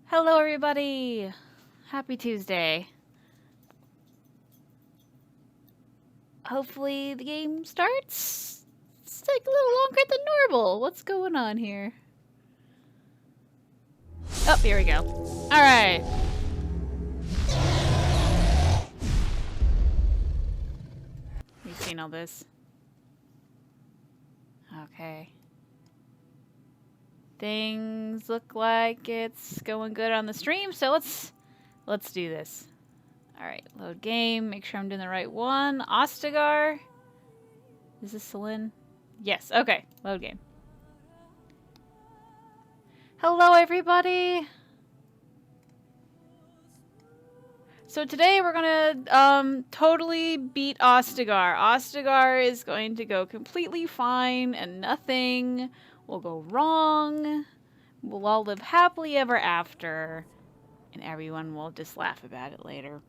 Hello, everybody. Happy Tuesday. Hopefully the game starts. It's like a little longer than normal. What's going on here? Oh, here we go. All right. You've seen all this. Okay. Things look like it's going good on the stream, so let's do this. All right, load game. Make sure I'm doing the right one. Ostagar. Is this Celine? Yes. Okay. Load game. Hello, everybody. So today we're gonna totally beat Ostagar. Ostagar is going to go completely fine, and nothing will go wrong. We'll all live happily ever after, and everyone will just laugh about it later.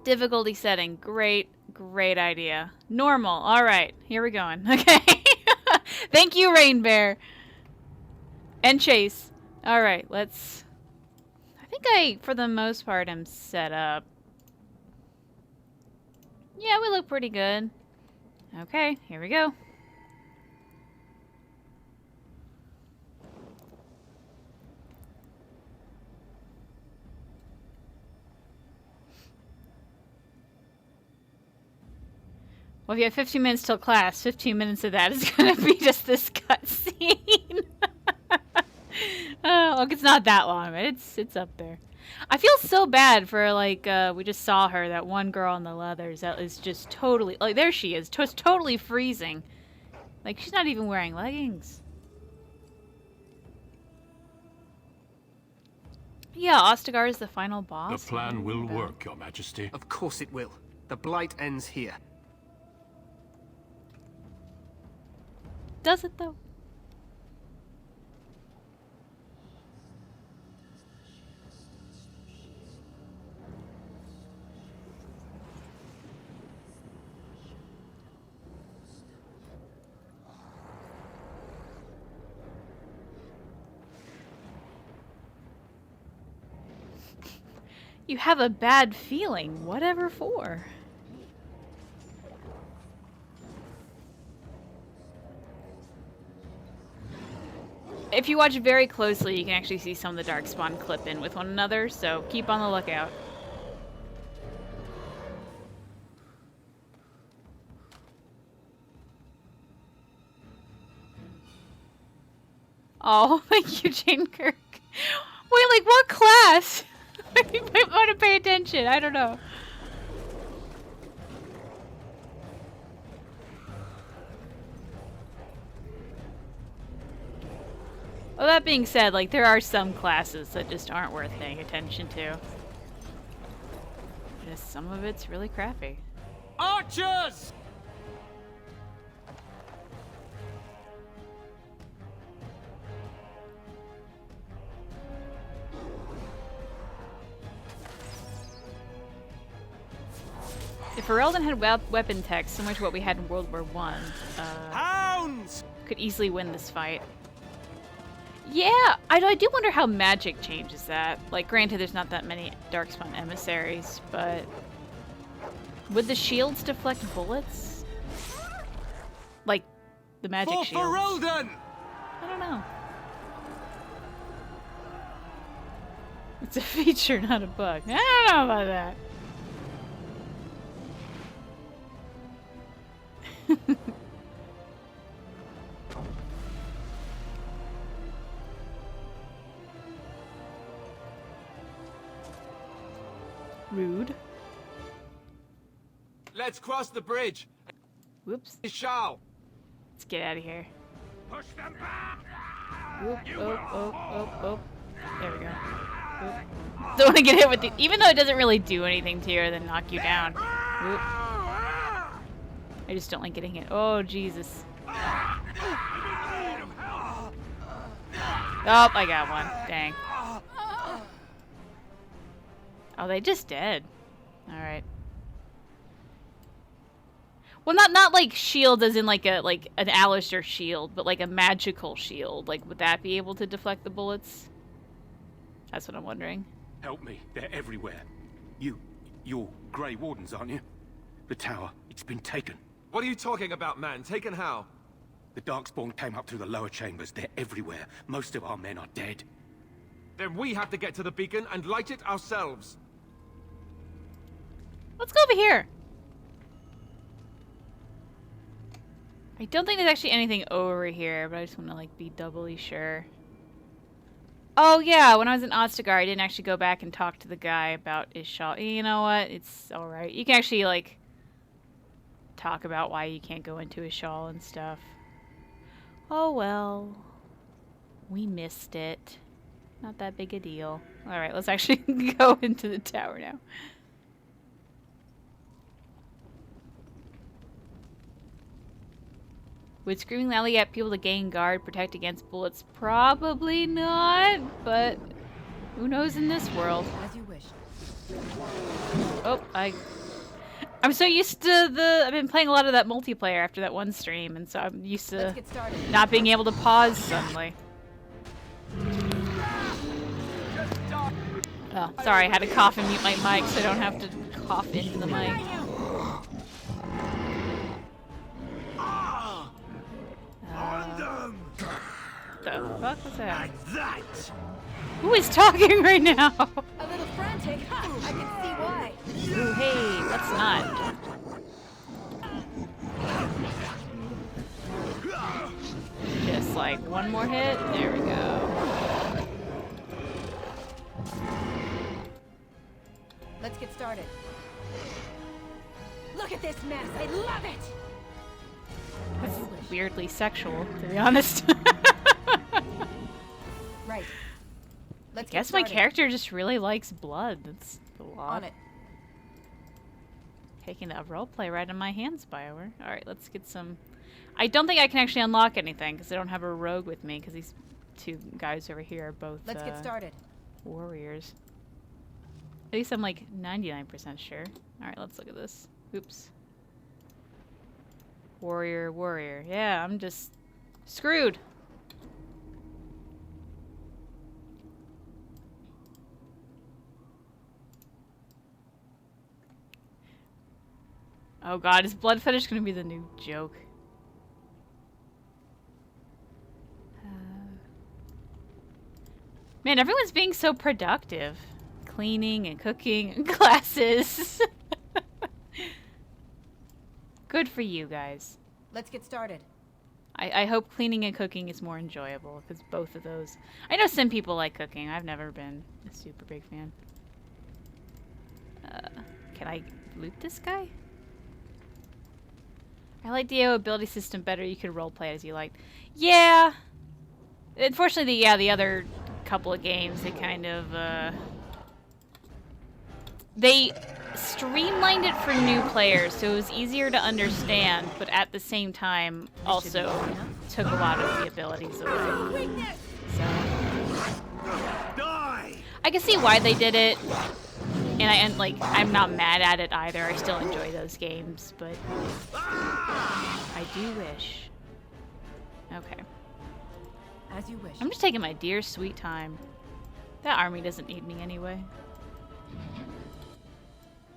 Difficulty setting. Great idea. Normal. All right, here we're going. Okay. Thank you, Rain Bear. And Chase. All right, let's... I think for the most part, am set up. Yeah, we look pretty good. Okay, here we go. Well, if you have 15 minutes till class, 15 minutes of that is going to be just this cutscene. Oh, it's not that long, but it's up there. I feel so bad for, like, we just saw her, that one girl in the leathers that is just totally, like, there she is, just totally freezing. Like, she's not even wearing leggings. Yeah, Ostagar is the final boss. The plan will work, Your Majesty. Of course it will. The Blight ends here. Does it, though? You have a bad feeling. Whatever for? If you watch very closely, you can actually see some of the Darkspawn clip in with one another, so keep on the lookout. Oh, thank you, Jane Kirk. Wait, like what class? You might want to pay attention. I don't know. Well, that being said, like, there are some classes that just aren't worth paying attention to. Just some of it's really crappy. Archers! If Ferelden had weapon tech, similar to what we had in World War I, Hounds! could easily win this fight. Yeah, I do wonder how magic changes that. Like, granted, there's not that many Darkspawn emissaries, but would the shields deflect bullets? Like, the magic For shields? Ferelden! I don't know. It's a feature, not a bug. I don't know about that. Rude. Let's cross the bridge. Whoops. Shall. Let's get out of here. Push them back! Whoop, oh. There we go. Whoop. Don't want to get hit with the... Even though it doesn't really do anything to you or then knock you down. Whoop. I just don't like getting hit. Oh, Jesus. Oh, I got one. Dang. Oh, they just dead. Alright. Well, not like shields as in like an Alistair shield, but like a magical shield. Like, would that be able to deflect the bullets? That's what I'm wondering. Help me. They're everywhere. You're Grey Wardens, aren't you? The tower, it's been taken. What are you talking about, man? Taken how? The Darkspawn came up through the lower chambers. They're everywhere. Most of our men are dead. Then we have to get to the beacon and light it ourselves. Let's go over here. I don't think there's actually anything over here, but I just want to like be doubly sure. Oh yeah, when I was in Ostagar, I didn't actually go back and talk to the guy about his shawl. You know what? It's alright. You can actually like talk about why you can't go into his shawl and stuff. Oh well. We missed it. Not that big a deal. Alright, let's actually go into the tower now. Would screaming loudly at people to gain guard, protect against bullets? Probably not, but who knows in this world? As you wish. Oh, I'm so used to I've been playing a lot of that multiplayer after that one stream, and so I'm used to not being able to pause suddenly. Oh, sorry, I had to cough and mute my mic so I don't have to cough into the mic. The fuck was that? Who is talking right now? A little frantic. Ha! I can see why. Ooh, hey, let's not. Just like one more hit. There we go. Let's get started. Look at this mess. I love it. That's weirdly sexual, to be honest. Right. I guess my character just really likes blood. That's a lot. On it. Taking that roleplay right in my hands, Bioware. Alright, let's get some... I don't think I can actually unlock anything, because I don't have a rogue with me, because these two guys over here are both, Let's get started. warriors. At least I'm like 99% sure. Alright, let's look at this. Oops. Warrior, warrior. Yeah, I'm just screwed. Oh god, is blood fetish gonna be the new joke? Man, everyone's being so productive. Cleaning and cooking and classes. Good for you guys. Let's get started. I hope cleaning and cooking is more enjoyable, because both of those... I know some people like cooking. I've never been a super big fan. Can I loot this guy? I like the DAO ability system better. You could roleplay as you liked. Yeah! Unfortunately, the other couple of games, they kind of, they streamlined it for new players, so it was easier to understand, but at the same time, also took a lot of the abilities away. So, I can see why they did it, and I'm not mad at it either. I still enjoy those games, but I do wish. Okay. As you wish. I'm just taking my dear sweet time. That army doesn't need me anyway.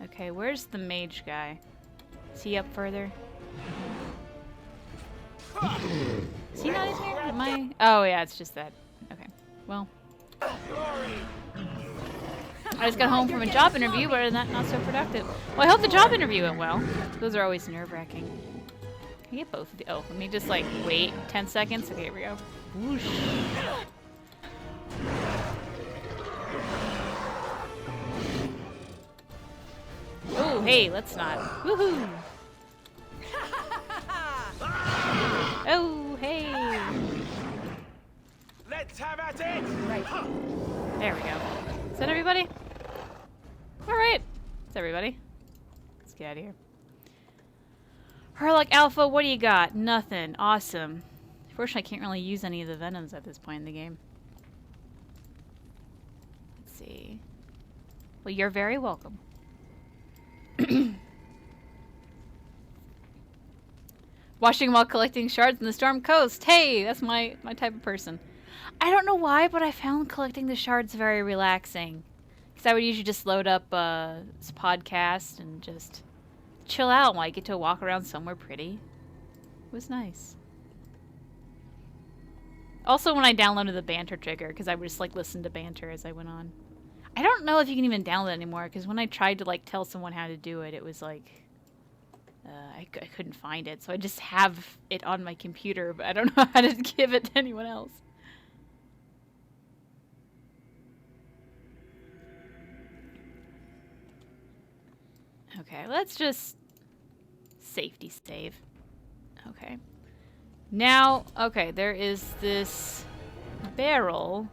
Okay, where's the mage guy? Is he up further? Is he not in here? Am I? Oh yeah, it's just that. Okay, well. I just got home from a job interview, but not so productive. Well, I hope the job interview went well. Those are always nerve-wracking. Can I get both of the... Oh, let me just, like, wait 10 seconds. Okay, here we go. Whoosh. Oh, hey, let's not. Woohoo! Oh, hey! Let's have at it! Right. There we go. Is that everybody? Alright. That's everybody. Let's get out of here. Herlock Alpha, what do you got? Nothing. Awesome. Unfortunately, I can't really use any of the venoms at this point in the game. Let's see. Well, you're very welcome. Watching while collecting shards in the storm coast. Hey, that's my type of person. I don't know why, but I found collecting the shards very relaxing. Because I would usually just load up this podcast and just chill out while I get to walk around somewhere pretty. It was nice. Also, when I downloaded the banter trigger, because I would just like listen to banter as I went on. I don't know if you can even download it anymore, because when I tried to like tell someone how to do it, it was like I couldn't find it, so I just have it on my computer, but I don't know how to give it to anyone else. Okay, let's just safety save. Okay. Now, okay, there is this barrel,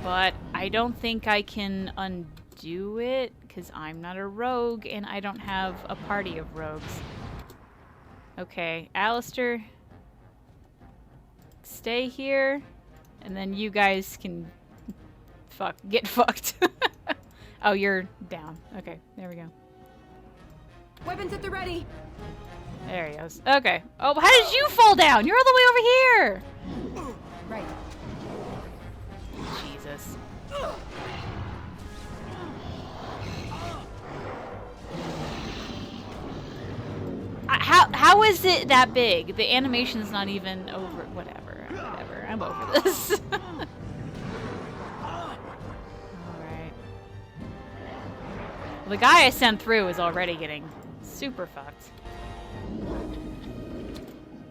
but I don't think I can undo it because I'm not a rogue and I don't have a party of rogues. Okay, Alistair, stay here, and then you guys can get fucked. Oh, you're down. Okay, there we go. Weapons at the ready. There he goes. Okay. Oh, how did you fall down? You're all the way over here. Right. Jesus. How is it that big? The animation's not even over. Whatever. I'm over this. Alright. Well, the guy I sent through is already getting super fucked.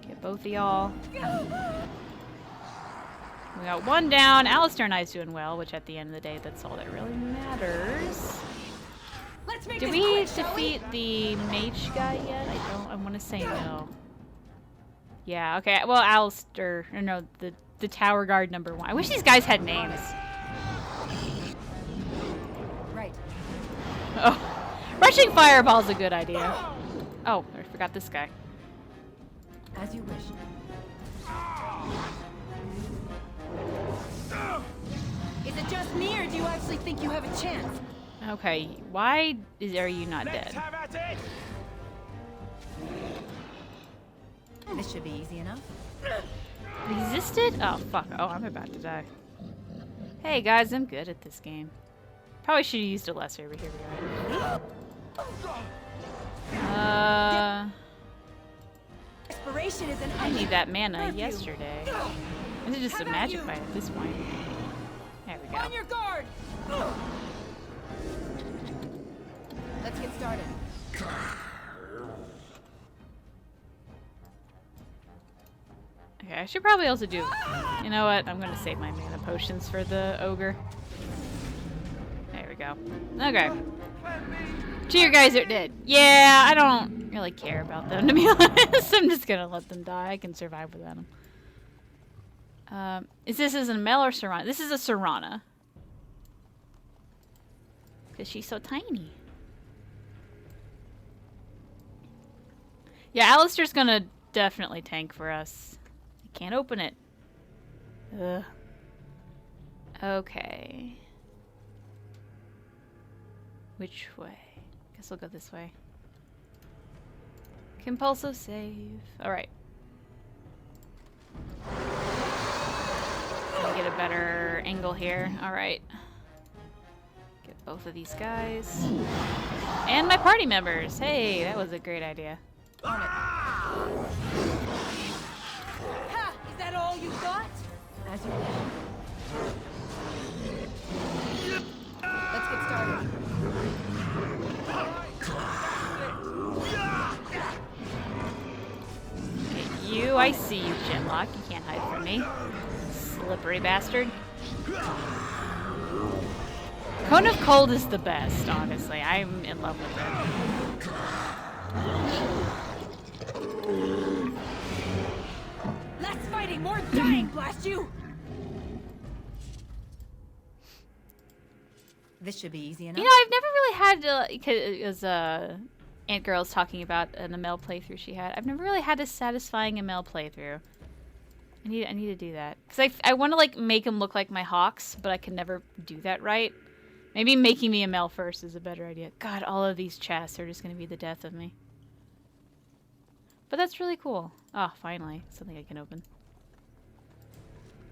Get both of y'all. We got one down. Alistair and I's doing well, which at the end of the day, that's all that really matters. Let's make Did this we quick, shall defeat the mage guy yet? I want to say no. Yeah, okay. Well, Alistair, or no, the tower guard #1. I wish these guys had names. Right. Oh, rushing fireball's a good idea. Oh, I forgot this guy. As you wish. Is it just me, or do you actually think you have a chance? Okay, why are you not dead? Have at it! This should be easy enough. Resisted? Oh, fuck. Oh, I'm about to die. Hey, guys, I'm good at this game. Probably should have used a lesser, but here we go. Inspiration is an I need that mana yesterday. This is just a magic fight at this point. There we On go. your guard! Let's get started. Okay, I should probably also do... You know what? I'm gonna save my mana potions for the ogre. There we go. Okay. 2 of your guys are dead. Yeah, I don't really care about them, to be honest. I'm just gonna let them die. I can survive without them. Is this a Mel or Serana? This is a Serana. Because she's so tiny. Yeah, Alistair's gonna definitely tank for us. I can't open it. Ugh. Okay. Which way? Guess we'll go this way. Compulsive save. Alright. Let me get a better angle here. Alright. Get both of these guys. And my party members. Hey, that was a great idea. Ha! Is that all you got? As you wish. Let's get started. Okay, you, I see you, Genlock. You can't hide from me. Slippery bastard. Cone of Cold is the best, honestly. I'm in love with it. Less fighting, more dying, blast you! This should be easy enough. You know, I've never really had to, because Aunt Girl's talking about an Amel playthrough she had. I've never really had a satisfying Amel playthrough. I need to do that. Because I want to, like, make him look like my Hawks, but I can never do that right. Maybe making me Amel first is a better idea. God, all of these chests are just going to be the death of me. But that's really cool. Oh, finally. Something I can open.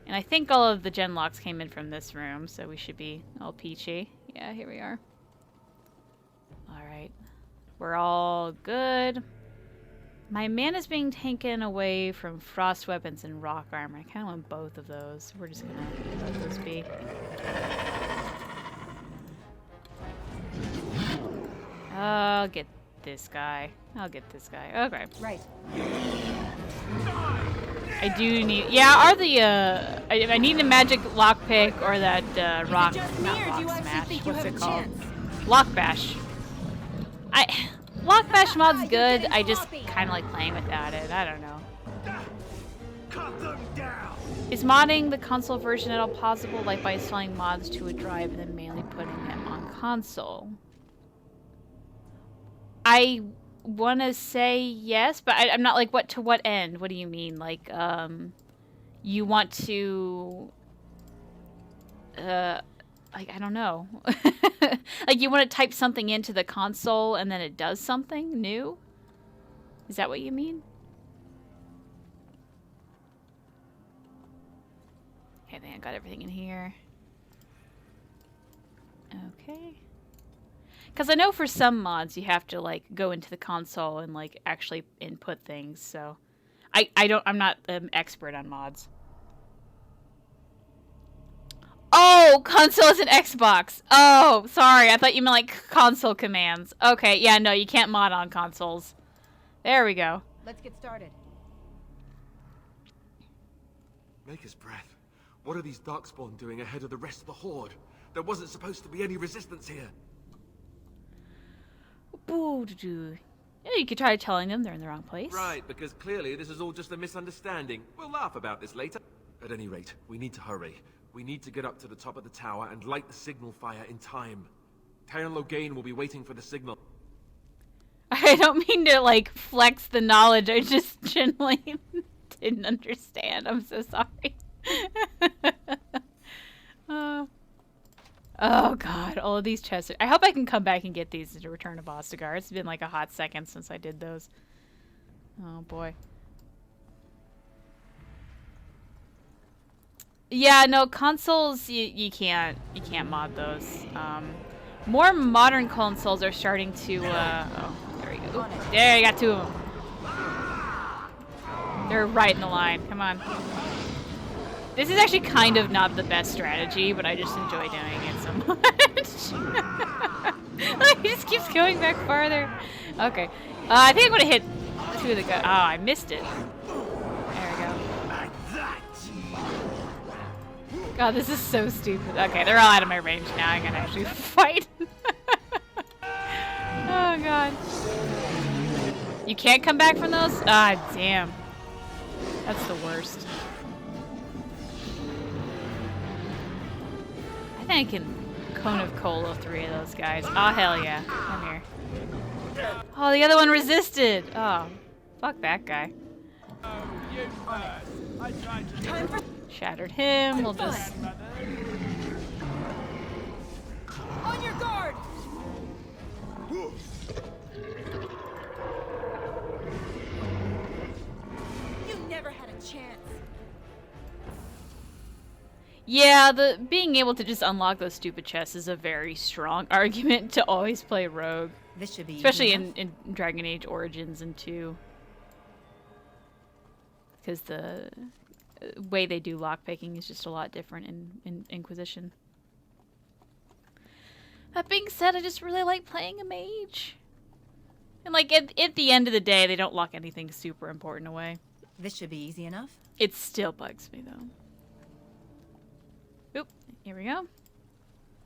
And I think all of the gen locks came in from this room, so we should be all peachy. Yeah, here we are. Alright. We're all good. My mana's being taken away from frost weapons and rock armor. I kind of want both of those. We're just gonna let those be. I'll get this guy. I'll get this guy. Okay. Right. I do need. Yeah, are the I need a magic lockpick or that rock. Is it just me, Not or do you rock actually smash. think you What's have it a called? chance? Lock bash. Lock bash mod's You're good. getting I just sloppy. kind of like playing without it. I don't know. Cut them down! Is modding the console version at all possible, like by installing mods to a drive and then manually putting them on console? I want to say yes, but I'm not like, what to what end? What do you mean? Like, you want to, like, I don't know. Like, you want to type something into the console and then it does something new? Is that what you mean? Okay, I think I got everything in here. Okay. Because I know for some mods you have to like go into the console and like actually input things, so I'm not an expert on mods. Oh, console is an Xbox. Oh, sorry. I thought you meant like console commands. Okay, yeah, no, you can't mod on consoles. There we go. Let's get started. Maker's breath. What are these darkspawn doing ahead of the rest of the horde? There wasn't supposed to be any resistance here. Boo-doo-doo. Yeah, you could try telling them they're in the wrong place. Right, because clearly this is all just a misunderstanding. We'll laugh about this later. At any rate, we need to hurry. We need to get up to the top of the tower and light the signal fire in time. Tyron Loghain will be waiting for the signal. I don't mean to like flex the knowledge. I just genuinely didn't understand. I'm so sorry. Oh god, all of these chests. I hope I can come back and get these to Return of Ostagar. It's been like a hot second since I did those. Oh boy. Yeah, no, consoles you can't mod those. More modern consoles are starting to oh, there we go. Oop, there, you got two of them. They're right in the line. Come on. This is actually kind of not the best strategy, but I just enjoy doing it so much. He just keeps going back farther. Okay. I think I'm gonna hit two of the guys. Oh, I missed it. There we go. God, this is so stupid. Okay, they're all out of my range now. I can actually fight. Oh, God. You can't come back from those? Ah, damn. That's the worst. I think I can Cone of Cola 3 of those guys. Oh, hell yeah. Come here. Oh, the other one resisted. Oh, fuck that guy. Shattered him. We'll just... On your guard! You never had a chance. Yeah, the being able to just unlock those stupid chests is a very strong argument to always play Rogue. This should be Especially easy enough. in Dragon Age Origins and 2. Because the way they do lockpicking is just a lot different in Inquisition. That being said, I just really like playing a mage. And like, at the end of the day, they don't lock anything super important away. This should be easy enough. It still bugs me, though. Oop, here we go.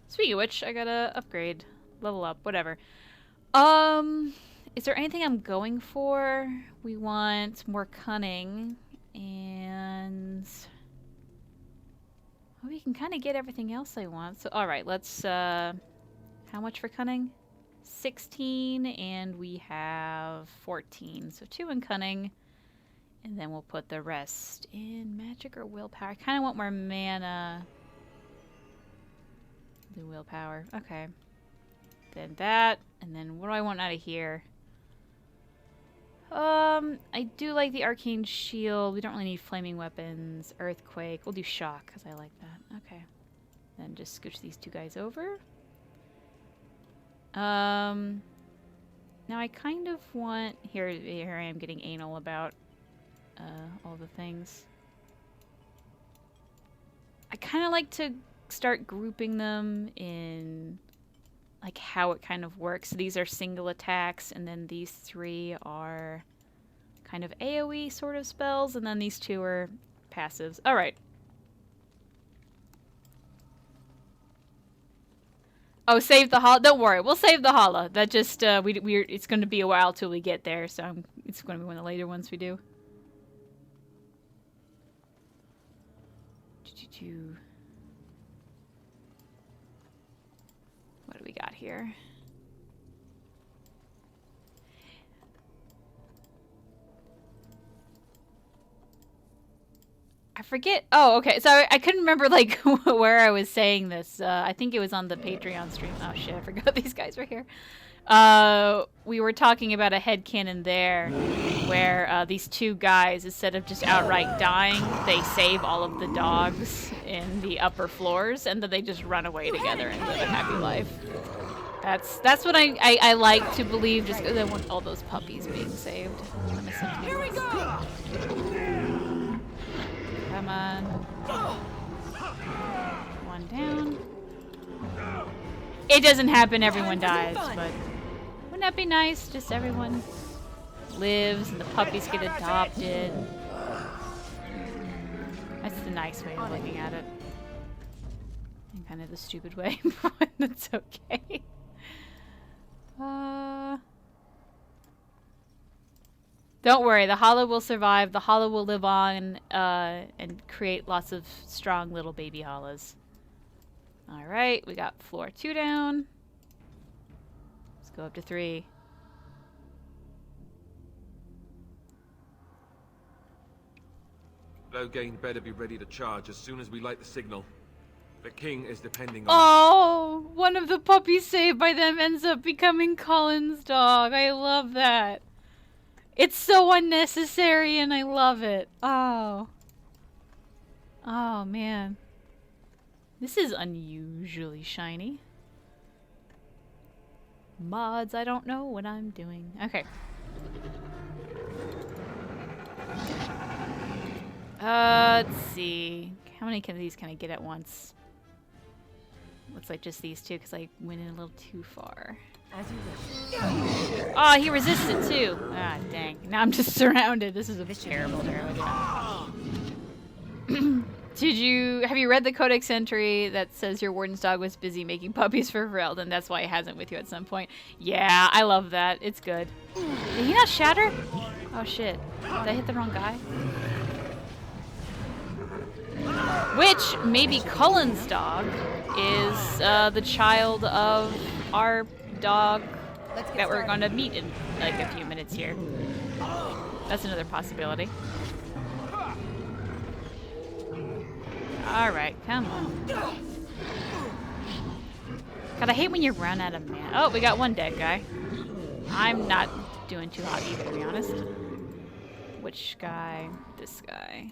Speaking of which, I gotta upgrade. Level up, whatever. Is there anything I'm going for? We want more cunning, and... well, we can kind of get everything else I want. So, alright, let's, how much for cunning? 16, and we have 14. So 2 in cunning, and then we'll put the rest in magic or willpower. I kind of want more mana. The willpower. Okay. Then that, and then what do I want out of here? I do like the arcane shield. We don't really need flaming weapons. Earthquake. We'll do shock because I like that. Okay. Then just scooch these two guys over. Now I kind of want... Here I am getting anal about all the things. I kind of like to start grouping them in like how it kind of works. So these are single attacks, and then these three are kind of AoE sort of spells, and then these two are passives. All right. Oh, save the holla. Don't worry, we'll save the holla. That just it's going to be a while till we get there, so it's going to be one of the later ones we do. What do we got here? I forget. Oh, okay. So I couldn't remember like where I was saying this. I think it was on the Patreon stream. Oh shit! I forgot these guys were here. We were talking about a headcanon there, where these two guys, instead of just outright dying, they save all of the dogs in the upper floors, and then they just run away together and live a happy life. That's what I like to believe, just because I want all those puppies being saved. Here we go! Come on. One down. It doesn't happen, everyone dies, but wouldn't that be nice? Just everyone lives and the puppies get adopted. That's the nice way of looking at it. And kind of the stupid way, but that's okay. Don't worry, the Hollow will survive. The Hollow will live on and create lots of strong little baby Hollows. Alright, we got floor 2 down. Let's go up to 3. Lothering better be ready to charge as soon as we light the signal. The king is depending on... Oh, one of the puppies saved by them ends up becoming Cullen's dog. I love that. It's so unnecessary and I love it. Oh. Oh, man. This is unusually shiny. Mods, I don't know what I'm doing. Okay. Let's see. How many of these can I get at once? Looks like just these two because I went in a little too far. As you wish. Oh, he resisted too. Ah, dang. Now I'm just surrounded. This is a terrible Have you read the codex entry that says your warden's dog was busy making puppies for Vreld and that's why he hasn't with you at some point? Yeah, I love that. It's good. Did he not shatter? Oh shit. Did I hit the wrong guy? Which, maybe Cullen's dog is the child of our dog that we're going to meet in like a few minutes here. That's another possibility. Alright, come on. God, I hate when you run out of mana. Oh, we got one dead guy. I'm not doing too hot either, to be honest. Which guy? This guy.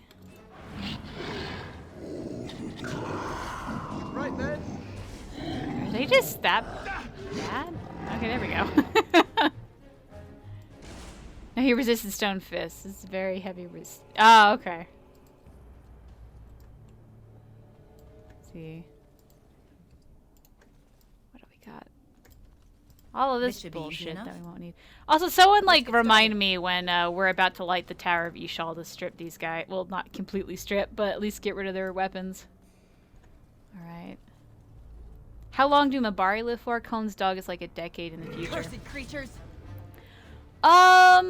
Right then. Are they just that bad? Okay, there we go. No, he resisted stone fists. It's very heavy resist. Oh, okay. Let's see. What do we got? All of this bullshit that we won't need. Also, someone like remind me when we're about to light the Tower of Ishal to strip these guys. Well, not completely strip, but at least get rid of their weapons. All right. How long do Mabari live for? Cullen's dog is like a decade in the future. Cursed creatures. I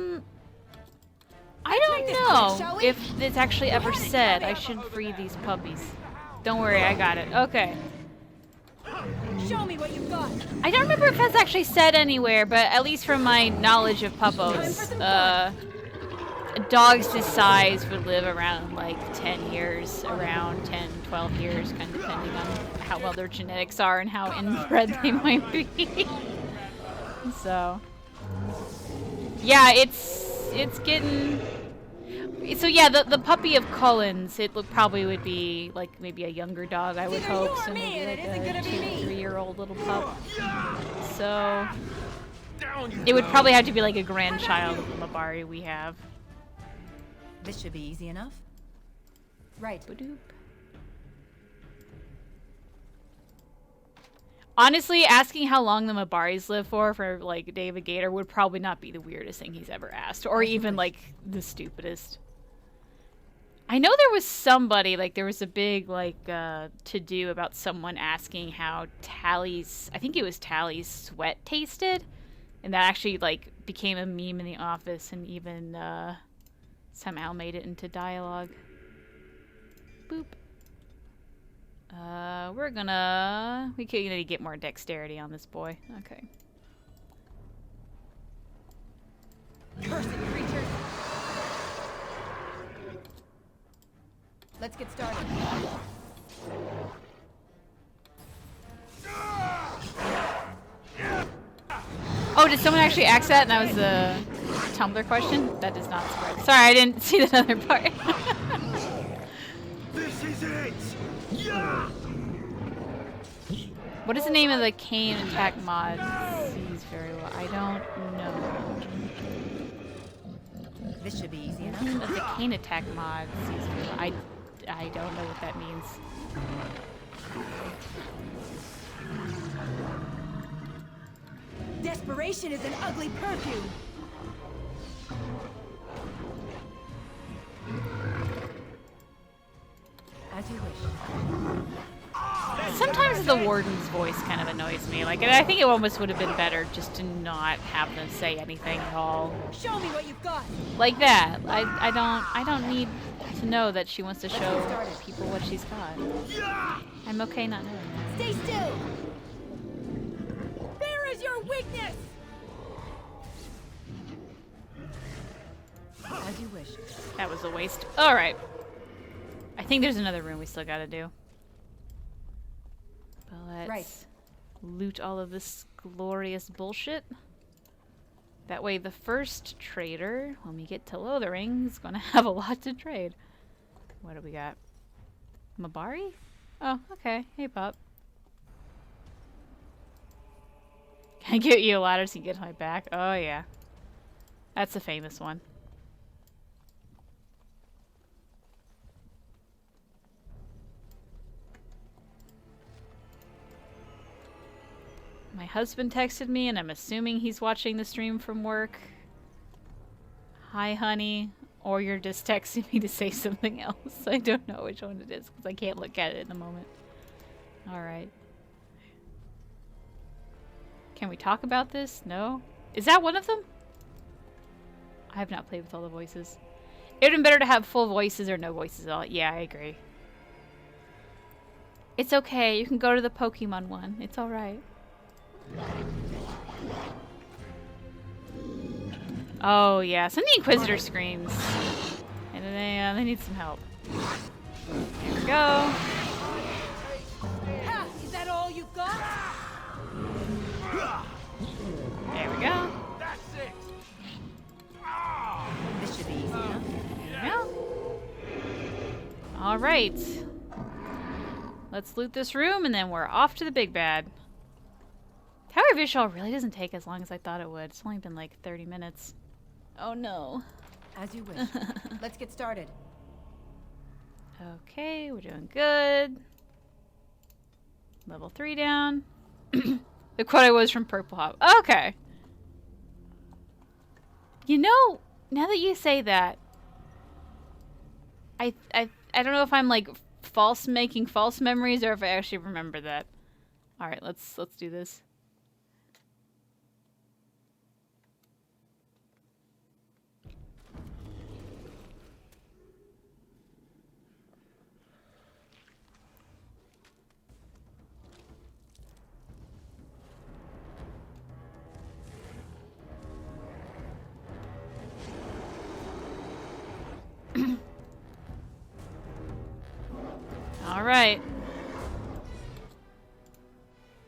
don't know if it's actually ever said I should free these puppies. Don't worry, I got it. Okay. Show me what you've got. I don't remember if that's actually said anywhere, but at least from my knowledge of puppos, dogs this size would live around like 10 years, around 10, 12 years, kind of depending on how well their genetics are and how inbred they might be. So, yeah, it's it's getting. So yeah, the puppy of Cullen's, probably would be like maybe a younger dog, I would It's either hope. you or So me, maybe and like it isn't a gonna be 2 me. 3-year-old little pup. So Down you it would go. probably have to be like a grandchild of the Mabari we have. This should be easy enough. Right. Badoop. Honestly, asking how long the Mabaris live for like David Gator would probably not be the weirdest thing he's ever asked, or even like the stupidest. I know there was somebody, like there was a big like to-do about someone asking how Tally's, I think it was Tally's sweat tasted, and that actually like became a meme in the office and even somehow made it into dialogue. Boop. We could need to get more dexterity on this boy. Okay. Cursed creatures. Let's get started. Oh, did someone actually ask that? And that was the Tumblr question? That does not surprise. Sorry, I didn't see the other part. This is it! Yeah! What is the name of the Cane attack mod? Sees very well. I don't know. This should be easy The enough. name of the Cane attack mod sees very well. I don't know what that means. Desperation is an ugly perfume. As you wish. Sometimes the warden's voice kind of annoys me. Like, I think it almost would have been better just to not have them say anything at all. Show me what you've got. Like that. I don't need to know that she wants to show people what she's got. I'm okay not knowing that. Stay still. There is your weakness. As you wish. That was a waste. Alright. I think there's another room we still gotta do. But let's loot all of this glorious bullshit. That way the first trader, when we get to Lothering, is gonna have a lot to trade. What do we got? Mabari? Oh, okay. Hey, pup. Can I get you a ladder so you can get to my back? Oh, yeah. That's a famous one. My husband texted me, and I'm assuming he's watching the stream from work. Hi, honey. Or you're just texting me to say something else. I don't know which one it is, because I can't look at it in the moment. Alright. Can we talk about this? No? Is that one of them? I have not played with all the voices. It would have been better to have full voices or no voices at all. Yeah, I agree. It's okay. You can go to the Pokemon one. It's alright. Oh yeah, some of the Inquisitor screams. And they need some help. There we go. Ha! Is that all you've got? There we go. That's it. This should be easy enough. There we go. Alright. Let's loot this room and then we're off to the big bad. Tower of Ishal really doesn't take as long as I thought it would. It's only been like 30 minutes. Oh no. As you wish. Let's get started. Okay, we're doing good. Level 3 down. The quote I was from Purple Hop. Okay. You know, now that you say that, I don't know if I'm like making false memories or if I actually remember that. All right, let's do this. All right.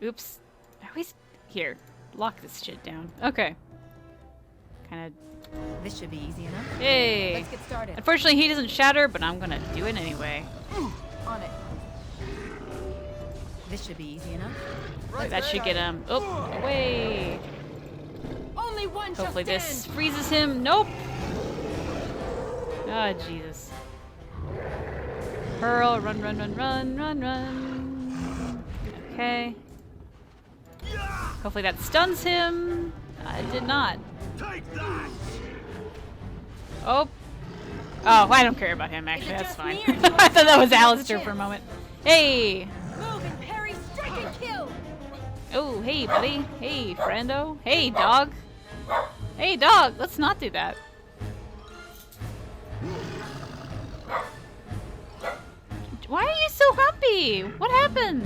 Oops. I always... Here. Lock this shit down. Okay. Kind of This should be easy enough. Yay! Let's get started. Unfortunately, he doesn't shatter, but I'm gonna do it anyway. On it. This should be easy enough. Like, that should get him. Oh, away! Only one shall Hopefully this stand. freezes him. Nope! Ah, Jesus. Hurl, run, run, run, run, run, run. Okay. Hopefully that stuns him. It did not. Take that! Oh. Oh, I don't care about him, actually. Is it That's just fine. me, or do you I thought that was have Alistair a for a chance? moment. Hey! Move and parry, strike and kill. Oh, hey, buddy. Hey, friendo. Hey, dog. Hey, dog. Let's not do that. Why are you so grumpy? What happened?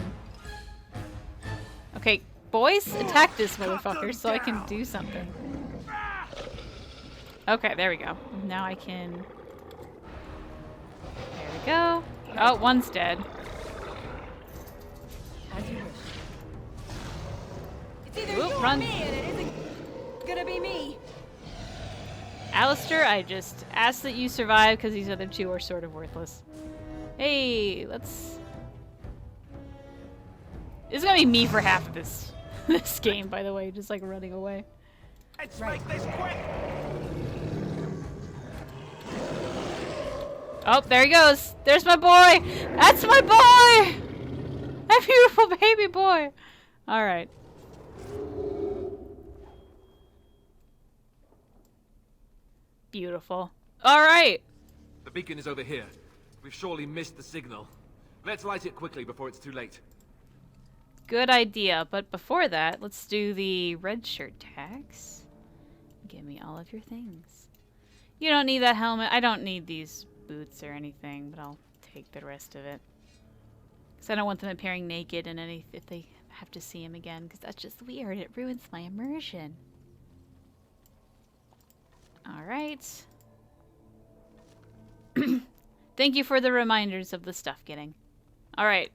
Okay, boys, attack this motherfucker so I can do something. Okay, there we go. Now I can... There we go. Oh, one's dead. As you wish. It's either Oop, you or run. me, and it isn't gonna be me. Alistair, I just ask that you survive because these other two are sort of worthless. Hey, let's... This is gonna be me for half of this this game, by the way, just like running away. Let's make this quick! Oh, there he goes. There's my boy. That's my boy. That beautiful baby boy. All right. Beautiful. All right. The beacon is over here. We've surely missed the signal. Let's light it quickly before it's too late. Good idea. But before that, let's do the red shirt tax. Give me all of your things. You don't need that helmet. I don't need these boots or anything, but I'll take the rest of it. Because I don't want them appearing naked and if they have to see him again, because that's just weird. It ruins my immersion. Alright. Thank you for the reminders of the stuff getting. Alright.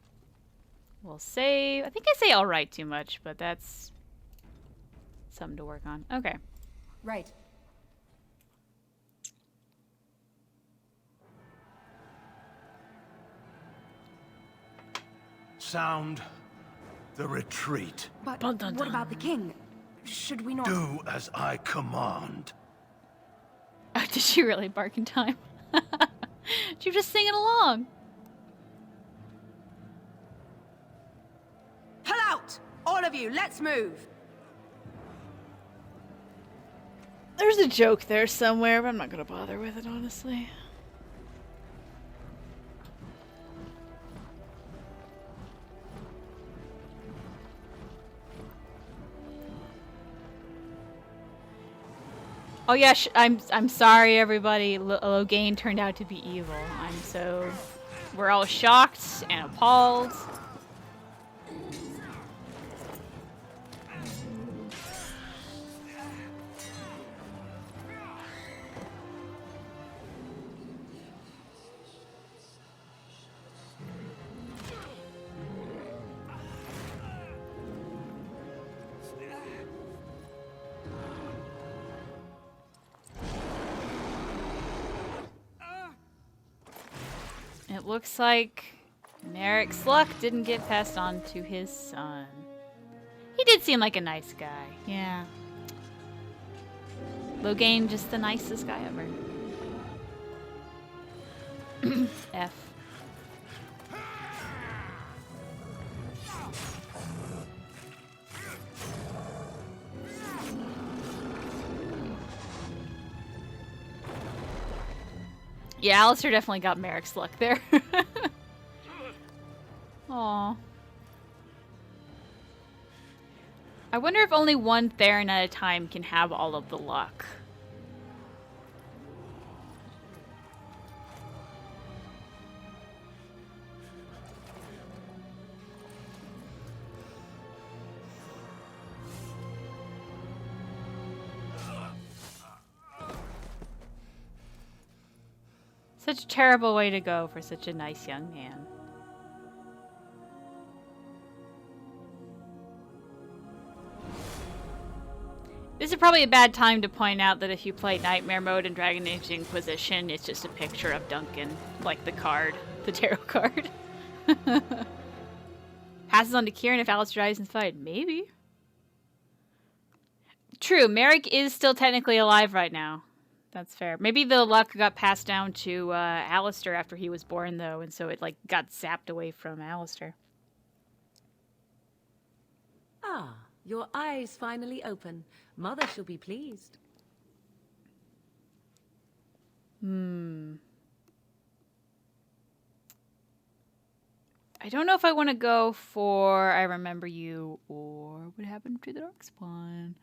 We'll save. I think I say alright too much, but that's something to work on. Okay. Right. Sound the retreat. But Dun, dun, what dun. about the king? Should we not? Do as I command. Oh, did she really bark in time? She was just singing along. Pull out! All of you, let's move! There's a joke there somewhere, but I'm not gonna bother with it, honestly. Oh yeah, I'm sorry, everybody. Logain turned out to be evil. We're all shocked and appalled. It looks like Merrick's luck didn't get passed on to his son. He did seem like a nice guy, yeah. Logain, just the nicest guy ever. F. Yeah, Alistair definitely got Merrick's luck there. Aww. I wonder if only one Theron at a time can have all of the luck. Such a terrible way to go for such a nice young man. This is probably a bad time to point out that if you play Nightmare Mode in Dragon Age Inquisition, it's just a picture of Duncan, like the card, the tarot card. Passes on to Kieran if Alistair dies in the fight. Maybe. True, Merrick is still technically alive right now. That's fair. Maybe the luck got passed down to Alistair after he was born, though, and so it like got zapped away from Alistair. Ah, your eyes finally open. Mother shall be pleased. I don't know if I want to go for I Remember You or What Happened to the Darkspawn.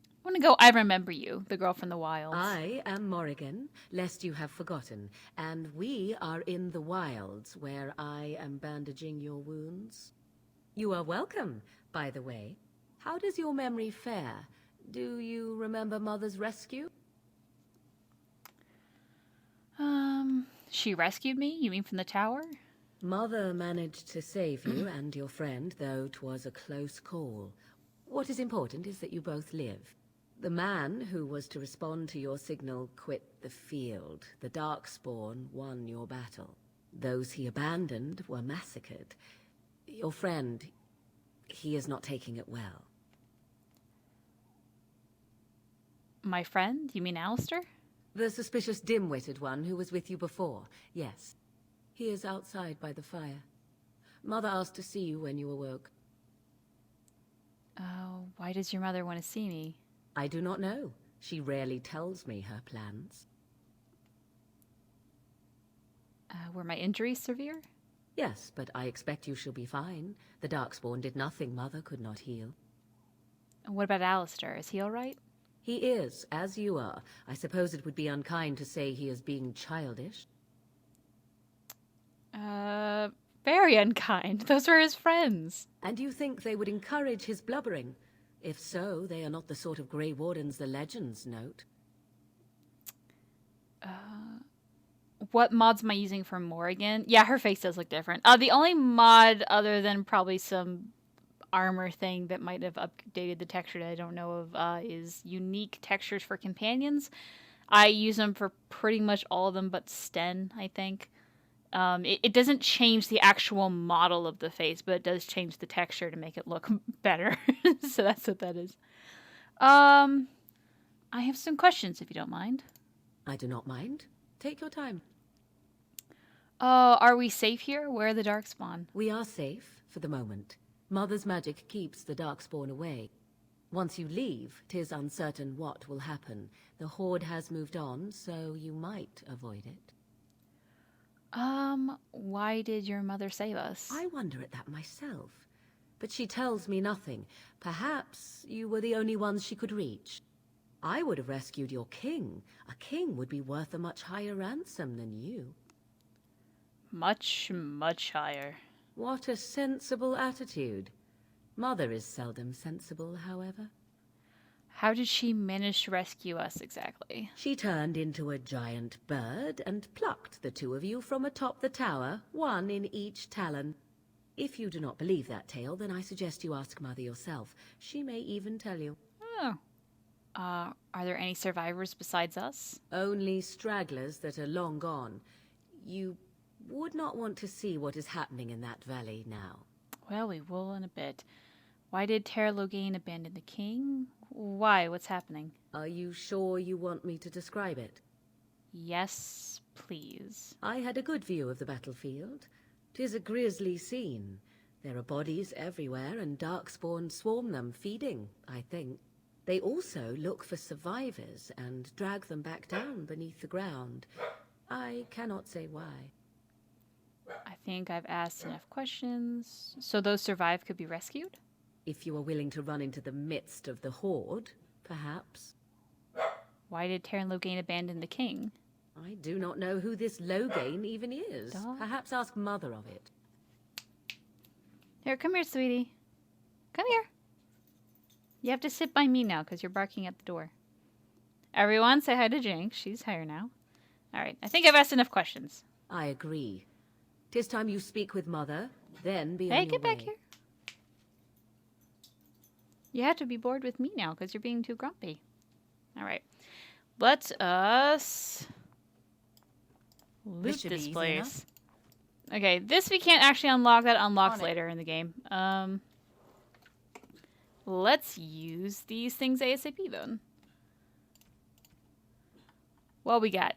I want to go I Remember You, the girl from the wilds. I am Morrigan, lest you have forgotten, and we are in the wilds, where I am bandaging your wounds. You are welcome, by the way. How does your memory fare? Do you remember Mother's rescue? She rescued me? You mean from the tower? Mother managed to save you and your friend, though 'twas a close call. What is important is that you both live. The man who was to respond to your signal quit the field. The Darkspawn won your battle. Those he abandoned were massacred. Your friend, he is not taking it well. My friend? You mean Alistair? The suspicious dim-witted one who was with you before, yes. He is outside by the fire. Mother asked to see you when you awoke. Oh, why does your mother want to see me? I do not know. She rarely tells me her plans. Were my injuries severe? Yes, but I expect you shall be fine. The Darkspawn did nothing Mother could not heal. And what about Alistair? Is he all right? He is, as you are. I suppose it would be unkind to say he is being childish. Very unkind. Those were his friends. And you think they would encourage his blubbering? If so, they are not the sort of Grey Wardens the legends note. What mods am I using for Morrigan? Yeah, her face does look different. The only mod other than probably some armor thing that might have updated the texture that I don't know of is unique textures for companions. I use them for pretty much all of them but Sten, I think. It doesn't change the actual model of the face, but it does change the texture to make it look better. So that's what that is. I have some questions if you don't mind. I do not mind. Take your time. Are we safe here? Where are the Darkspawn? We are safe, for the moment. Mother's magic keeps the Darkspawn away. Once you leave, 'tis uncertain what will happen. The Horde has moved on, so you might avoid it. Why did your mother save us? I wonder at that myself. But she tells me nothing. Perhaps you were the only ones she could reach. I would have rescued your king. A king would be worth a much higher ransom than you. Much, much higher. What a sensible attitude. Mother is seldom sensible, however. How did she manage to rescue us exactly? She turned into a giant bird and plucked the two of you from atop the tower, one in each talon. If you do not believe that tale, then I suggest you ask Mother yourself. She may even tell you. Oh. Are there any survivors besides us? Only stragglers that are long gone. You would not want to see what is happening in that valley now. Well, we will in a bit. Why did Terra Loghain abandon the king? Why? What's happening? Are you sure you want me to describe it? Yes, please. I had a good view of the battlefield. 'Tis a grisly scene. There are bodies everywhere, and Darkspawn swarm them, feeding, I think. They also look for survivors and drag them back down beneath the ground. I cannot say why. I think I've asked enough questions. So those survived could be rescued? If you are willing to run into the midst of the Horde, perhaps. Why did Terran Loghain abandon the king? I do not know who this Loghain even is. Perhaps ask Mother of it. Here, come here, sweetie. Come here. You have to sit by me now because you're barking at the door. Everyone, say hi to Jinx. She's here now. All right, I think I've asked enough questions. I agree. 'Tis time you speak with Mother, then be on Hey, your get back way. here. You have to be bored with me now because you're being too grumpy. All right. Let us loot should be this easy place. Okay, this we can't actually unlock. That unlocks On it. later in the game. Let's use these things ASAP then. What we got?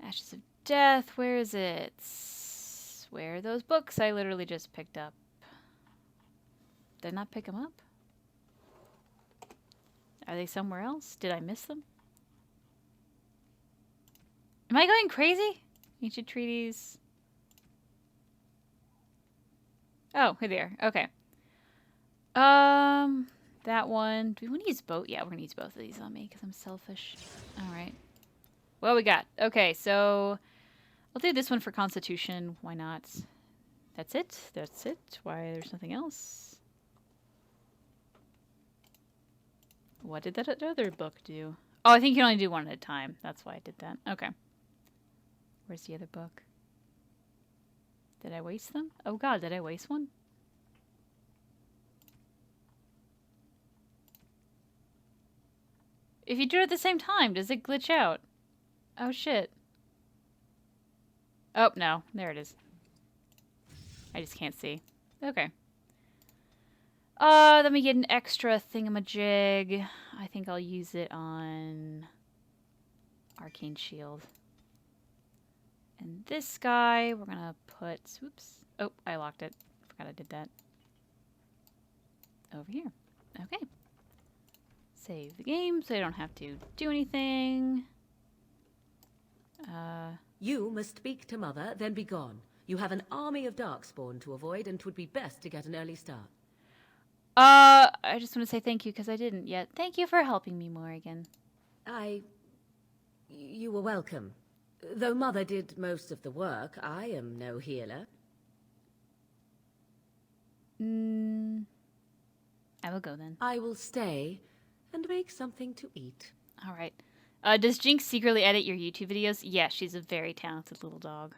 Ashes of Death. Where is it? Where are those books I literally just picked up? Did I not pick them up? Are they somewhere else? Did I miss them? Am I going crazy? Ancient treaties. Oh, here they are. Okay. That one. Do we want to use both? Yeah, we're gonna use both of these on me because I'm selfish. All right. What we got? Okay, so I'll do this one for Constitution. Why not? That's it. That's it. Why? There's nothing else. What did that other book do? Oh, I think you can only do one at a time. That's why I did that. Okay. Where's the other book? Did I waste them? Oh god, did I waste one? If you do it at the same time, does it glitch out? Oh shit. Oh, no. There it is. I just can't see. Okay. Let me get an extra thingamajig. I think I'll use it on Arcane Shield. And this guy, we're gonna put... Oops. Oh, I locked it. Forgot I did that. Over here. Okay. Save the game so I don't have to do anything. You must speak to Mother, then be gone. You have an army of Darkspawn to avoid, and 'twould be best to get an early start. I just want to say thank you because I didn't yet. Thank you for helping me, Morrigan. You were welcome. Though Mother did most of the work, I am no healer. I will go then. I will stay and make something to eat. All right. Does Jinx secretly edit your YouTube videos? Yes, she's a very talented little dog.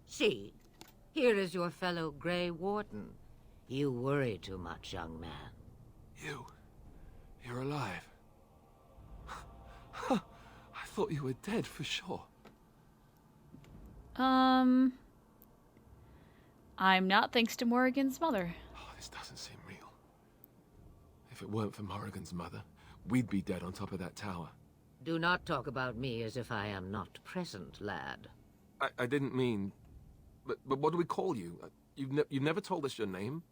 See, here is your fellow Grey Warden. You worry too much, young man. You're alive. I thought you were dead for sure. I'm not, thanks to Morrigan's mother. Oh, this doesn't seem real. If it weren't for Morrigan's mother, we'd be dead on top of that tower. Do not talk about me as if I am not present, lad. I didn't mean... But what do we call you? You've never told us your name?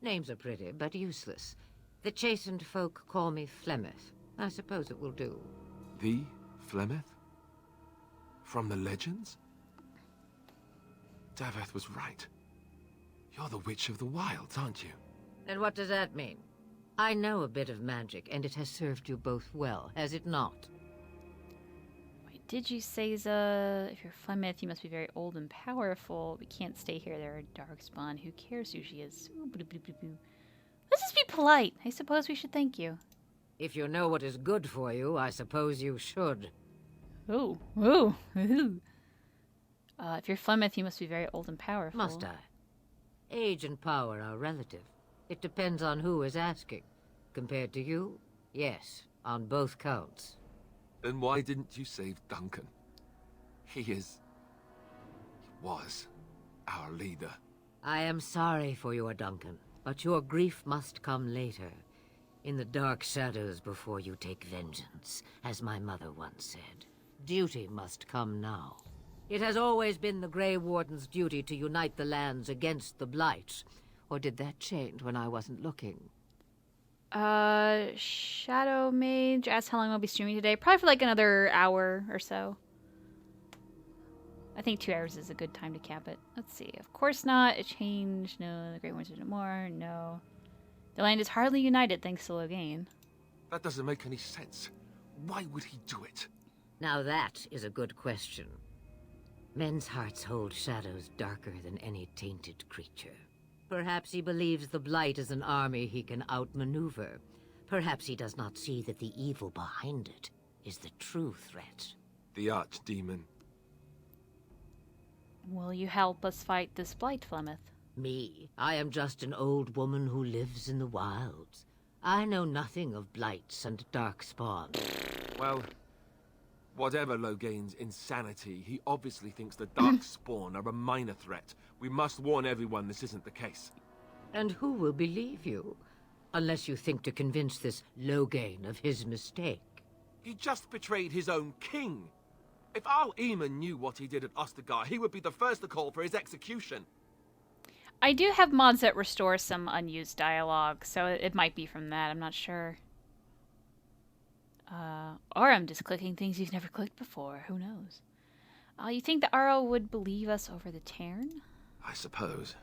Names are pretty, but useless. The chastened folk call me Flemeth. I suppose it will do. The Flemeth? From the legends? Daveth was right. You're the Witch of the Wilds, aren't you? And what does that mean? I know a bit of magic, and it has served you both well, has it not? Wait, did you say, if you're Flemeth, you must be very old and powerful. We can't stay here. There are Darkspawn. Who cares who she is? Ooh, boo, boo, boo, boo. Let's just be polite. I suppose we should thank you. If you know what is good for you, I suppose you should. Ooh, ooh, ooh. If you're Flemeth, you must be very old and powerful. Must I? Age and power are relative. It depends on who is asking. Compared to you, yes, on both counts. Then why didn't you save Duncan? He was our leader. I am sorry for your Duncan, but your grief must come later. In the dark shadows before you take vengeance, as my mother once said. Duty must come now. It has always been the Grey Warden's duty to unite the lands against the Blight. Or did that change when I wasn't looking? Shadow Mage asked how long I'll be streaming today. Probably for like another hour or so. I think 2 hours is a good time to cap it. Let's see. Of course not. It changed. No. The Grey Warden's no more. No. The land is hardly united thanks to Logain. That doesn't make any sense. Why would he do it? Now that is a good question. Men's hearts hold shadows darker than any tainted creature. Perhaps he believes the Blight is an army he can outmaneuver. Perhaps he does not see that the evil behind it is the true threat. The archdemon. Will you help us fight this Blight, Flemeth? Me? I am just an old woman who lives in the wilds. I know nothing of blights and darkspawn. Well, whatever Logain's insanity, he obviously thinks the darkspawn are a minor threat. We must warn everyone this isn't the case. And who will believe you? Unless you think to convince this Logain of his mistake. He just betrayed his own king. If Arl Eamon knew what he did at Ostagar, he would be the first to call for his execution. I do have mods that restore some unused dialogue, so it might be from that. I'm not sure. Or I'm just clicking things you've never clicked before. Who knows? You think the Arl would believe us over the Cairn? I suppose.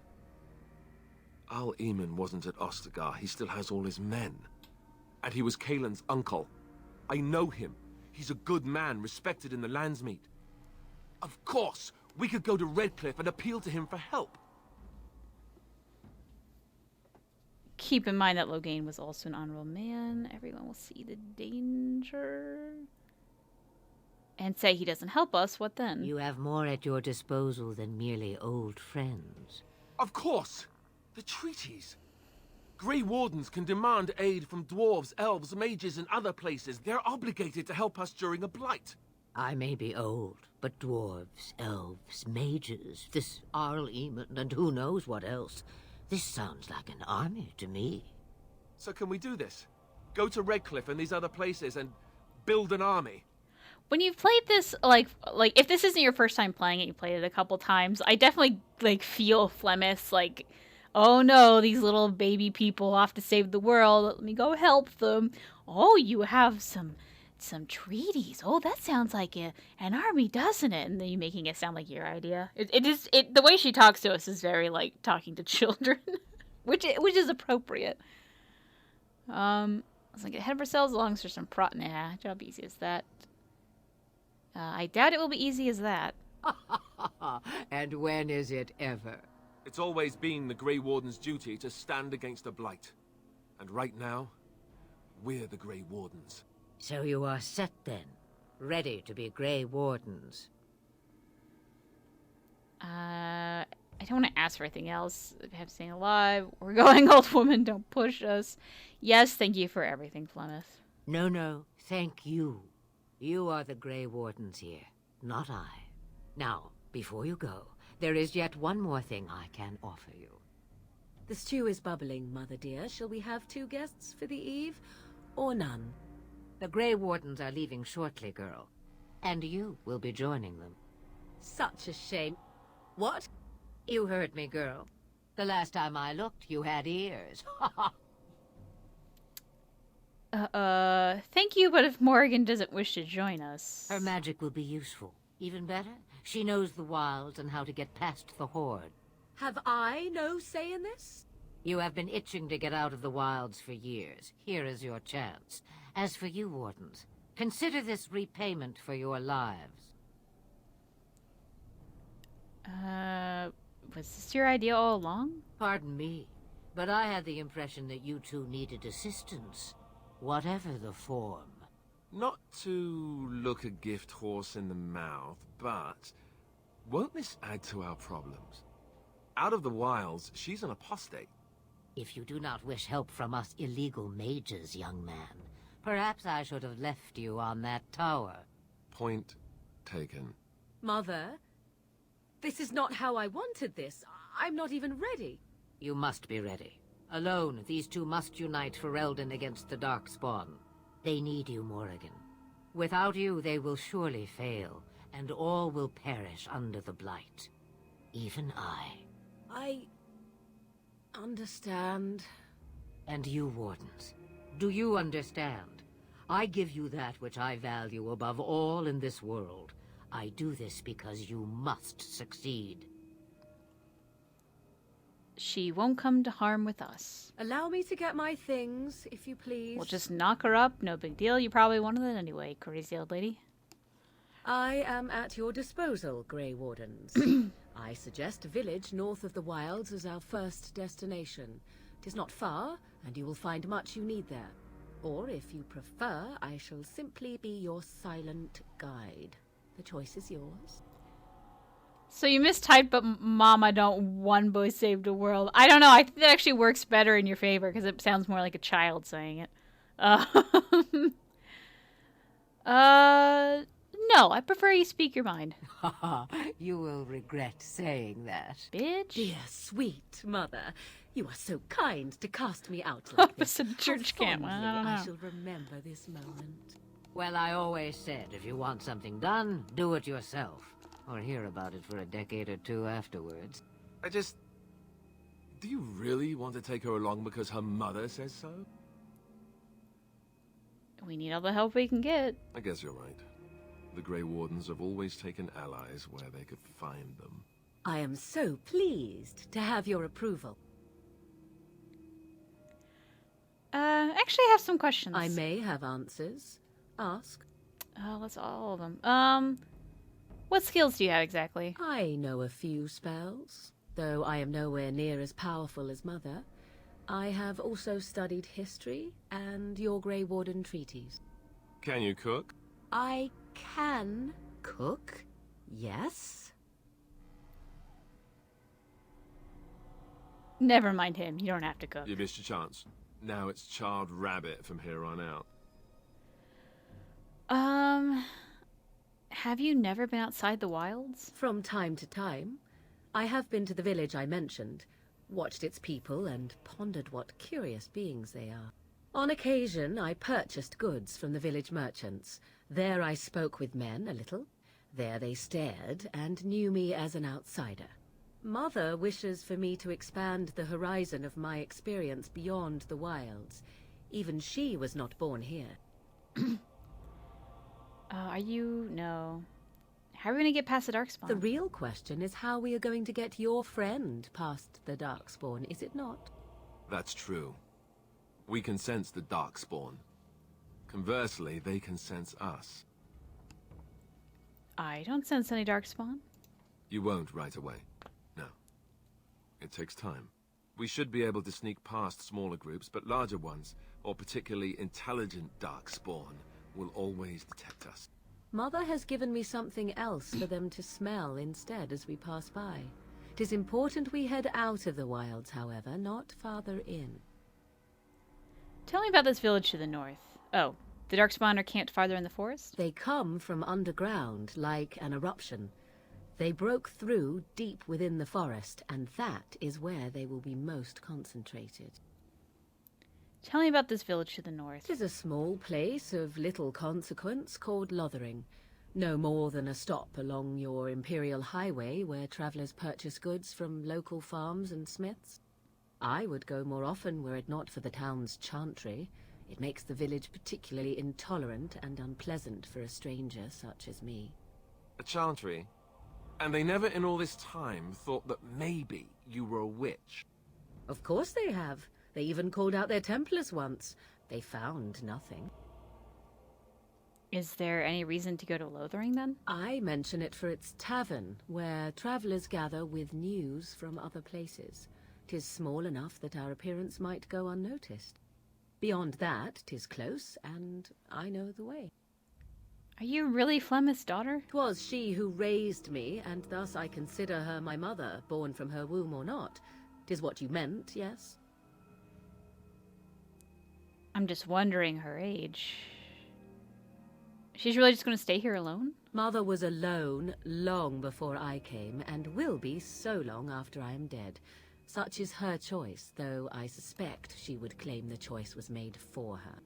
Arl Eamon wasn't at Ostagar. He still has all his men. And he was Kaelin's uncle. I know him. He's a good man, respected in the Landsmeet. Of course, we could go to Redcliffe and appeal to him for help. Keep in mind that Logain was also an honorable man. Everyone will see the danger. And say he doesn't help us, what then? You have more at your disposal than merely old friends. Of course! The treaties. Grey Wardens can demand aid from dwarves, elves, mages, and other places. They're obligated to help us during a blight. I may be old, but dwarves, elves, mages, this Arl Eamon, and who knows what else. This sounds like an army to me. So can we do this? Go to Redcliffe and these other places and build an army? When you've played this, like if this isn't your first time playing it, you played it a couple times, I definitely, feel Flemeth, oh no, these little baby people have to save the world. Let me go help them. Oh, you have some treaties. Oh, that sounds like an army, doesn't it? And then you making it sound like your idea. The way she talks to us is very like talking to children, which is appropriate. Let's not get ahead of ourselves. As long as there's some nah, job easy as that. I doubt it will be easy as that. And when is it ever? It's always been the Grey Warden's duty to stand against a blight. And right now, we're the Grey Wardens. So you are set then, ready to be Grey Wardens. I don't want to ask for anything else. I have staying alive. We're going, old woman. Don't push us. Yes, thank you for everything, Flemeth. No, thank you. You are the Grey Wardens here, not I. Now, before you go, there is yet one more thing I can offer you. The stew is bubbling, Mother dear. Shall we have 2 guests for the eve, or none? The Grey Wardens are leaving shortly, girl. And you will be joining them. Such a shame. What? You heard me, girl. The last time I looked, you had ears. Thank you, but if Morrigan doesn't wish to join us... Her magic will be useful. Even better, she knows the wilds and how to get past the Horde. Have I no say in this? You have been itching to get out of the wilds for years. Here is your chance. As for you, Wardens, consider this repayment for your lives. Was this your idea all along? Pardon me, but I had the impression that you two needed assistance. Whatever the form. Not to look a gift horse in the mouth, but won't this add to our problems? Out of the wilds, she's an apostate. If you do not wish help from us illegal mages, young man, perhaps I should have left you on that tower. Point taken. Mother, this is not how I wanted this. I'm not even ready. You must be ready. Alone, these two must unite for Eldon against the Darkspawn. They need you, Morrigan. Without you, they will surely fail, and all will perish under the Blight. Even I understand. And you, Wardens, do you understand? I give you that which I value above all in this world. I do this because you must succeed. She won't come to harm with us. Allow me to get my things, if you please. We'll just knock her up. No big deal. You probably wanted it anyway, crazy old lady. I am at your disposal, Grey Wardens. I suggest a village north of the wilds as our first destination. 'Tis not far, and you will find much you need there. Or, if you prefer, I shall simply be your silent guide. The choice is yours. So you mistyped, but Mama don't one boy saved a world. I don't know. I think that actually works better in your favor because it sounds more like a child saying it. Um, no, I prefer you speak your mind. You will regret saying that. Bitch. Dear, sweet mother, you are so kind to cast me out like this. Opposite church How camp. I fondly don't know. I shall remember this moment. Well, I always said, if you want something done, do it yourself. Or hear about it for a decade or two afterwards. Do you really want to take her along because her mother says so? We need all the help we can get. I guess you're right. The Grey Wardens have always taken allies where they could find them. I am so pleased to have your approval. Actually, I have some questions. I may have answers. Ask. Oh, that's all of them. What skills do you have exactly? I know a few spells, though I am nowhere near as powerful as Mother. I have also studied history and your Grey Warden treaties. Can you cook? I can cook, yes. Never mind him. You don't have to cook. You missed your chance. Now it's Charred Rabbit from here on out. Have you never been outside the wilds? From time to time. I have been to the village I mentioned, watched its people, and pondered what curious beings they are. On occasion, I purchased goods from the village merchants. There I spoke with men a little. There they stared and knew me as an outsider. Mother wishes for me to expand the horizon of my experience beyond the wilds. Even she was not born here. No. How are we gonna get past the Darkspawn? The real question is how we are going to get your friend past the Darkspawn, is it not? That's true. We can sense the Darkspawn. Conversely, they can sense us. I don't sense any Darkspawn. You won't right away. No. It takes time. We should be able to sneak past smaller groups, but larger ones, or particularly intelligent Darkspawn, will always detect us. Mother has given me something else for them to smell instead as we pass by. It is important we head out of the wilds, however, not farther in. Tell me about this village to the north. Oh, the Darkspawn are camped farther in the forest? They come from underground, like an eruption. They broke through deep within the forest, and that is where they will be most concentrated. Tell me about this village to the north. It is a small place of little consequence called Lothering. No more than a stop along your Imperial Highway where travelers purchase goods from local farms and smiths. I would go more often were it not for the town's chantry. It makes the village particularly intolerant and unpleasant for a stranger such as me. A chantry? And they never in all this time thought that maybe you were a witch? Of course they have. They even called out their Templars once. They found nothing. Is there any reason to go to Lothering, then? I mention it for its tavern, where travelers gather with news from other places. 'Tis small enough that our appearance might go unnoticed. Beyond that, 'tis close, and I know the way. Are you really Flemeth's daughter? 'Twas she who raised me, and thus I consider her my mother, born from her womb or not. 'Tis what you meant, yes? I'm just wondering her age. She's really just going to stay here alone? Mother was alone long before I came, and will be so long after I am dead. Such is her choice, though I suspect she would claim the choice was made for her.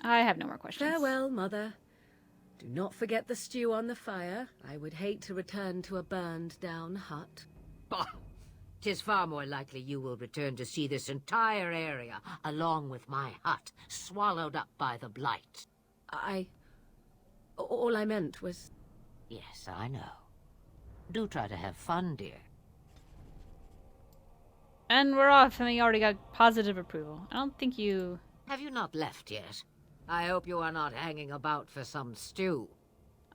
I have no more questions. Farewell, Mother. Do not forget the stew on the fire. I would hate to return to a burned-down hut. Bah! 'Tis far more likely you will return to see this entire area, along with my hut, swallowed up by the Blight. All I meant was... Yes, I know. Do try to have fun, dear. And we're off, and we already got positive approval. I don't think you... Have you not left yet? I hope you are not hanging about for some stew.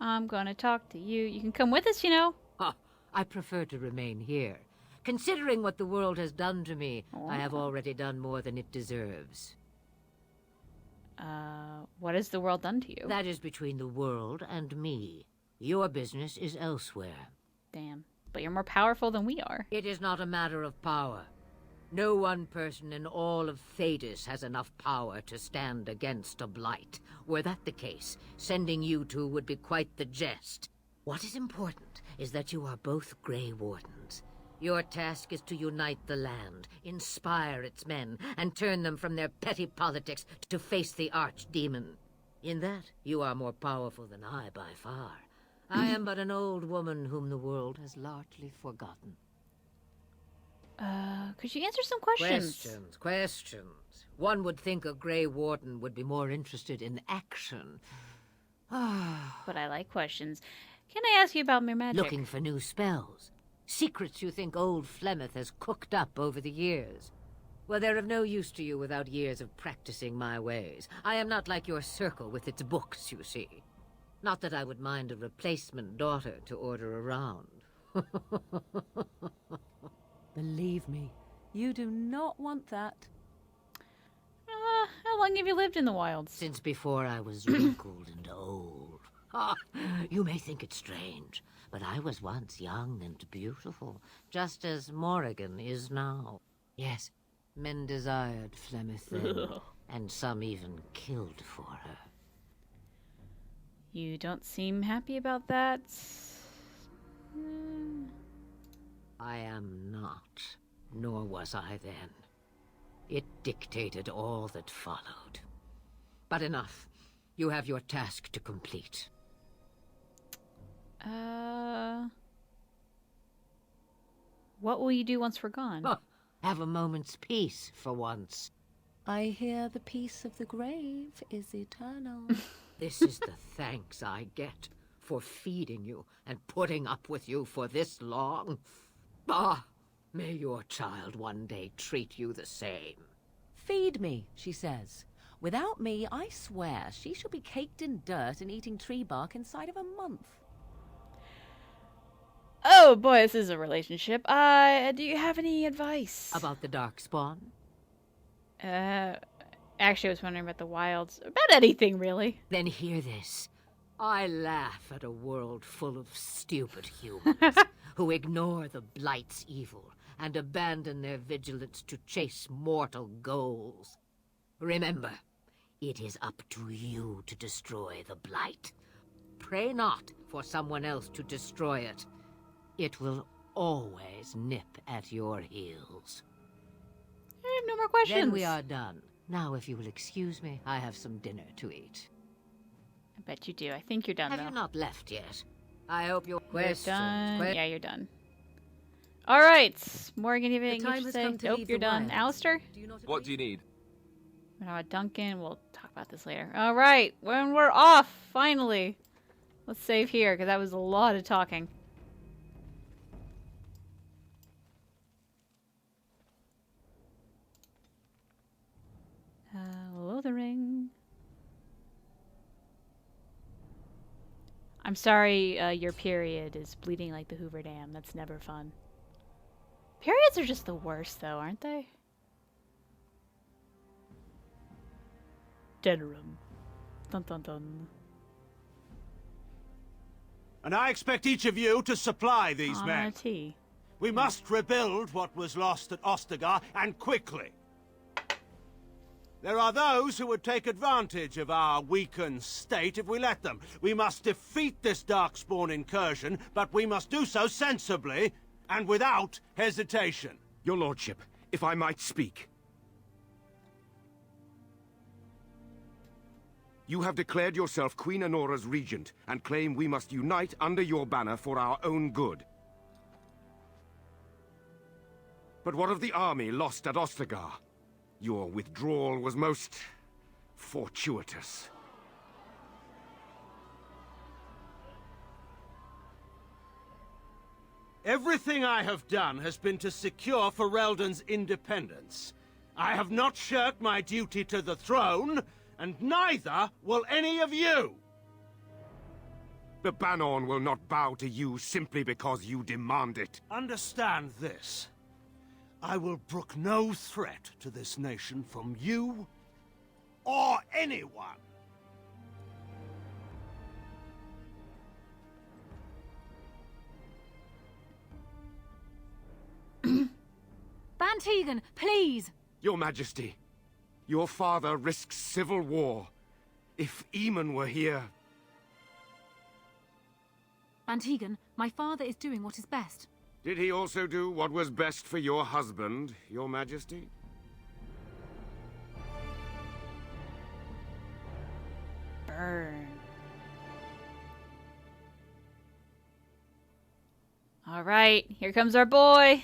I'm gonna talk to you. You can come with us, you know. I prefer to remain here. Considering what the world has done to me, I have already done more than it deserves. What has the world done to you? That is between the world and me. Your business is elsewhere. Damn. But you're more powerful than we are. It is not a matter of power. No one person in all of Thedas has enough power to stand against a Blight. Were that the case, sending you two would be quite the jest. What is important is that you are both Grey Wardens. Your task is to unite the land, inspire its men, and turn them from their petty politics to face the archdemon. In that, you are more powerful than I by far. I am but an old woman whom the world has largely forgotten. Could you answer some questions? Questions. One would think a Grey Warden would be more interested in action. But I like questions. Can I ask you about mere magic? Looking for new spells. Secrets you think old Flemeth has cooked up over the years. Well, they're of no use to you without years of practicing my ways. I am not like your circle with its books, you see. Not that I would mind a replacement daughter to order around. Believe me, you do not want that. How long have you lived in the wilds? Since before I was wrinkled and old. You may think it strange, but I was once young and beautiful, just as Morrigan is now. Yes, men desired Flemeth then, and some even killed for her. You don't seem happy about that. I am not, nor was I then. It dictated all that followed. But enough. You have your task to complete. What will you do once we're gone? Have a moment's peace for once. I hear the peace of the grave is eternal. This is the thanks I get for feeding you and putting up with you for this long. May your child one day treat you the same. Feed me, she says. Without me, I swear, she shall be caked in dirt and eating tree bark inside of a month. Oh boy, this is a relationship. Do you have any advice? About the Darkspawn? Actually, I was wondering about the wilds. About anything, really. Then hear this. I laugh at a world full of stupid humans who ignore the Blight's evil and abandon their vigilance to chase mortal goals. Remember, it is up to you to destroy the Blight. Pray not for someone else to destroy it. It will always nip at your heels. I have no more questions. Then we are done. Now, if you will excuse me, I have some dinner to eat. I bet you do. I think you're done, Have though. you not left yet? I hope your You're questions... done. Yeah, you're done. All right. Morgan, you have anything time to has say? come to Nope, leave you're the done. wilds. Alistair? What do you need? Duncan, we'll talk about this later. All right. When we're off, finally. Let's save here, because that was a lot of talking. Lothering. I'm sorry your period is bleeding like the Hoover Dam. That's never fun. Periods are just the worst, though, aren't they? Denerim. Dun dun dun. And I expect each of you to supply these men. Tea. We must rebuild what was lost at Ostagar, and quickly. There are those who would take advantage of our weakened state if we let them. We must defeat this Darkspawn incursion, but we must do so sensibly and without hesitation. Your lordship, if I might speak. You have declared yourself Queen Honora's regent, and claim we must unite under your banner for our own good. But what of the army lost at Ostagar? Your withdrawal was most fortuitous. Everything I have done has been to secure Ferelden's independence. I have not shirked my duty to the throne, and neither will any of you! The Banon will not bow to you simply because you demand it. Understand this. I will brook no threat to this nation from you or anyone. Antigon, please! Your Majesty, your father risks civil war. If Eamon were here... Antigon, my father is doing what is best. Did he also do what was best for your husband, your Majesty? Burn. All right, here comes our boy.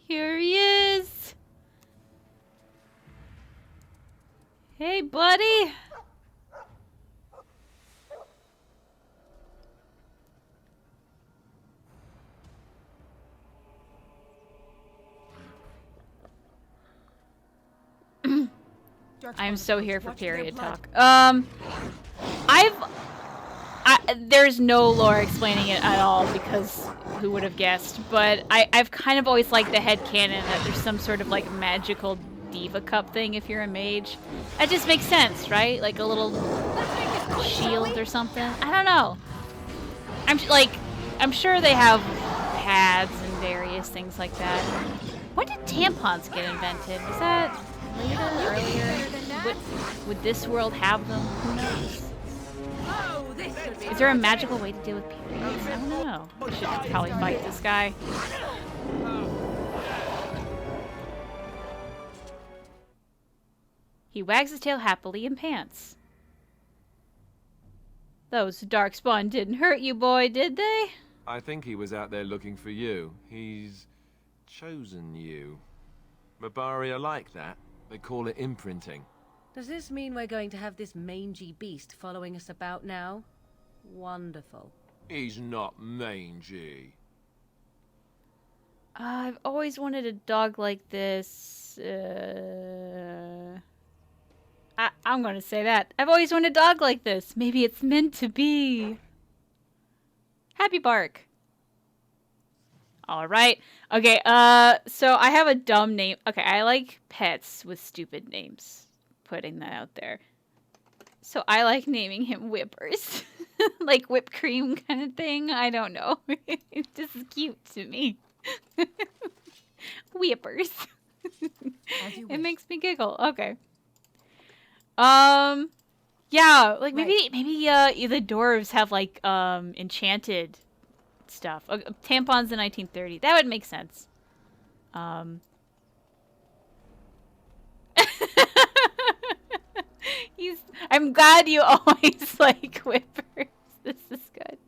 Here he is. Hey, buddy. I'm so here for period talk. There's no lore explaining it at all because who would have guessed? But I've kind of always liked the headcanon that there's some sort of like magical diva cup thing if you're a mage. That just makes sense, right? Like a little shield or something. I don't know. I'm sure they have pads and various things like that. When did tampons get invented? Was that later, earlier? Would this world have them? Who knows? Is there a magical way to deal with periods? I don't know. I should probably fight this guy. He wags his tail happily and pants. Those darkspawn didn't hurt you, boy, did they? I think he was out there looking for you. He's chosen you. Mabari are like that. They call it imprinting. Does this mean we're going to have this mangy beast following us about now? Wonderful. He's not mangy. I've always wanted a dog like this. I'm gonna say that. I've always wanted a dog like this. Maybe it's meant to be. Happy bark. Alright. Okay, so I have a dumb name. Okay, I like pets with stupid names. Putting that out there. So I like naming him Whippers. Like whipped cream kind of thing. I don't know. It's just cute to me. Whippers. It makes me giggle. Okay. Yeah, like maybe the dwarves have like enchanted stuff. Tampons in 1930. That would make sense. I'm glad you always like whippers. This is good.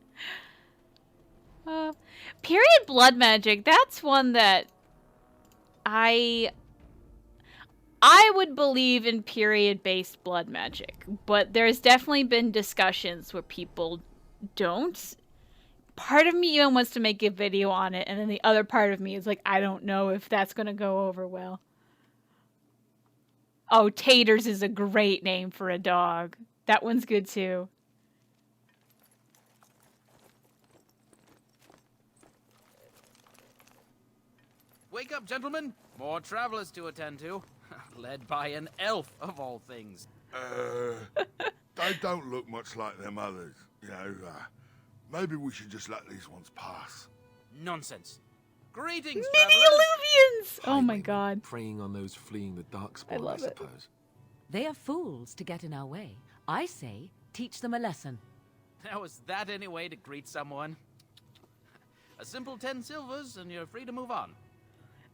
Period blood magic. That's one that I would believe in period-based blood magic, but there's definitely been discussions where people don't. Part of me even wants to make a video on it, and then the other part of me is like, I don't know if that's gonna go over well. Oh, Taters is a great name for a dog. That one's good too. Wake up, gentlemen. More travelers to attend to. Led by an elf, of all things. They don't look much like them others. You know, maybe we should just let these ones pass. Nonsense. Greetings, Mini Illuvians! Oh my god. Preying on those fleeing the darkspawn, I suppose. They are fools to get in our way. I say, teach them a lesson. Now, is that any way to greet someone? A simple 10 silvers and you're free to move on.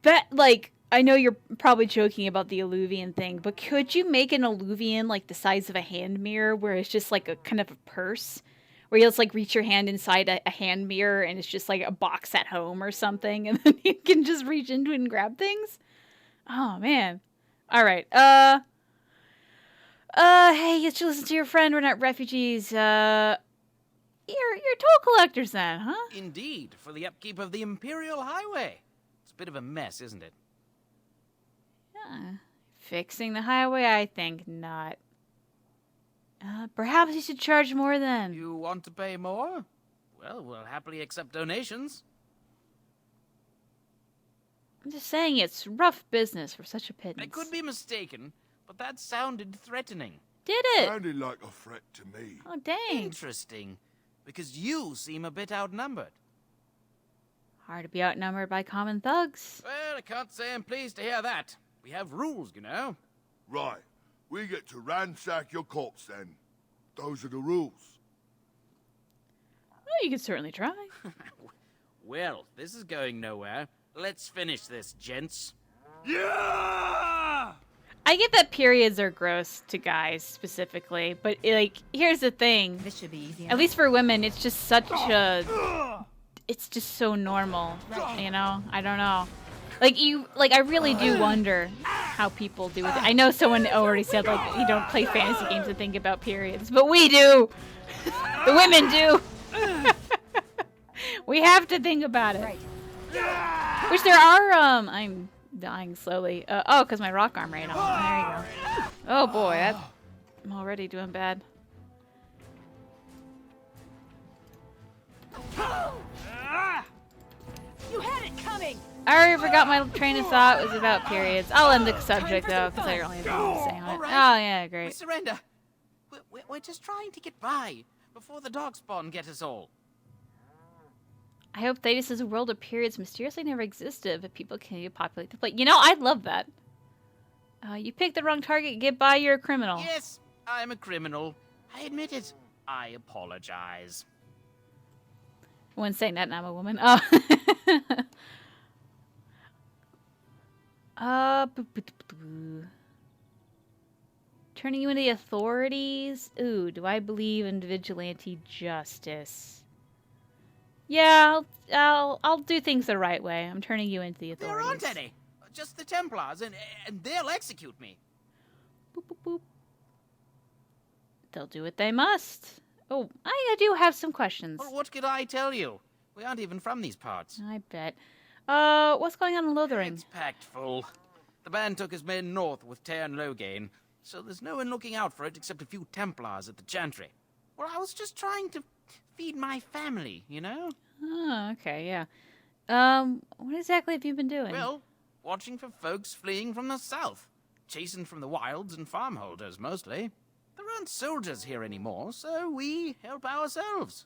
That, like, I know you're probably joking about the Illuvian thing, but could you make an Illuvian, like, the size of a hand mirror, where it's just, like, a kind of a purse? Where you just, like, reach your hand inside a hand mirror, and it's just, like, a box at home or something, and then you can just reach into it and grab things? Oh, man. Alright, hey, you should listen to your friend, we're not refugees, you're toll collectors then, huh? Indeed, for the upkeep of the Imperial Highway. It's a bit of a mess, isn't it? Yeah. Fixing the highway, I think not. Perhaps you should charge more then. You want to pay more? Well, we'll happily accept donations. I'm just saying it's rough business for such a pittance. I could be mistaken, but that sounded threatening. Did it? Sounded like a threat to me. Oh, dang. Interesting, because you seem a bit outnumbered. Hard to be outnumbered by common thugs. Well, I can't say I'm pleased to hear that. We have rules, you know. Right. We get to ransack your corpse then. Those are the rules. Well, you can certainly try. Well, this is going nowhere. Let's finish this, gents. Yeah! I get that periods are gross to guys specifically, but like, here's the thing. This should be easy. At least for women, it's just such a... It's just so normal, you know? I don't know. I really do wonder how people do it. I know someone already said, like, you don't play fantasy games and think about periods, but we do! The women do! We have to think about it. Right. Which there are, I'm dying slowly. Oh, because my rock armor ain't on. There you go. Oh boy, I'm already doing bad. You had it coming! I already forgot my train of thought was about periods. I'll end the subject though, because I only have nothing to say on it. Alright. Oh yeah, We great. surrender. We're just trying to get by before the darkspawn get us all. I hope Thetis' world of periods mysteriously never existed, but people can populate the place. You know, I'd love that. You picked the wrong target, get by, you're a criminal. Yes, I'm a criminal. I admit it. I apologize. When saying that, and I'm a woman. Oh. Turning you into the authorities? Ooh, do I believe in vigilante justice? Yeah, I'll do things the right way. I'm turning you into the authorities. There aren't any. Just the Templars, and they'll execute me. Boop, boop, boop. They'll do what they must. Oh, I do have some questions. Well, what could I tell you? We aren't even from these parts. I bet. What's going on in Lothering? It's packed full. The band took his men north with Tear Logain, so there's no one looking out for it except a few Templars at the Chantry. Well, I was just trying to feed my family, you know? Oh, okay, yeah. What exactly have you been doing? Well, watching for folks fleeing from the south. Chasing from the wilds and farmholders, mostly. There aren't soldiers here anymore, so we help ourselves.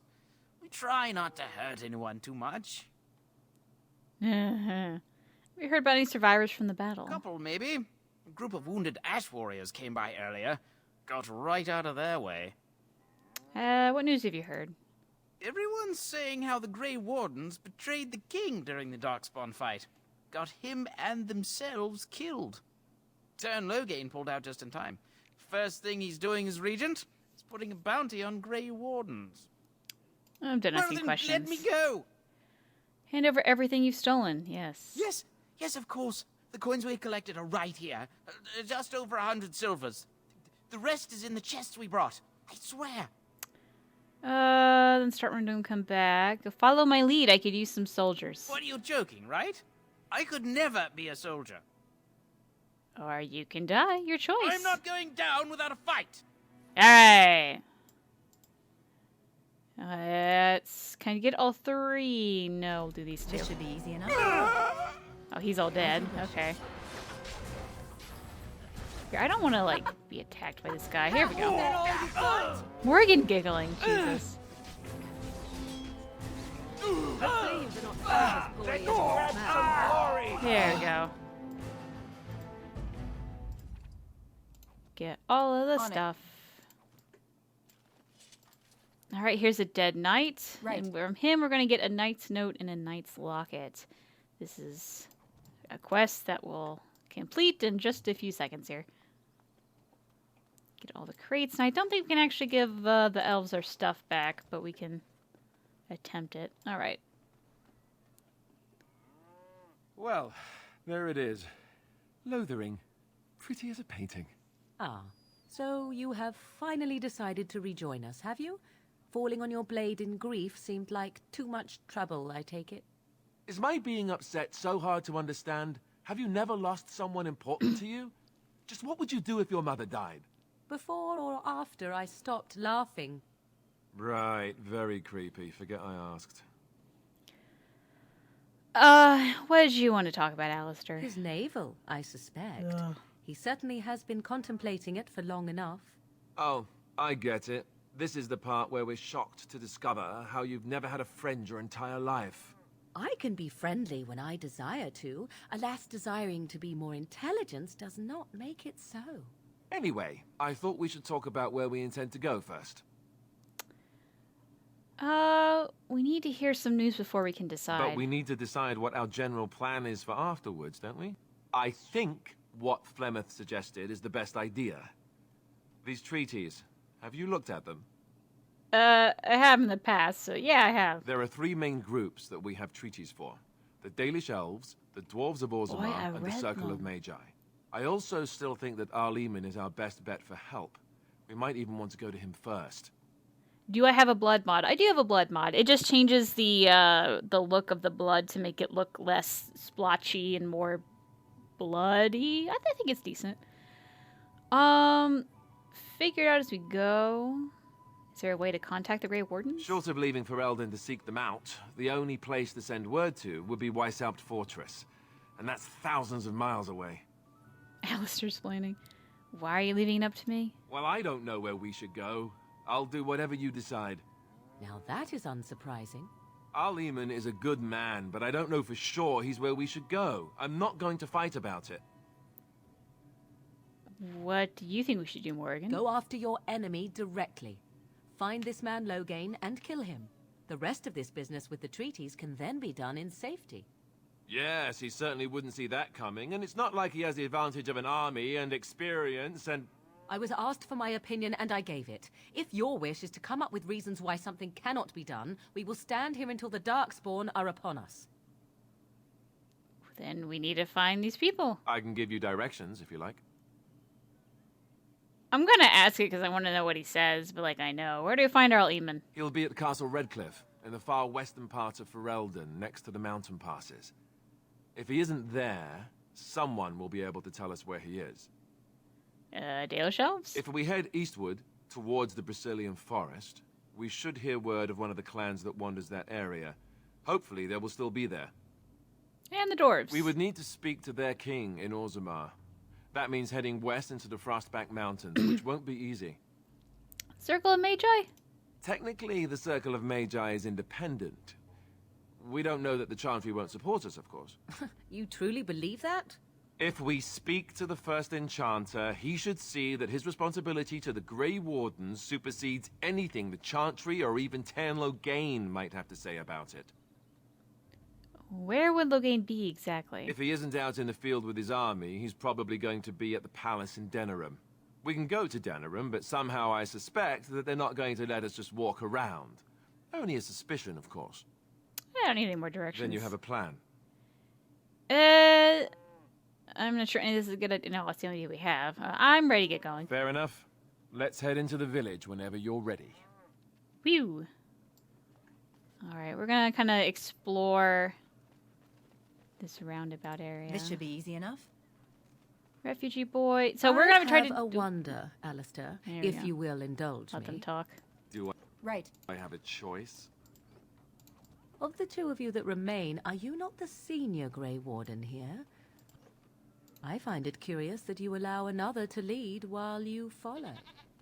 We try not to hurt anyone too much. Have you heard about any survivors from the battle? Couple, maybe. A group of wounded ash warriors came by earlier. Got right out of their way. What news have you heard? Everyone's saying how the Grey Wardens betrayed the king during the Darkspawn fight. Got him and themselves killed. Tern Logain pulled out just in time. First thing he's doing as regent is putting a bounty on Grey Wardens. I'm done asking then questions. let me go! Hand over everything you've stolen, yes. Yes, of course. The coins we collected are right here. Just over 100 silvers. The rest is in the chests we brought. I swear. Then start random, come back. Follow my lead, I could use some soldiers. What, are you joking, right? I could never be a soldier. Or you can die, your choice. I'm not going down without a fight. Alright. Let's kind of get all three. No, we'll do these two. This should be easy enough. Oh, he's all dead. Okay. Here, I don't want to, like, be attacked by this guy. Here we go. Morrigan giggling. Jesus. There we go. Get all of the stuff. Alright, here's a dead knight. Right. And from him, we're going to get a knight's note and a knight's locket. This is a quest that will complete in just a few seconds here. Get all the crates. And I don't think we can actually give the elves their stuff back, but we can attempt it. Alright. Well, there it is. Lothering. Pretty as a painting. Ah, so you have finally decided to rejoin us, have you? Falling on your blade in grief seemed like too much trouble, I take it. Is my being upset so hard to understand? Have you never lost someone important to you? Just what would you do if your mother died? Before or after I stopped laughing. Right, very creepy. Forget I asked. What did you want to talk about, Alistair? His navel, I suspect. He certainly has been contemplating it for long enough. Oh, I get it. This is the part where we're shocked to discover how you've never had a friend your entire life. I can be friendly when I desire to. Alas, desiring to be more intelligent does not make it so. Anyway, I thought we should talk about where we intend to go first. We need to hear some news before we can decide. But we need to decide what our general plan is for afterwards, don't we? I think what Flemeth suggested is the best idea. These treaties, have you looked at them? I have in the past, so yeah, I have. There are 3 main groups that we have treaties for. The Dalish Elves, the Dwarves of Orzammar, and the Circle of Magi. I also still think that Arleman is our best bet for help. We might even want to go to him first. Do I have a blood mod? I do have a blood mod. It just changes the look of the blood to make it look less splotchy and more bloody. I think it's decent. Figure it out as we go. Is there a way to contact the Grey Wardens? Short of leaving Ferelden to seek them out, the only place to send word to would be Weishaupt Fortress. And that's thousands of miles away. Alistair's explaining. Why are you leaving it up to me? Well, I don't know where we should go. I'll do whatever you decide. Now that is unsurprising. Arleman is a good man, but I don't know for sure he's where we should go. I'm not going to fight about it. What do you think we should do, Morrigan? Go after your enemy directly. Find this man Loghain and kill him. The rest of this business with the treaties can then be done in safety. Yes, he certainly wouldn't see that coming, and it's not like he has the advantage of an army and experience and... I was asked for my opinion and I gave it. If your wish is to come up with reasons why something cannot be done, we will stand here until the Darkspawn are upon us. Then we need to find these people. I can give you directions, if you like. I'm gonna ask it because I want to know what he says, but I know. Where do we find Arleman? He'll be at Castle Redcliffe, in the far western part of Ferelden, next to the mountain passes. If he isn't there, someone will be able to tell us where he is. Dalish Elves? If we head eastward, towards the Brazilian forest, we should hear word of one of the clans that wanders that area. Hopefully they will still be there. And the dwarves. We would need to speak to their king in Orzammar. That means heading west into the Frostback Mountains, which won't be easy. Circle of Magi? Technically, the Circle of Magi is independent. We don't know that the Chantry won't support us, of course. You truly believe that? If we speak to the first Enchanter, he should see that his responsibility to the Grey Wardens supersedes anything the Chantry or even Lothering might have to say about it. Where would Loghain be exactly? If he isn't out in the field with his army, he's probably going to be at the palace in Denerim. We can go to Denerim, but somehow I suspect that they're not going to let us just walk around. Only a suspicion, of course. I don't need any more directions. Then you have a plan. I'm not sure any of this is a good idea. No, that's the only idea we have. I'm ready to get going. Fair enough. Let's head into the village whenever you're ready. Whew. Alright, we're gonna kind of explore this roundabout area. This should be easy enough. Refugee boy. So we're gonna try to I wonder, Alistair, if you will indulge Let me. them talk. Do Right. I have a choice? Of the two of you that remain, are you not the senior Grey Warden here? I find it curious that you allow another to lead while you follow.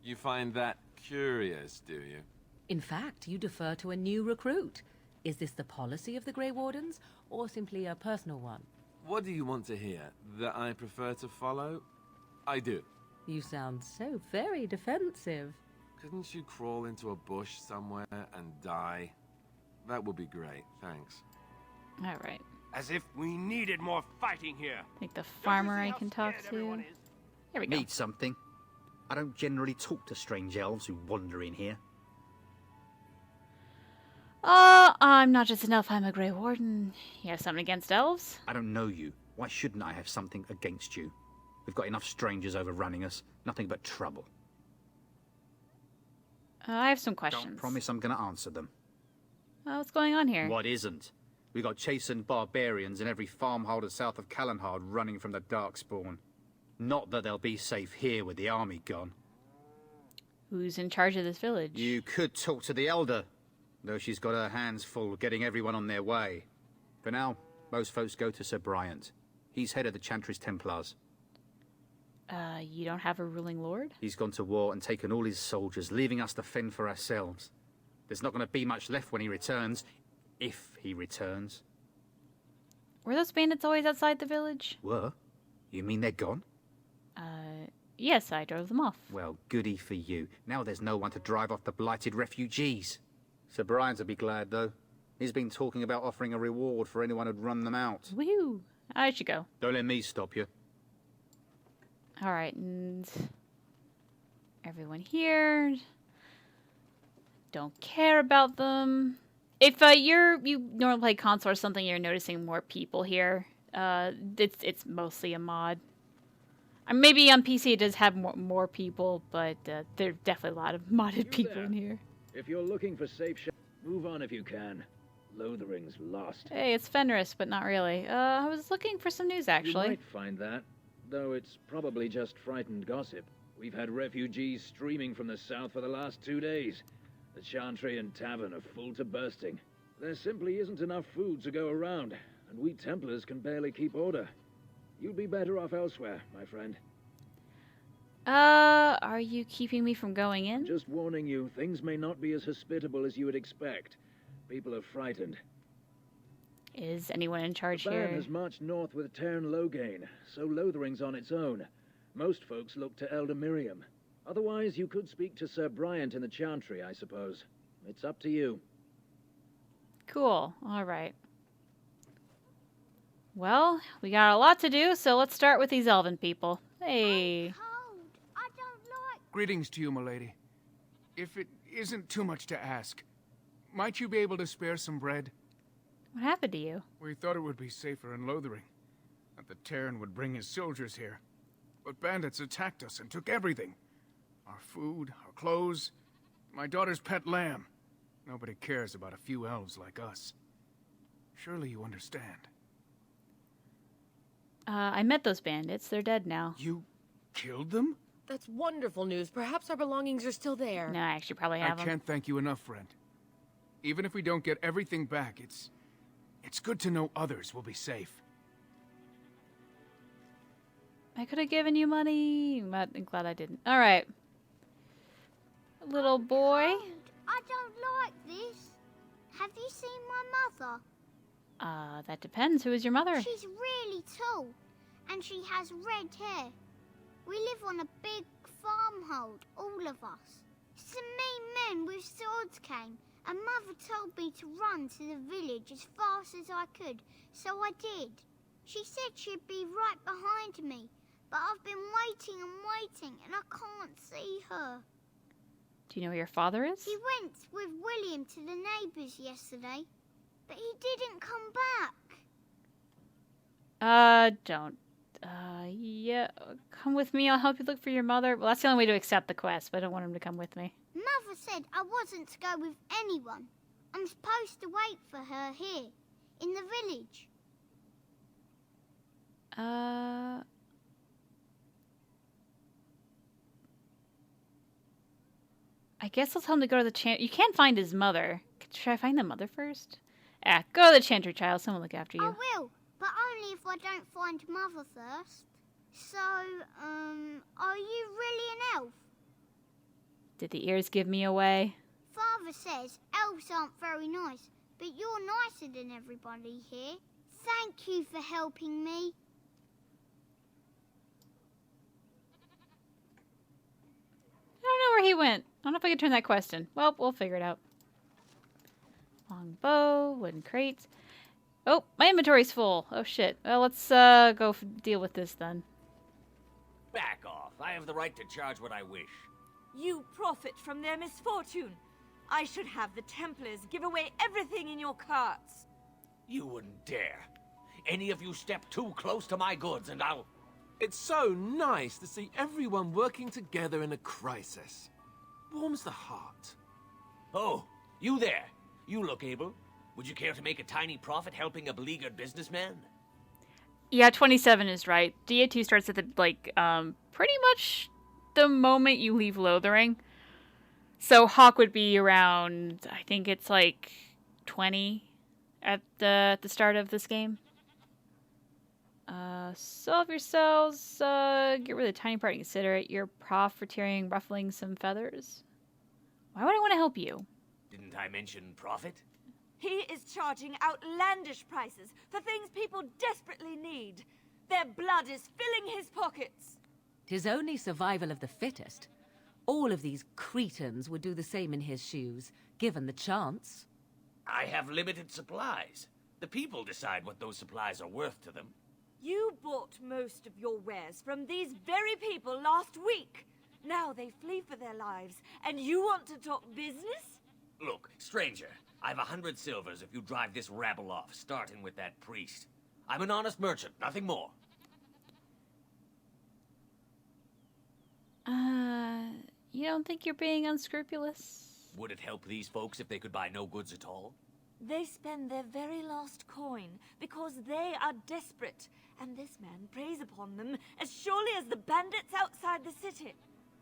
You find that curious, do you? In fact, you defer to a new recruit. Is this the policy of the Grey Wardens, or simply a personal one? What do you want to hear? That I prefer to follow? I do. You sound so very defensive. Couldn't you crawl into a bush somewhere and die? That would be great, thanks. Alright. As if we needed more fighting here. I think the farmer I can talk to. Here we go. Need something? I don't generally talk to strange elves who wander in here. I'm not just an elf, I'm a Grey Warden. You have something against elves? I don't know you. Why shouldn't I have something against you? We've got enough strangers overrunning us. Nothing but trouble. I have some questions. Don't promise I'm going to answer them. What's going on here? What isn't? We got chastened barbarians in every farmholder south of Callanhard running from the Darkspawn. Not that they'll be safe here with the army gone. Who's in charge of this village? You could talk to the Elder, though she's got her hands full getting everyone on their way. For now, Most folks go to Sir Bryant. He's head of the Chantry's Templars. You don't have a ruling lord? He's gone to war and taken all his soldiers, leaving us to fend for ourselves. There's not going to be much left when he returns. If he returns. Were those bandits always outside the village? Were? You mean they're gone? Yes, I drove them off. Well, goody for you. Now there's no one to drive off the blighted refugees. Sir Brian'll be glad, though. He's been talking about offering a reward for anyone who'd run them out. Woo! I should go. Don't let me stop you. Alright, and... everyone here... don't care about them. If you normally play console or something, you're noticing more people here. It's mostly a mod. Maybe on PC it does have more people, but there are definitely a lot of modded people in here. If you're looking for safe move on if you can. Lothering's lost. Hey, it's Fenris, but not really. I was looking for some news, actually. You might find that, though it's probably just frightened gossip. We've had refugees streaming from the south for the last 2 days. The Chantry and Tavern are full to bursting. There simply isn't enough food to go around, and we Templars can barely keep order. You'd be better off elsewhere, my friend. Are you keeping me from going in? Just warning you, things may not be as hospitable as you would expect. People are frightened. Is anyone in charge the here? band has marched north with Tairn Logain, so Lothering's on its own. Most folks look to Elder Miriam. Otherwise, you could speak to Sir Bryant in the Chantry, I suppose. It's up to you. Cool. Alright. Well, we got a lot to do, so let's start with these elven people. Hey. I don't like... Greetings to you, milady. If it isn't too much to ask, might you be able to spare some bread? What happened to you? We thought it would be safer in Lothering, that the Tairn would bring his soldiers here. But bandits attacked us and took everything. Our food, our clothes, my daughter's pet lamb. Nobody cares about a few elves like us. Surely you understand. I met those bandits. They're dead now. You killed them? That's wonderful news. Perhaps our belongings are still there. No, I actually probably have them. I can't thank you enough, friend. Even if we don't get everything back, it's good to know others will be safe. I could have given you money, but I'm glad I didn't. All right. Little boy. I don't like this. Have you seen my mother? That depends. Who is your mother? She's really tall, and she has red hair. We live on a big farmhold, all of us. Some mean men with swords came, and Mother told me to run to the village as fast as I could, so I did. She said she'd be right behind me, but I've been waiting and waiting, and I can't see her. Do you know where your father is? He went with William to the neighbours yesterday, but he didn't come back. Don't. Yeah, come with me. I'll help you look for your mother. Well, that's the only way to accept the quest, but I don't want him to come with me. Mother said I wasn't to go with anyone. I'm supposed to wait for her here, in the village. I guess I'll tell him to go to the Chantry. You can't find his mother. Should I find the mother first? Go to the Chantry, child. Someone will look after you. I will, but only if I don't find Mother first. So, are you really an elf? Did the ears give me away? Father says elves aren't very nice, but you're nicer than everybody here. Thank you for helping me. I don't know where he went. I don't know if I can turn that quest in. Well, we'll figure it out. Long bow, wooden crates. Oh, my inventory's full. Oh, shit. Well, let's go deal with this then. Back off. I have the right to charge what I wish. You profit from their misfortune. I should have the Templars give away everything in your carts. You wouldn't dare. Any of you step too close to my goods and I'll... It's so nice to see everyone working together in a crisis. Warms the heart. Oh, you there. You look able. Would you care to make a tiny profit helping a beleaguered businessman? Yeah, 27 is right. DA2 starts at the, pretty much the moment you leave Lothering. So Hawk would be around, I think it's 20 at the start of this game. Solve yourselves. Get rid of the tiny part and consider it. You're profiteering, ruffling some feathers. Why would I want to help you? Didn't I mention profit? He is charging outlandish prices for things people desperately need. Their blood is filling his pockets. 'Tis only survival of the fittest. All of these cretins would do the same in his shoes, given the chance. I have limited supplies. The people decide what those supplies are worth to them. You bought most of your wares from these very people last week. Now they flee for their lives, and you want to talk business? Look, stranger, I've 100 silvers if you drive this rabble off, starting with that priest. I'm an honest merchant, nothing more. You don't think you're being unscrupulous? Would it help these folks if they could buy no goods at all? They spend their very last coin because they are desperate, and this man preys upon them as surely as the bandits outside the city.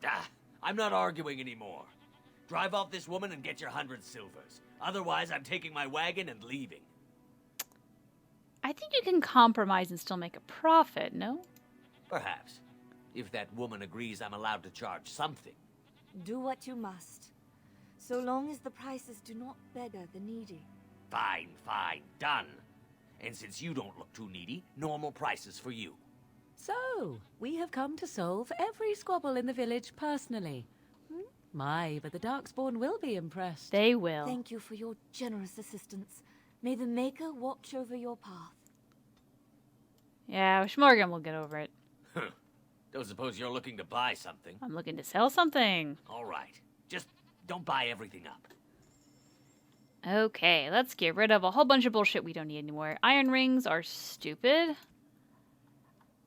Ah, I'm not arguing anymore. Drive off this woman and get your 100 silvers. Otherwise, I'm taking my wagon and leaving. I think you can compromise and still make a profit, no? Perhaps. If that woman agrees I'm allowed to charge something. Do what you must, so long as the prices do not beggar the needy. Fine, fine, done. And since you don't look too needy, normal prices for you. So, we have come to solve every squabble in the village personally. My, but the Darkspawn will be impressed. They will. Thank you for your generous assistance. May the Maker watch over your path. Yeah, Morrigan will get over it. Don't suppose you're looking to buy something? I'm looking to sell something. All right. Just don't buy everything up. Okay, let's get rid of a whole bunch of bullshit we don't need anymore. Iron rings are stupid.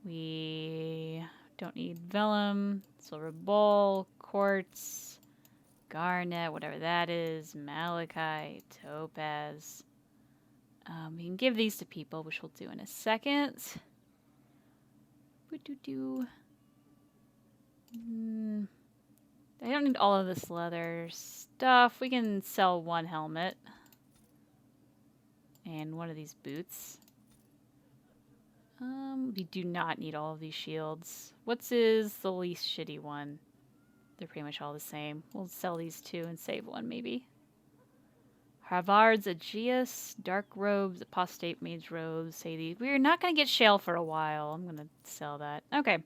We don't need vellum, silver bowl, quartz, garnet, whatever that is, malachite, topaz. We can give these to people, which we'll do in a second. I don't need all of this leather stuff. We can sell one helmet. And one of these boots. We do not need all of these shields. What's is the least shitty one? They're pretty much all the same. We'll sell these two and save one, maybe. Havards, Aegeus, Dark Robes, Apostate Mage Robes, say these. We're not going to get shale for a while. I'm going to sell that. Okay.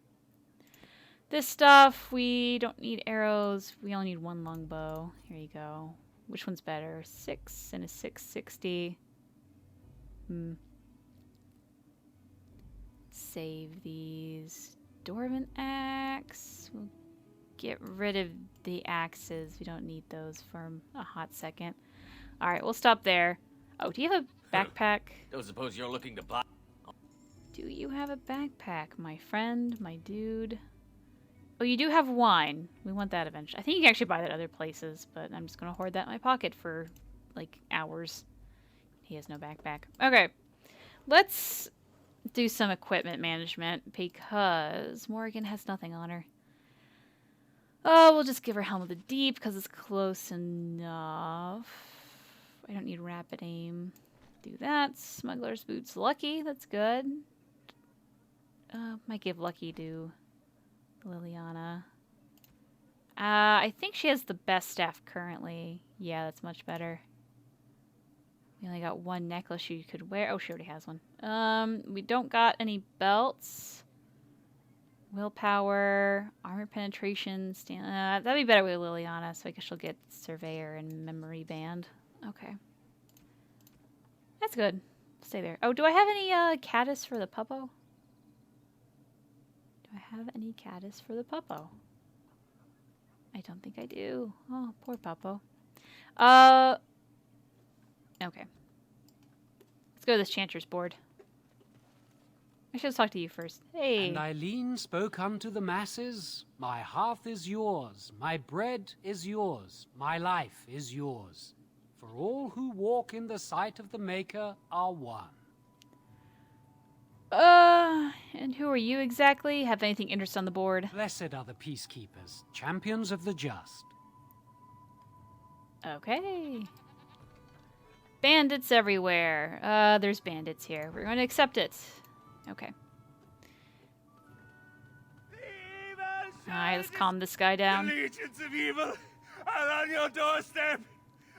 This stuff, we don't need arrows. We only need one longbow. Here you go. Which one's better? 6 and a 660. Save these. Dwarven axe. We'll get rid of the axes. We don't need those for a hot second. Alright, we'll stop there. Oh, do you have a backpack? Don't suppose you're looking to buy... Do you have a backpack, my friend, my dude? Oh, you do have wine. We want that eventually. I think you can actually buy that other places, but I'm just going to hoard that in my pocket for, like, hours. He has no backpack. Okay. Let's do some equipment management because Morrigan has nothing on her. Oh, we'll just give her Helm of the Deep because it's close enough. I don't need rapid aim. Do that. Smuggler's Boots. Lucky. That's good. Might give Lucky to Liliana. I think she has the best staff currently. Yeah, that's much better. We only got one necklace you could wear. Oh, she already has one. We don't got any belts. Willpower, armor penetration, that'd be better with Liliana, so I guess she'll get Surveyor and Memory Band. Okay. That's good. Stay there. Oh, do I have any caddis for the puppo? Do I have any caddis for the puppo? I don't think I do. Oh, poor puppo. Okay. Let's go to this Chanter's board. I should have talked to you first. Hey. And Eileen spoke unto the masses, my hearth is yours, my bread is yours, my life is yours. For all who walk in the sight of the Maker are one. And who are you exactly? Have anything interesting on the board? Blessed are the peacekeepers, champions of the just. Okay. Bandits everywhere. There's bandits here. We're going to accept it. Okay. Alright, let's calm this guy down. The legions of evil are on your doorstep.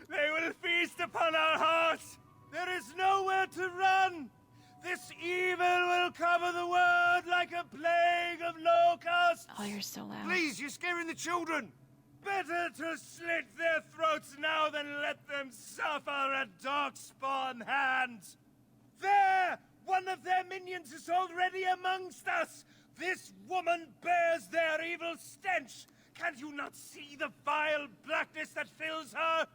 They will feast upon our hearts. There is nowhere to run. This evil will cover the world like a plague of locusts. Oh, you're so loud. Please, you're scaring the children. Better to slit their throats now than let them suffer at Darkspawn hands. There! One of their minions is already amongst us. This woman bears their evil stench. Can you not see the vile blackness that fills her?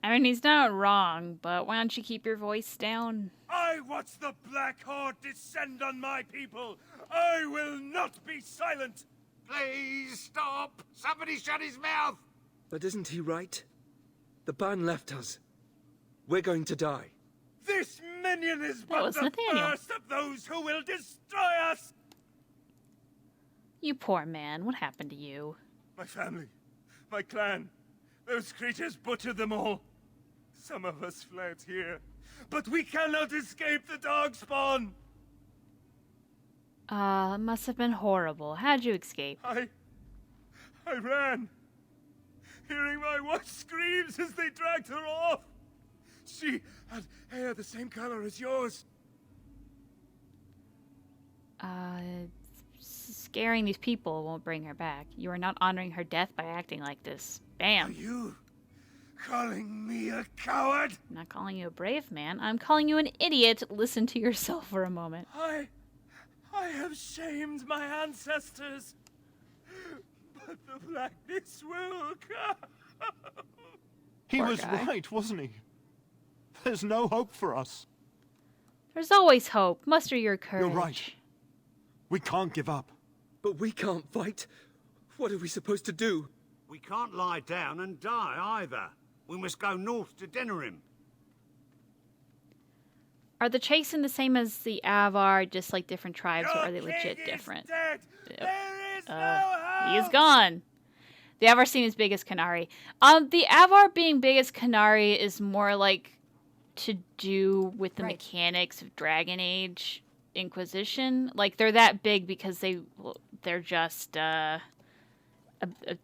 I mean, he's not wrong, but why don't you keep your voice down? I watch the Black Horde descend on my people. I will not be silent. Please stop! Somebody shut his mouth! But isn't he right? The ban left us. We're going to die. This minion is but the first of those who will destroy us! You poor man, what happened to you? My family, my clan, those creatures butchered them all. Some of us fled here, but we cannot escape the Darkspawn! Must have been horrible. How'd you escape? I ran, hearing my wife's screams as they dragged her off. She had hair the same color as yours. Scaring these people won't bring her back. You are not honoring her death by acting like this. Bam. Are you calling me a coward? I'm not calling you a brave man. I'm calling you an idiot. Listen to yourself for a moment. I have shamed my ancestors, but the blackness will come. He was right, wasn't he? There's no hope for us. There's always hope. Muster your courage. You're right. We can't give up. But we can't fight. What are we supposed to do? We can't lie down and die either. We must go north to Denerim. Are the Chasing the same as the Avar, just like different tribes, or are they legit different? He is gone. The Avar seem as big as Canary. The Avar being big as Canary is more like to do with the mechanics of Dragon Age Inquisition. Like, they're that big because they're just a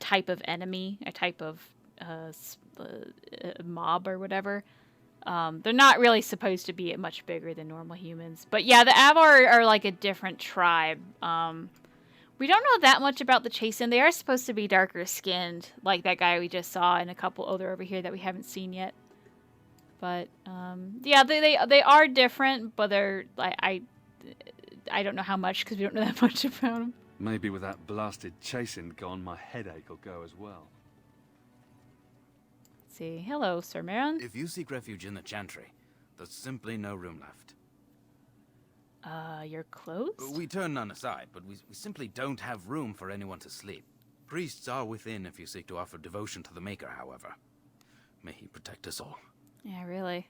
type of enemy, a type of mob or whatever. They're not really supposed to be much bigger than normal humans. But yeah, the Avar are like a different tribe. We don't know that much about the Chasing. They are supposed to be darker skinned, like that guy we just saw, and a couple other over here that we haven't seen yet. But yeah, they are different, but they're I don't know how much because we don't know that much about them. Maybe with that blasted Chasing gone, my headache will go as well. Let's see, hello, Sir Maron. If you seek refuge in the Chantry, there's simply no room left. You're closed? We turn none aside, but we simply don't have room for anyone to sleep. Priests are within if you seek to offer devotion to the Maker, however. May he protect us all. Yeah, really.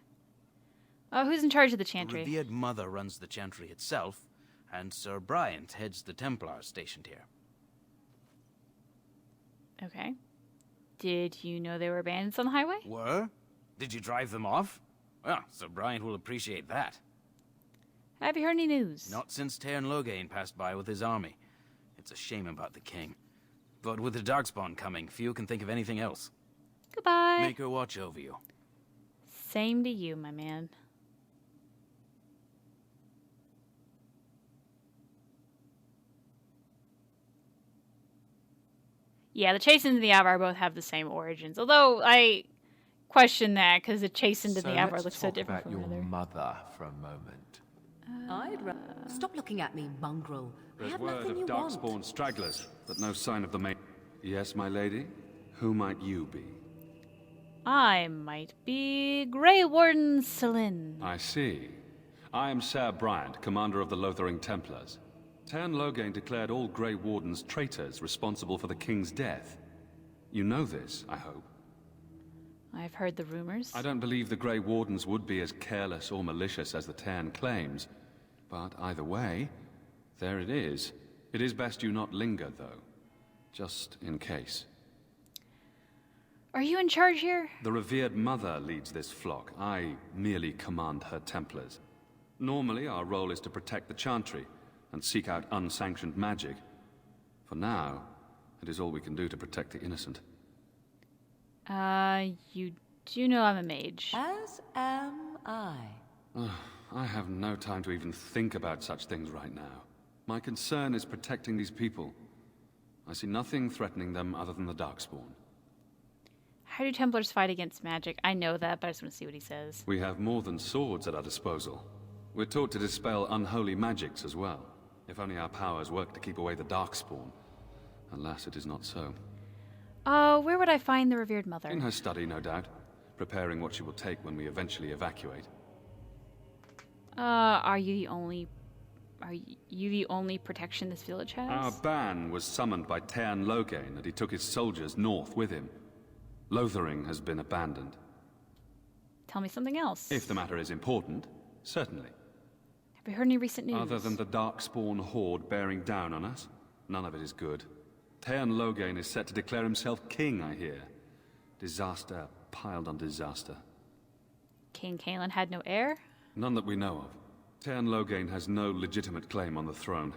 Oh, who's in charge of the Chantry? The revered mother runs the Chantry itself, and Sir Bryant heads the Templars stationed here. Okay. Did you know there were bandits on the highway? Were? Did you drive them off? Well, Sir Bryant will appreciate that. Have you heard any news? Not since Tairn Loghain passed by with his army. It's a shame about the king. But with the Darkspawn coming, few can think of anything else. Goodbye. Make her watch over you. Same to you, my man. Yeah, the Chasing and the Avar both have the same origins. Although I question that because the Chasing and the Avar look so different from each other. Mother for a moment. Stop looking at me, mongrel. I There's have word nothing of you want. darkspawn stragglers, but no sign of the main. Yes, my lady? Who might you be? I might be Grey Warden Selin. I see. I am Ser Bryant, commander of the Lothering Templars. Tairn Loghain declared all Grey Wardens traitors responsible for the king's death. You know this, I hope. I've heard the rumors. I don't believe the Grey Wardens would be as careless or malicious as the Tairn claims. But either way, there it is. It is best you not linger, though. Just in case. Are you in charge here? The revered mother leads this flock. I merely command her Templars. Normally, our role is to protect the Chantry and seek out unsanctioned magic. For now, It is all we can do to protect the innocent. You do know I'm a mage. As am I. I have no time to even think about such things right now. My concern is protecting these people. I see nothing threatening them other than the Darkspawn. How do Templars fight against magic? I know that, but I just want to see what he says. We have more than swords at our disposal. We're taught to dispel unholy magics as well. If only our powers work to keep away the Darkspawn. Alas, it is not so. Where would I find the revered mother? In her study, no doubt. Preparing what she will take when we eventually evacuate. Are you the only protection this village has? Our ban was summoned by Tearn Logain, and he took his soldiers north with him. Lothering has been abandoned. Tell me something else. If the matter is important, certainly. Have you heard any recent news? Other than the Darkspawn horde bearing down on us, none of it is good. Tearn Logain is set to declare himself king, I hear. Disaster piled on disaster. King Kaelin had no heir? None that we know of. Tearn Logain has no legitimate claim on the throne.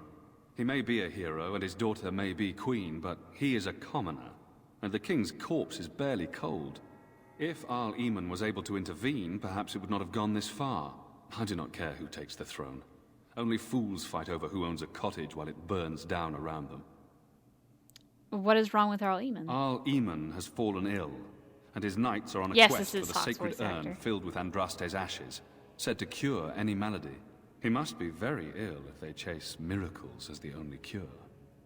He may be a hero, and his daughter may be queen, but he is a commoner. And the king's corpse is barely cold. If Arl Eamon was able to intervene, perhaps it would not have gone this far. I do not care who takes the throne. Only fools fight over who owns a cottage while it burns down around them. What is wrong with Arl Eamon? Arl Eamon has fallen ill, and his knights are on a Yes, quest this for is the Hawk's sacred voice urn actor. filled with Andraste's ashes, said to cure any malady. He must be very ill if they chase miracles as the only cure.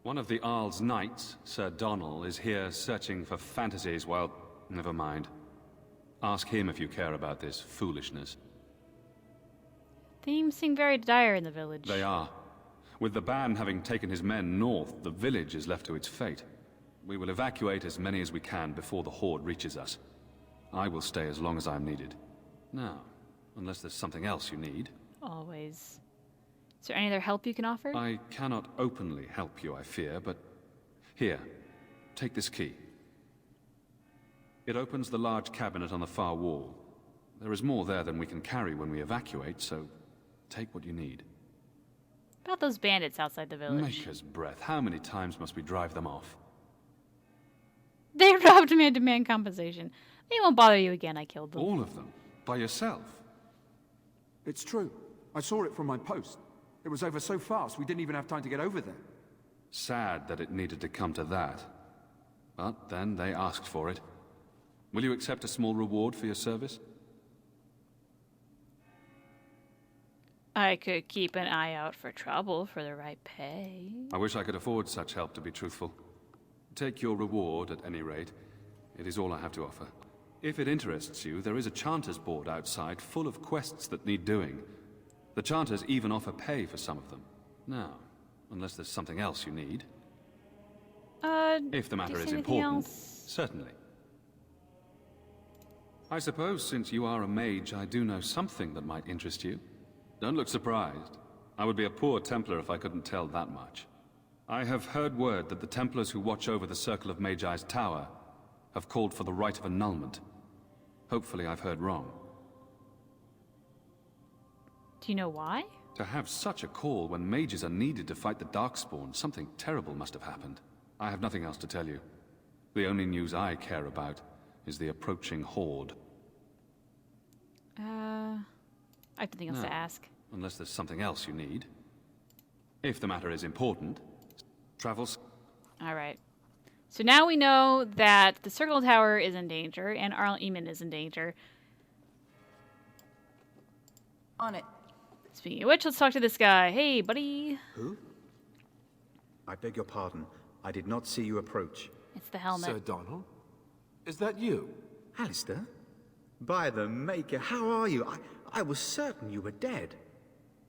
One of the Arl's knights, Sir Donnell, is here searching for fantasies while... Never mind. Ask him if you care about this foolishness. Things seem very dire in the village. They are. With the ban having taken his men north, the village is left to its fate. We will evacuate as many as we can before the horde reaches us. I will stay as long as I am needed. Now, unless there's something else you need. Always. Is there any other help you can offer? I cannot openly help you, I fear, but... Here, take this key. It opens the large cabinet on the far wall. There is more there than we can carry when we evacuate, so take what you need. About those bandits outside the village. Maker's breath, how many times must we drive them off? They robbed me and demand compensation. They won't bother you again, I killed them. All of them? By yourself? It's true. I saw it from my post. It was over so fast, we didn't even have time to get over there. Sad that it needed to come to that. But then they asked for it. Will you accept a small reward for your service? I could keep an eye out for trouble for the right pay. I wish I could afford such help, to be truthful. Take your reward, at any rate. It is all I have to offer. If it interests you, there is a Chanters board outside full of quests that need doing. The Chanters even offer pay for some of them. Now, unless there's something else you need. If the matter is important, certainly. I suppose since you are a mage, I do know something that might interest you. Don't look surprised. I would be a poor Templar if I couldn't tell that much. I have heard word that the Templars who watch over the Circle of Magi's tower have called for the rite of annulment. Hopefully I've heard wrong. Do you know why? To have such a call when mages are needed to fight the Darkspawn, something terrible must have happened. I have nothing else to tell you. The only news I care about is the approaching horde. I have nothing else No, to ask. Unless there's something else you need. If the matter is important, travels. Alright. So now we know that the Circle Tower is in danger and Arl Eamon is in danger. On it. Speaking of which, let's talk to this guy. Hey, buddy. Who? I beg your pardon. I did not see you approach. It's the helmet. Sir Donald? Is that you? Alistair? By the Maker, how are you? I was certain you were dead.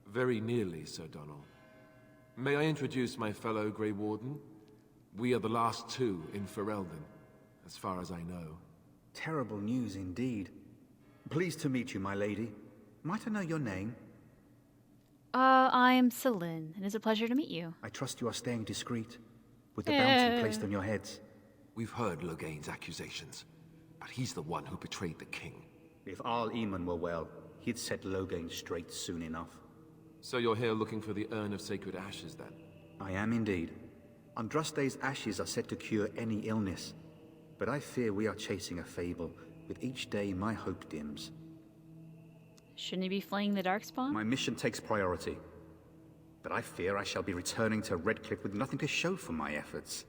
Very nearly, Sir Donald. May I introduce my fellow Grey Warden? We are the last two in Ferelden, as far as I know. Terrible news indeed. Pleased to meet you, my lady. Might I know your name? I'm Celine, and it's a pleasure to meet you. I trust you are staying discreet, with the bounty placed on your heads. We've heard Logain's accusations, but he's the one who betrayed the king. If Arl Eamon were well, he'd set Logain straight soon enough. So you're here looking for the Urn of Sacred Ashes, then? I am indeed. Andraste's ashes are said to cure any illness, but I fear we are chasing a fable. With each day, my hope dims. Shouldn't he be fleeing the Darkspawn? My mission takes priority, but I fear I shall be returning to Redcliffe with nothing to show for my efforts.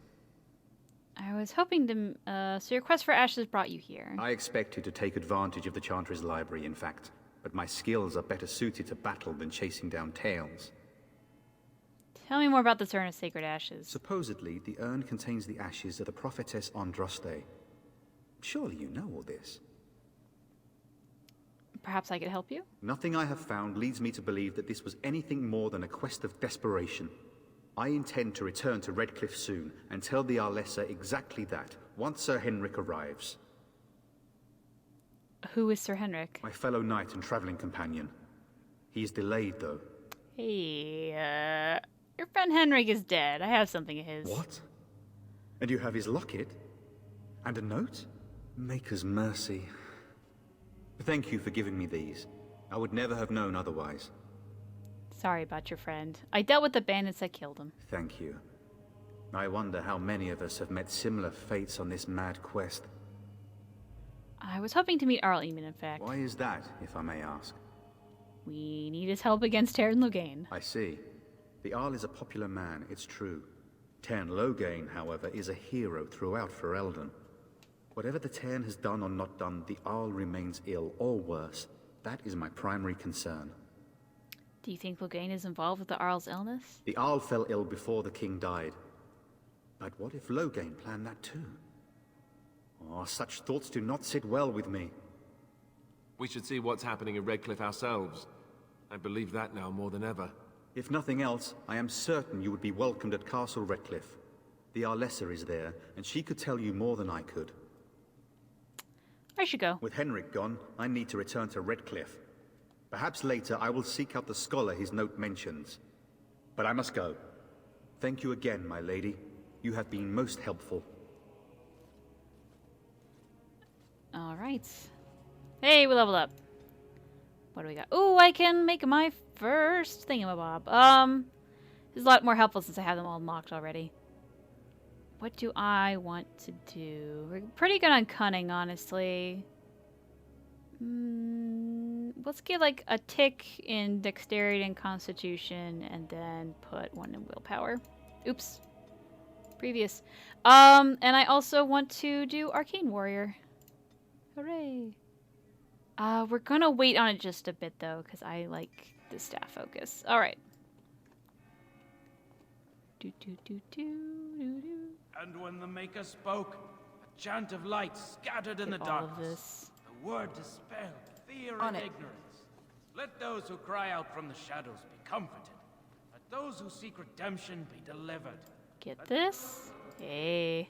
I was hoping to... so your quest for ashes brought you here. I expected to take advantage of the Chantry's library, in fact, but my skills are better suited to battle than chasing down tales. Tell me more about this urn of sacred ashes. Supposedly, the urn contains the ashes of the prophetess Andraste. Surely you know all this. Perhaps I could help you? Nothing I have found leads me to believe that this was anything more than a quest of desperation. I intend to return to Redcliffe soon and tell the Arlessa exactly that, once Sir Henrik arrives. Who is Sir Henrik? My fellow knight and traveling companion. He is delayed, though. Hey, your friend Henrik is dead. I have something of his. What? And you have his locket? And a note? Maker's mercy. Thank you for giving me these. I would never have known otherwise. Sorry about your friend. I dealt with the bandits that killed him. Thank you. I wonder how many of us have met similar fates on this mad quest. I was hoping to meet Arl Eamon, in fact. Why is that, if I may ask? We need his help against Teyrn Loghain. I see. The Arl is a popular man, it's true. Teyrn Loghain, however, is a hero throughout Ferelden. Whatever the Teyrn has done or not done, the Arl remains ill, or worse. That is my primary concern. Do you think Loghain is involved with the Arl's illness? The Arl fell ill before the king died. But what if Loghain planned that too? Oh, such thoughts do not sit well with me. We should see what's happening in Redcliffe ourselves. I believe that now more than ever. If nothing else, I am certain you would be welcomed at Castle Redcliffe. The Arlessa is there, and she could tell you more than I could. I should go. With Henrik gone, I need to return to Redcliffe. Perhaps later I will seek out the scholar his note mentions. But I must go. Thank you again, my lady. You have been most helpful. Alright. Hey, we leveled up. What do we got? Ooh, I can make my first thingamabob. This is a lot more helpful since I have them all unlocked already. What do I want to do? We're pretty good on cunning, honestly. Let's get like a tick in dexterity and constitution, and then put one in willpower. Oops. Previous. And I also want to do arcane warrior. Hooray. We're gonna wait on it just a bit though, because I like the staff focus. All right. And when the Maker spoke, a chant of light scattered in the darkness. The word dispelled fear and ignorance. Let those who cry out from the shadows be comforted. Let those who seek redemption be delivered. Get this? Hey.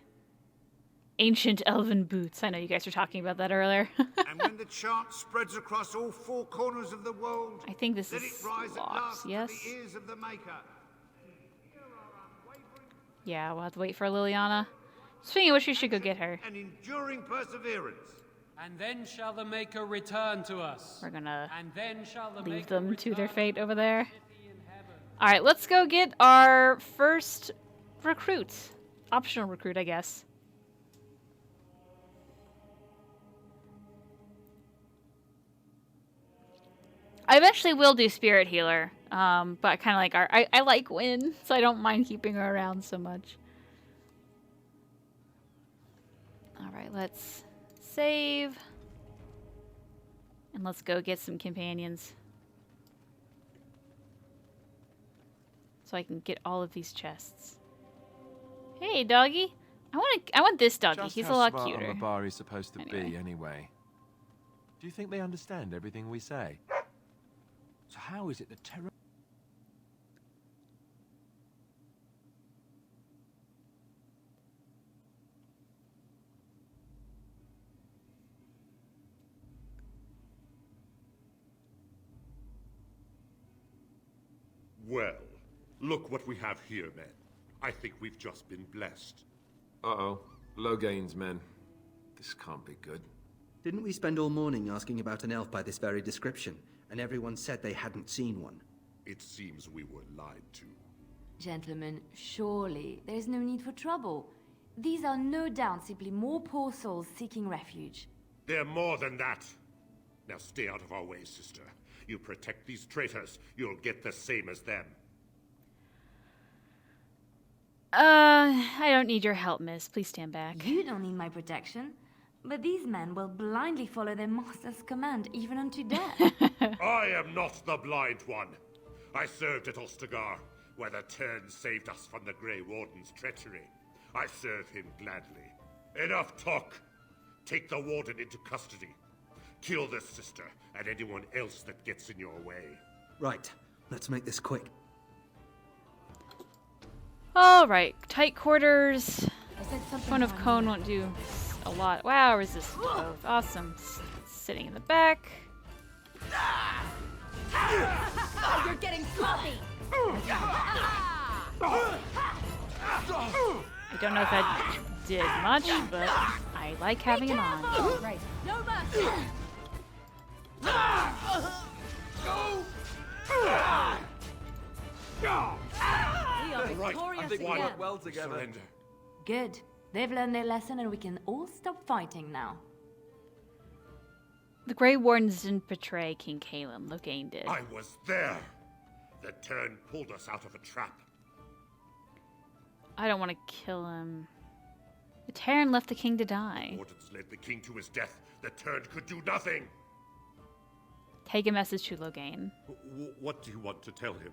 Ancient elven boots. I know you guys were talking about that earlier. And when the chant spreads across all four corners of the world, I think this let is it rise at locked, last yes? to the ears of the Maker. Yeah, we'll have to wait for Liliana. Speaking of which, we should go get her. An enduring perseverance. And then shall the Maker return to us. We're gonna and then shall the leave Maker them to their return fate over there. Alright, let's go get our first recruit. Optional recruit, I guess. I eventually will do Spirit Healer, but I kind of like I like Wynn, so I don't mind keeping her around so much. Alright, let's save. And let's go get some companions. So I can get all of these chests. Hey, doggy. I want this doggy. Just He's a how lot smart cuter. are Mabari supposed to Anyway. be, anyway? Do you think they understand everything we say? So how is it that Terra... Well, look what we have here, men. I think we've just been blessed. Uh-oh. Loghain's men. This can't be good. Didn't we spend all morning asking about an elf by this very description, and everyone said they hadn't seen one? It seems we were lied to. Gentlemen, surely there is no need for trouble. These are no doubt simply more poor souls seeking refuge. They're more than that. Now stay out of our way, sister. You protect these traitors, you'll get the same as them. I don't need your help, miss. Please stand back. You don't need my protection. But these men will blindly follow their master's command, even unto death. I am not the blind one. I served at Ostagar, where the Tern saved us from the Grey Warden's treachery. I serve him gladly. Enough talk. Take the Warden into custody. Kill this sister and anyone else that gets in your way. Right. Let's make this quick. Alright, tight quarters. Phone of Cone won't do a lot. Wow, resist both. Awesome. Sitting in the back. Oh, you're getting sloppy! I don't know if that did much, but I like having it on. Right. No mercy! We are Right, I think we again. work well together. Surrender. Good. They've learned their lesson and we can all stop fighting now. The Grey Wardens didn't betray King Cailan. Lothering did. I was there. The Tern pulled us out of a trap. I don't want to kill him. The Terran left the king to die. Wardens led the king to his death. The Tern could do nothing. Take a message to Lothering. What do you want to tell him?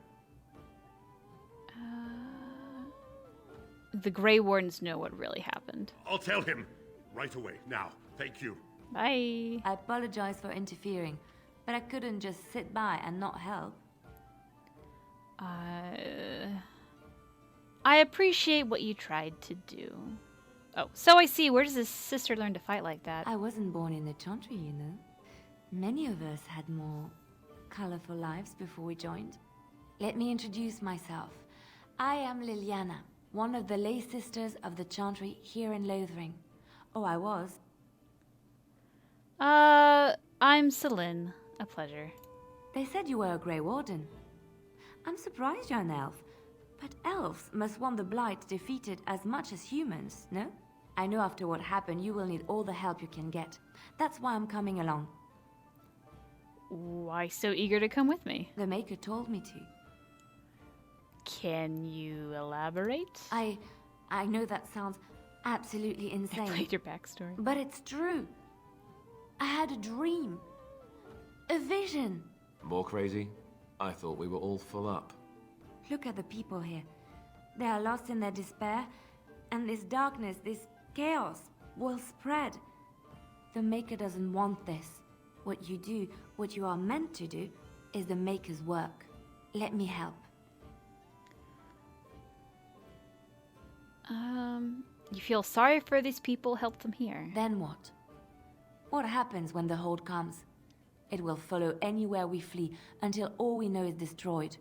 The Grey Wardens know what really happened. I'll tell him. Right away. Now. Thank you. Bye. I apologize for interfering, but I couldn't just sit by and not help. I appreciate what you tried to do. Oh, so I see. Where does his sister learn to fight like that? I wasn't born in the Chantry, you know. Many of us had more colorful lives before we joined. Let me introduce myself. I am Liliana, one of the lay sisters of the Chantry here in Lothering. Oh, I was. I'm Celine. A pleasure. They said you were a Grey Warden. I'm surprised you're an elf. But elves must want the Blight defeated as much as humans, no? I know after what happened you will need all the help you can get. That's why I'm coming along. Why so eager to come with me? The Maker told me to. Can you elaborate? I know that sounds absolutely insane. I played your backstory. But it's true. I had a dream. A vision. More crazy? I thought we were all full up. Look at the people here. They are lost in their despair, and this darkness, this chaos, will spread. The Maker doesn't want this. What you do, what you are meant to do, is the Maker's work. Let me help. You feel sorry for these people, help them here. Then what? What happens when the Hold comes? It will follow anywhere we flee, until all we know is destroyed.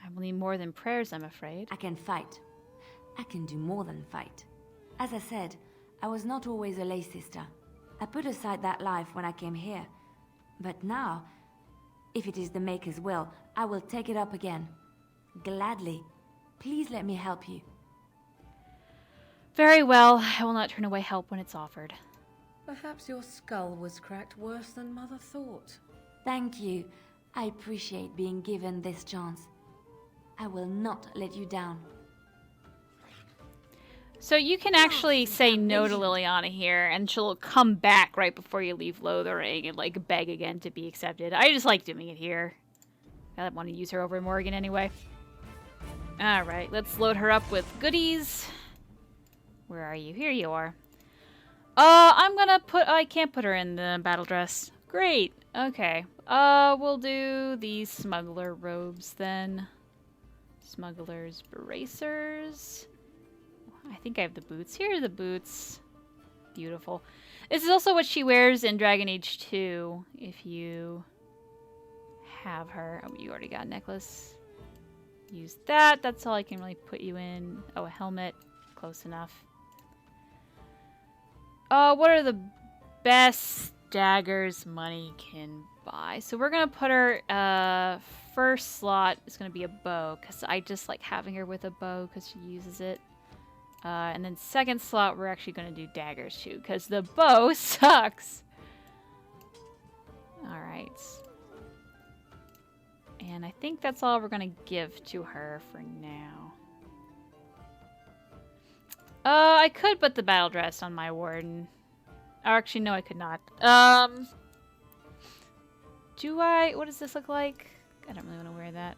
I will need more than prayers, I'm afraid. I can fight. I can do more than fight. As I said, I was not always a lay sister. I put aside that life when I came here. But now, if it is the Maker's will, I will take it up again. Gladly. Please let me help you. Very well. I will not turn away help when it's offered. Perhaps your skull was cracked worse than Mother thought. Thank you. I appreciate being given this chance. I will not let you down. So you can actually say no to Liliana here, and she'll come back right before you leave Lothering and, like, beg again to be accepted. I just like doing it here. I don't want to use her over in Morrigan anyway. Alright, let's load her up with goodies. Where are you? Here you are. I'm gonna put... I can't put her in the battle dress. Great. Okay. We'll do the smuggler robes then. Smuggler's bracers. I think I have the boots. Here are the boots. Beautiful. This is also what she wears in Dragon Age 2, if you have her. Oh, you already got a necklace. Use that. That's all I can really put you in. Oh, a helmet. Close enough. What are the best daggers money can buy? So we're going to put her, first slot is going to be a bow, because I just like having her with a bow because she uses it. And then second slot, we're actually going to do daggers too, because the bow sucks. Alright. And I think that's all we're going to give to her for now. I could put the battle dress on my warden. Or actually, no, I could not. Do I? What does this look like? I don't really want to wear that.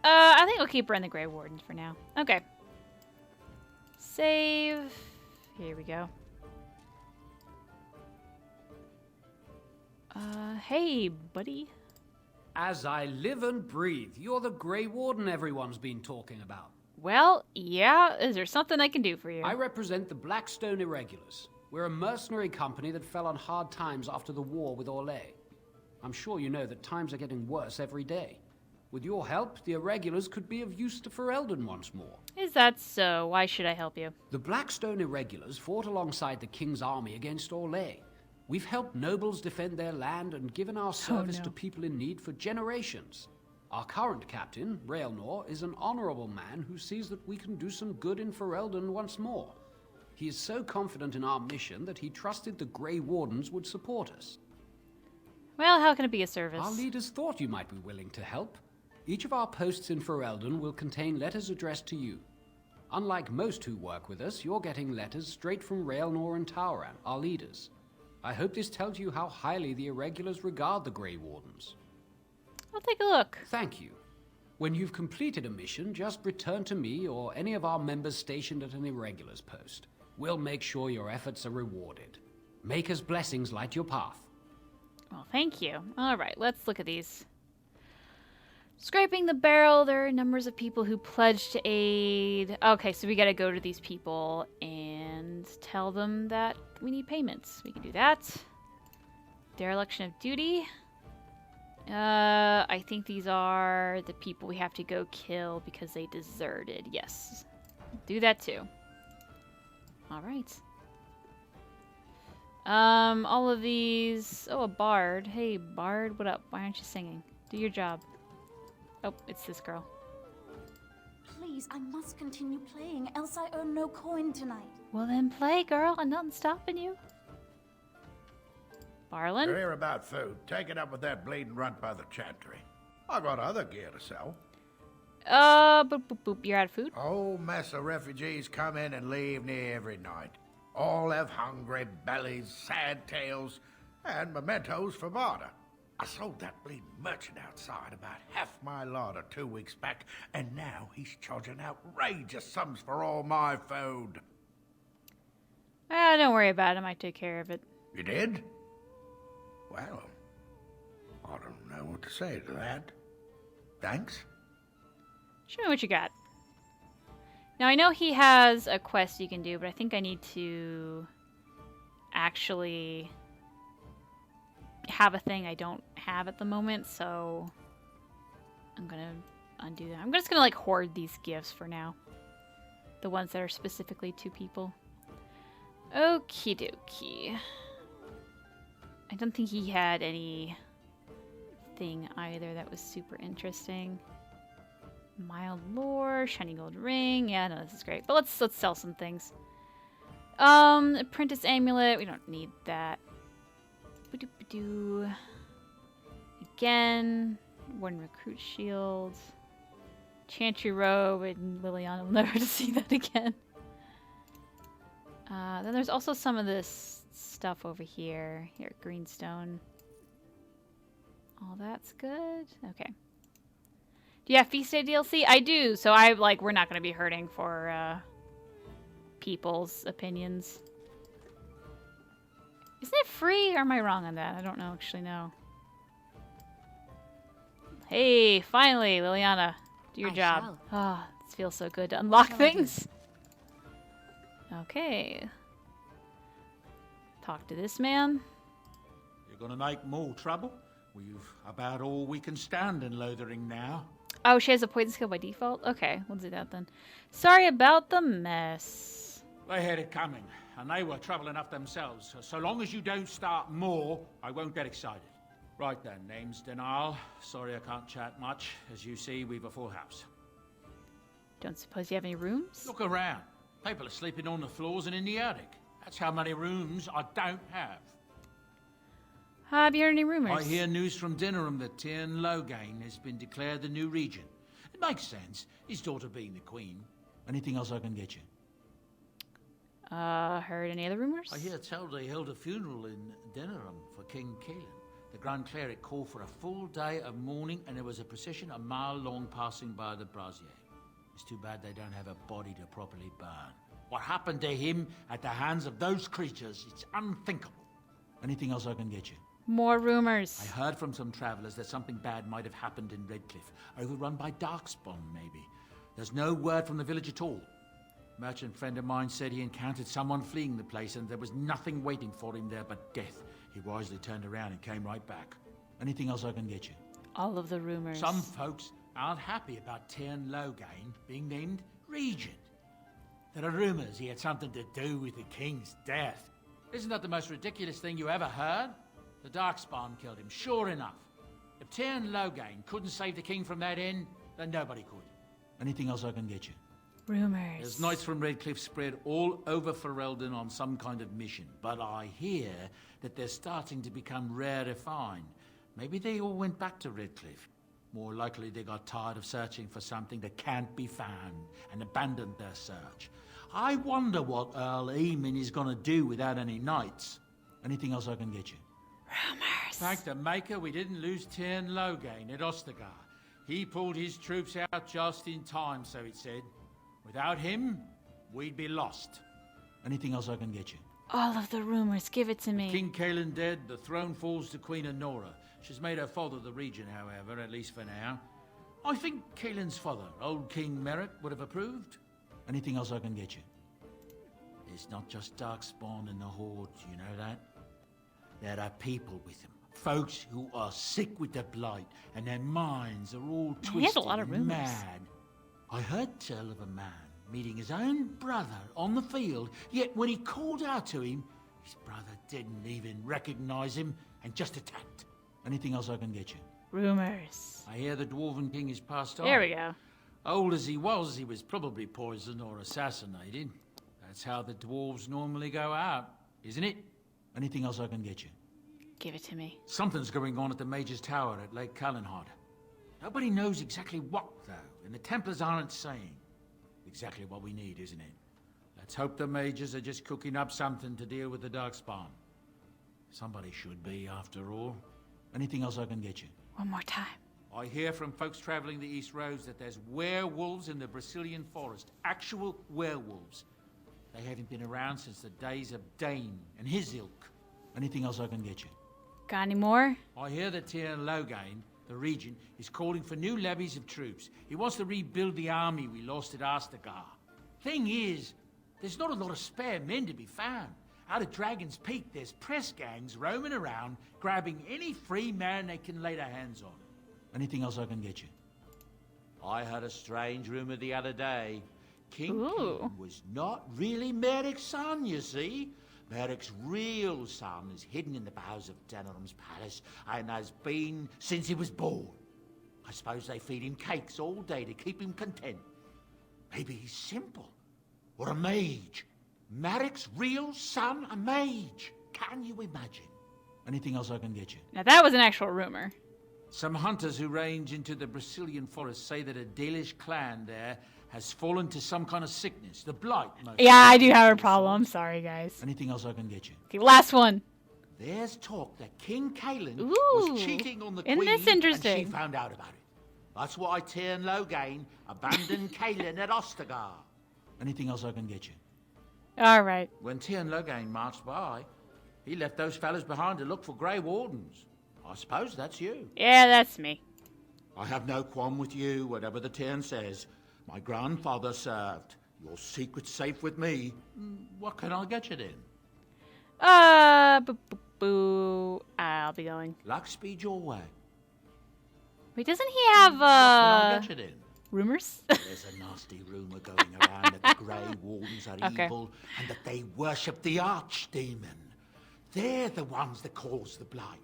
I think I'll keep her in the Grey Wardens for now. Okay. Save. Here we go. Hey, buddy. As I live and breathe, you're the Grey Warden everyone's been talking about. Well, yeah. Is there something I can do for you? I represent the Blackstone Irregulars. We're a mercenary company that fell on hard times after the war with Orlais. I'm sure you know that times are getting worse every day. With your help, the Irregulars could be of use to Ferelden once more. Is that so? Why should I help you? The Blackstone Irregulars fought alongside the King's army against Orlais. We've helped nobles defend their land and given our service to people in need for generations. Our current captain, Raelnor, is an honorable man who sees that we can do some good in Ferelden once more. He is so confident in our mission that he trusted the Grey Wardens would support us. Well, how can it be a service? Our leaders thought you might be willing to help. Each of our posts in Ferelden will contain letters addressed to you. Unlike most who work with us, you're getting letters straight from Raelnor and Tauran, our leaders. I hope this tells you how highly the Irregulars regard the Grey Wardens. I'll take a look. Thank you. When you've completed a mission, just return to me or any of our members stationed at an Irregulars post. We'll make sure your efforts are rewarded. Maker's blessings light your path. Well, thank you. Alright, let's look at these. Scraping the barrel, there are numbers of people who pledged to aid. Okay, so we gotta go to these people and tell them that we need payments. We can do that. Dereliction of duty. I think these are the people we have to go kill because they deserted. Yes. Do that too. Alright. All of these... Oh, a bard. Hey, bard, what up? Why aren't you singing? Do your job. Oh, it's this girl. Please, I must continue playing, else I earn no coin tonight. Well then play, girl. I'm not stopping you. Barlin? You're here about food. Take it up with that bleeding runt by the chantry. I got other gear to sell. Boop, boop, boop. You're out of food? Whole mess of refugees come in and leave near every night. All have hungry bellies, sad tales, and mementos for barter. I sold that bleeding merchant outside about half my larder 2 weeks back, and now he's charging outrageous sums for all my food. Don't worry about it. I might take care of it. You did? Well, I don't know what to say to that. Thanks. Show me what you got. Now, I know he has a quest you can do, but I think I need to actually have a thing I don't have at the moment, so I'm gonna undo that. I'm just gonna, like, hoard these gifts for now. The ones that are specifically to people. Okie dokie. I don't think he had anything either that was super interesting. Mild lore, shiny gold ring. Yeah, no, this is great. But let's sell some things. Apprentice amulet. We don't need that. Ba-doo-ba-doo. Again, Warden recruit shield. Chantry robe, and Liliana will never see that again. Then there's also some of this stuff over here. Here, greenstone. All that's good. Okay. Do you have Feast Day DLC? I do. So we're not going to be hurting for people's opinions. Isn't it free? Or am I wrong on that? I don't actually know. Hey, finally, Liliana. Do your job. Ah, this feels so good to unlock things. Okay. Talk to this man. You're gonna make more trouble? We've about all we can stand in Lothering now. Oh, she has a poison skill by default? Okay, we'll do that then. Sorry about the mess. They had it coming, and they were trouble enough themselves. So long as you don't start more, I won't get excited. Right then, name's Denal. Sorry I can't chat much. As you see, we've a full house. Don't suppose you have any rooms? Look around. People are sleeping on the floors and in the attic. That's how many rooms I don't have. Have you heard any rumors? I hear news from Dinnerham that Tyrn Logain has been declared the new regent. It makes sense, his daughter being the queen. Anything else I can get you? Heard any other rumors? I hear tell they held a funeral in Dinnerham for King Caelan. The Grand Cleric called for a full day of mourning, and there was a procession a mile long passing by the brazier. It's too bad they don't have a body to properly burn. What happened to him at the hands of those creatures, it's unthinkable. Anything else I can get you? More rumors. I heard from some travellers that something bad might have happened in Redcliffe, overrun by Darkspawn, maybe. There's no word from the village at all. A merchant friend of mine said he encountered someone fleeing the place and there was nothing waiting for him there but death. He wisely turned around and came right back. Anything else I can get you? All of the rumors. Some folks aren't happy about Tyrn Logain being named regent. There are rumours he had something to do with the king's death. Isn't that the most ridiculous thing you ever heard? The Darkspawn killed him, sure enough. If Tyrn Logain couldn't save the king from that end, then nobody could. Anything else I can get you? Rumors. There's knights from Redcliffe spread all over Ferelden on some kind of mission, but I hear that they're starting to become rare to find. Maybe they all went back to Redcliffe. More likely they got tired of searching for something that can't be found and abandoned their search. I wonder what Earl Eamon is going to do without any knights. Anything else I can get you? Rumors. Thank the Maker we didn't lose Tyrn Logain at Ostagar. He pulled his troops out just in time, so it said. Without him, we'd be lost. Anything else I can get you? All of the rumors. Give it to me. King Caelan dead, the throne falls to Queen Honora. She's made her father the regent, however, at least for now. I think Caelan's father, old King Merrick, would have approved. Anything else I can get you? It's not just Darkspawn and the Horde, you know that? There are people with them. Folks who are sick with the Blight, and their minds are all twisted He has a lot of rumors. mad. I heard tell of a man meeting his own brother on the field, yet when he called out to him, his brother didn't even recognize him and just attacked. Anything else I can get you? Rumors. I hear the Dwarven King is passed on. There we go. Old as he was probably poisoned or assassinated. That's how the dwarves normally go out, isn't it? Anything else I can get you? Give it to me. Something's going on at the Mage's Tower at Lake Callanhod. Nobody knows exactly what, though, and the Templars aren't saying. Exactly what we need, isn't it? Let's hope the Mages are just cooking up something to deal with the Darkspawn. Somebody should be, after all. Anything else I can get you? One more time. I hear from folks traveling the East Roads that there's werewolves in the Brazilian forest. Actual werewolves. They haven't been around since the days of Dane and his ilk. Anything else I can get you? Got any more? I hear that Tyrn Logain, the regent, is calling for new levies of troops. He wants to rebuild the army we lost at Ostagar. Thing is, there's not a lot of spare men to be found. Out of Dragon's Peak, there's press gangs roaming around, grabbing any free man they can lay their hands on. Anything else I can get you? I heard a strange rumor the other day. King Caelan was not really Merrick's son, you see. Merrick's real son is hidden in the bowels of Denham's palace and has been since he was born. I suppose they feed him cakes all day to keep him content. Maybe he's simple. Or a mage. Merrick's real son, a mage. Can you imagine? Anything else I can get you? Now that was an actual rumor. Some hunters who range into the Brazilian forest say that a Dalish clan there has fallen to some kind of sickness. The Blight, most Yeah, I do have a problem. Sorry, guys. Anything else I can get you? Okay, last one. There's talk that King Caelan Ooh, was cheating on the isn't queen, this interesting? and she found out about it. That's why Tyrn Logain abandoned Caelan at Ostagar. Anything else I can get you? All right. When Tyrn Logain marched by, he left those fellas behind to look for Grey Wardens. I suppose that's you. Yeah, that's me. I have no qualm with you, whatever the Tyrn says. My grandfather served. Your secret's safe with me. What can I get you then? Boo. I'll be going. Luck speed your way. Wait, doesn't he have, What can I get you then? rumors? There's a nasty rumour going around that the Grey Wardens are Okay. evil and that they worship the Archdemon. They're the ones that cause the Blight.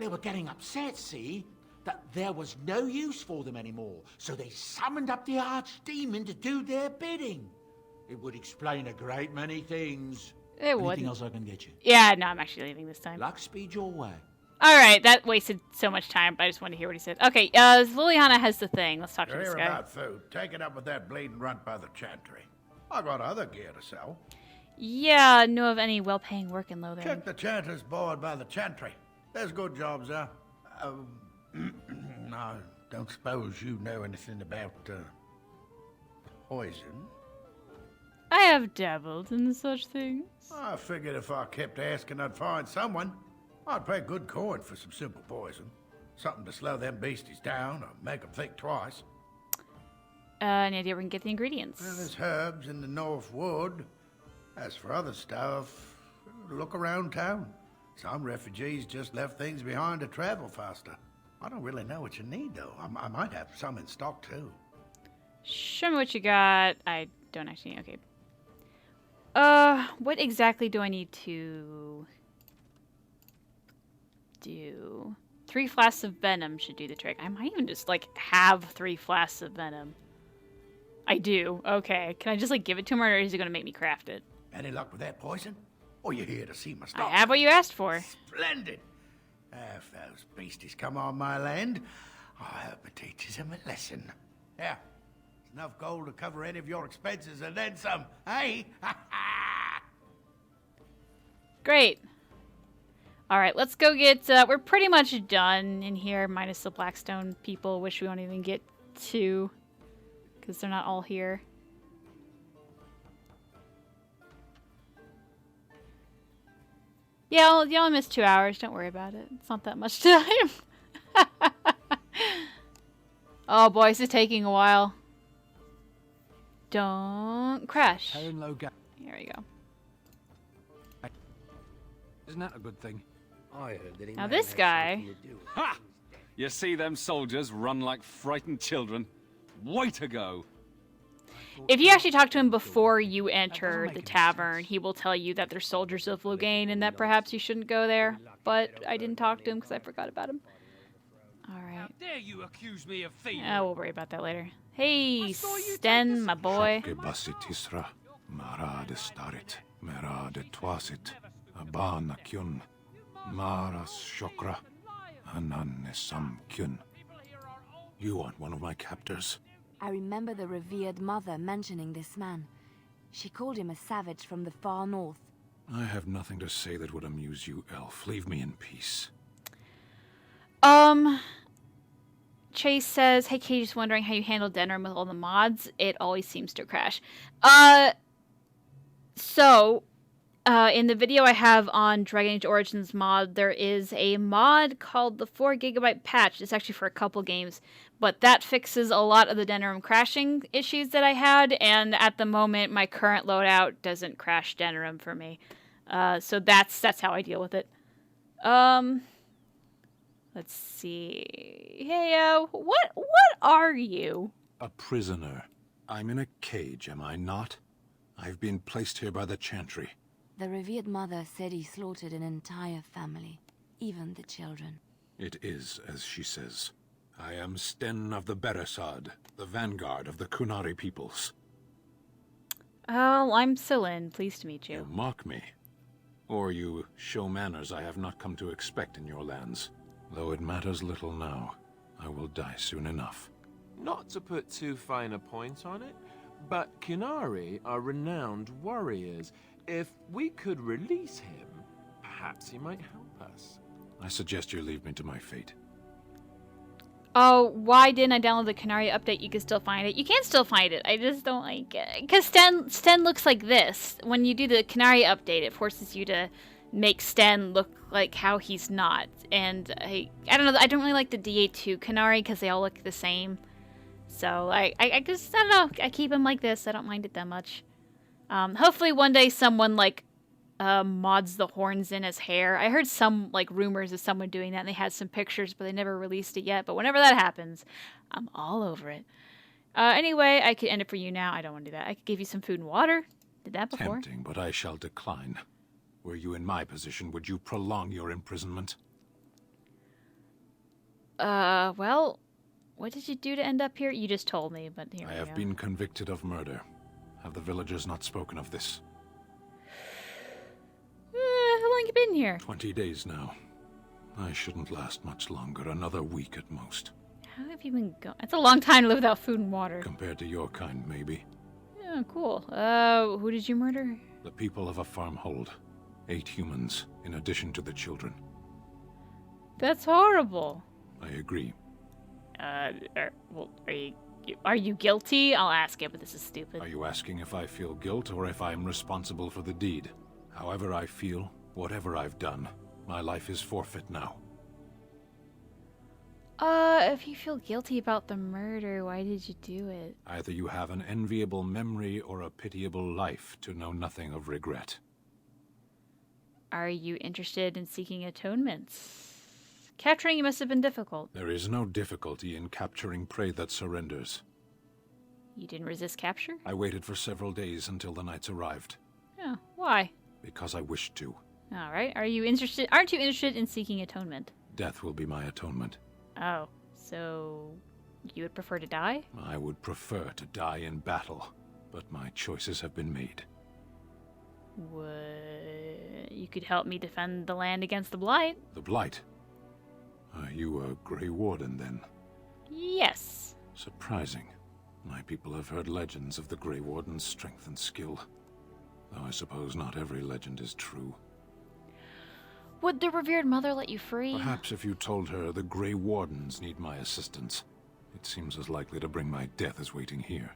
They were getting upset, see? That there was no use for them anymore, so they summoned up the archdemon to do their bidding. It would explain a great many things. It Anything wouldn't. else I can get you? Yeah, no, I'm actually leaving this time. Luck speed your way. Alright, that wasted so much time, but I just wanted to hear what he said. Okay, Liliana has the thing. Let's talk to You're this here guy. about food. Take it up with that bleeding runt by the chantry. I got other gear to sell. Yeah, know of any well-paying work in Lothering? Check the chanter's board by the chantry. There's good jobs there. I don't suppose you know anything about poison. I have dabbled in such things. I figured if I kept asking, I'd find someone. I'd pay good coin for some simple poison. Something to slow them beasties down or make them think twice. Any idea where we can get the ingredients? Well, there's herbs in the North Wood. As for other stuff, look around town. Some refugees just left things behind to travel faster. I don't really know what you need, though. I might have some in stock, too. Show me what you got. I don't actually... Okay. What exactly do I need to do? 3 flasks of venom should do the trick. I might even just, like, have 3 flasks of venom. I do. Okay. Can I just, like, give it to him, or is he going to make me craft it? Any luck with that poison? Or you here to see my stock? I have what you asked for. Splendid! If those beasties come on my land, I hope it teaches them a lesson. Yeah. It's enough gold to cover any of your expenses and then some, hey? Great. Alright, let's go get... we're pretty much done in here, minus the Blackstone people, which we won't even get to, because they're not all here. Yeah, you only missed 2 hours. Don't worry about it. It's not that much time. Oh boy, this is taking a while. Don't crash. Here we go. Isn't that a good thing? I heard that he Now may this have guy... something to do with Ha! You see them soldiers run like frightened children? Way to go! If you actually talk to him before you enter the tavern, he will tell you that they're soldiers of Logain and that perhaps you shouldn't go there. But I didn't talk to him because I forgot about him. Alright. Dare you accuse me of thievery? We'll worry about that later. Hey, Sten, my boy. Basitisra, Mara de Starit, Mera de Twasit, Abana Kyun, Maras Shokra, Anan Sam Kyun. You aren't one of my captors. I remember the revered mother mentioning this man. She called him a savage from the far north. I have nothing to say that would amuse you, elf. Leave me in peace. Chase says, hey Caitie, just wondering how you handle Denram with all the mods. It always seems to crash. In the video I have on Dragon Age Origins mod, there is a mod called the 4GB patch. It's actually for a couple games, but that fixes a lot of the Denram crashing issues that I had, and at the moment, my current loadout doesn't crash Denram for me. So that's how I deal with it. Let's see. Hey, what are you? A prisoner. I'm in a cage, am I not? I've been placed here by the Chantry. The revered mother said he slaughtered an entire family, even the children. It is, as she says. I am Sten of the Beresad, the vanguard of the Kunari peoples. Oh, I'm Celine. Pleased to meet you. You mock me. Or you show manners I have not come to expect in your lands. Though it matters little now, I will die soon enough. Not to put too fine a point on it, but Kunari are renowned warriors. If we could release him, perhaps he might help us. I suggest you leave me to my fate. Oh, why didn't I download the Canary update? You can still find it. You can still find it. I just don't like it. Because Sten looks like this. When you do the Canary update, it forces you to make Sten look like how he's not. And I don't know. I don't really like the DA2 Canary because they all look the same. So I just, I don't know. I keep him like this. I don't mind it that much. Hopefully one day someone like mods the horns in as hair. I heard some like rumors of someone doing that, and they had some pictures, but they never released it yet. But whenever that happens, I'm all over it. Anyway, I could end it for you now. I don't want to do that. I could give you some food and water. Did that before. Tempting, but I shall decline. Were you in my position, would you prolong your imprisonment? Well, what did you do to end up here? You just told me, but here I we have go. been convicted of murder. Have the villagers not spoken of this? How long you been here? 20 days now. I shouldn't last much longer, another week at most. How have you been going? It's a long time to live without food and water. Compared to your kind, maybe. Yeah, cool. Who did you murder? The people of a farmhold. 8 humans, in addition to the children. That's horrible. I agree. Are you guilty? I'll ask it, but this is stupid. Are you asking if I feel guilt or if I'm responsible for the deed? However I feel, whatever I've done, my life is forfeit now. If you feel guilty about the murder, why did you do it? Either you have an enviable memory or a pitiable life to know nothing of regret. Are you interested in seeking atonements? Capturing you must have been difficult. There is no difficulty in capturing prey that surrenders. You didn't resist capture? I waited for several days until the knights arrived. Oh, why? Because I wished to. All right. Aren't you interested in seeking atonement? Death will be my atonement. Oh, so you would prefer to die? I would prefer to die in battle, but my choices have been made. You could help me defend the land against the Blight. The Blight? Are you a Grey Warden, then? Yes. Surprising. My people have heard legends of the Grey Warden's strength and skill. Though I suppose not every legend is true. Would the revered mother let you free? Perhaps if you told her the Grey Wardens need my assistance. It seems as likely to bring my death as waiting here.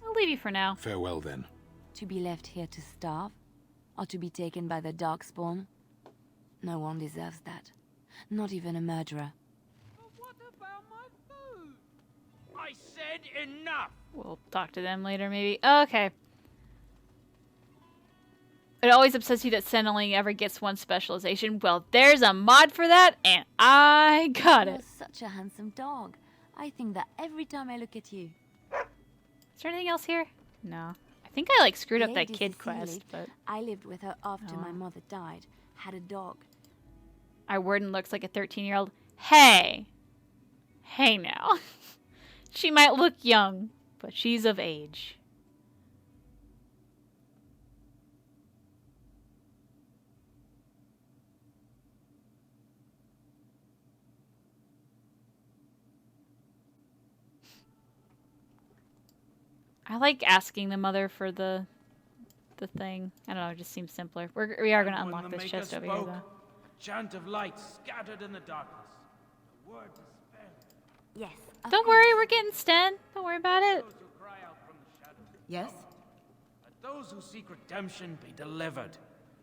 I'll leave you for now. Farewell, then. To be left here to starve? Or to be taken by the Darkspawn? No one deserves that. Not even a murderer. What about my food? I said enough! We'll talk to them later, maybe. Okay. It always upsets you that Sten only ever gets one specialization. Well, there's a mod for that, and I got You're it. such a handsome dog. I think that every time I look at you. Is there anything else here? No. I think I, screwed up that Lady kid Cecilia, quest, but... I lived with her after my Oh. mother died. Had a dog. Our warden looks like a 13-year-old. Hey! Hey now. She might look young, but she's of age. I like asking the mother for the thing. I don't know, it just seems simpler. We are going to unlock this chest over here, though. A chant of light scattered in the darkness. A word to spare. Yes. Don't worry, we're getting Sten. Don't worry about it. Those who cry out from the shadows. Yes? Let those who seek redemption be delivered.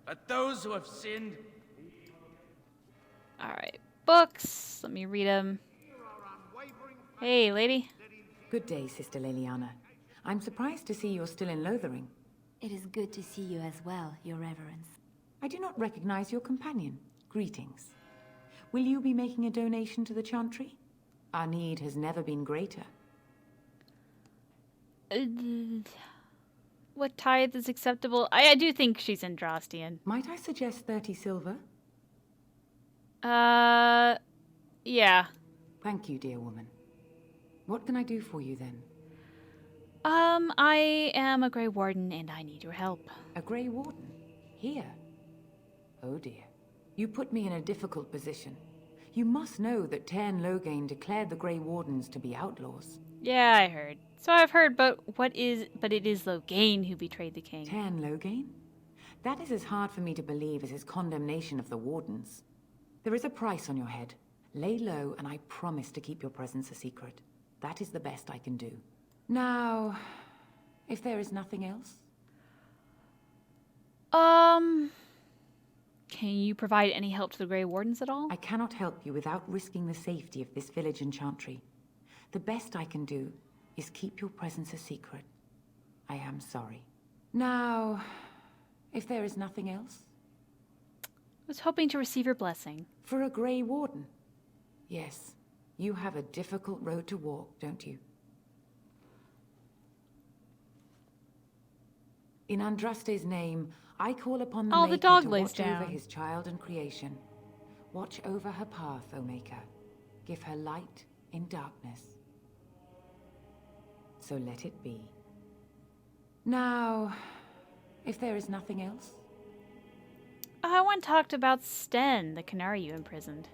Let those who have sinned be... Alright, books. Let me read them. Hey, lady. Good day, Sister Liliana. I'm surprised to see you're still in Lothering. It is good to see you as well, Your Reverence. I do not recognize your companion. Greetings. Will you be making a donation to the Chantry? Our need has never been greater. What tithe is acceptable? I do think she's Andrastian. Might I suggest 30 silver? Yeah. Thank you, dear woman. What can I do for you then? I am a Grey Warden and I need your help. A Grey Warden? Here? Oh dear. You put me in a difficult position. You must know that Tairn Loghain declared the Grey Wardens to be outlaws. Yeah, I heard. So I've heard, but it is Loghain who betrayed the king. Tairn Loghain? That is as hard for me to believe as his condemnation of the Wardens. There is a price on your head. Lay low and I promise to keep your presence a secret. That is the best I can do. Now, if there is nothing else? Can you provide any help to the Grey Wardens at all? I cannot help you without risking the safety of this village and Chantry. The best I can do is keep your presence a secret. I am sorry. Now, if there is nothing else? I was hoping to receive your blessing. For a Grey Warden? Yes, you have a difficult road to walk, don't you? In Andraste's name, I call upon the Maker dog to lays watch down. over his child and creation. Watch over her path, O Maker. Give her light in darkness. So let it be. Now, if there is nothing else... I want to talk about Sten, the canary you imprisoned.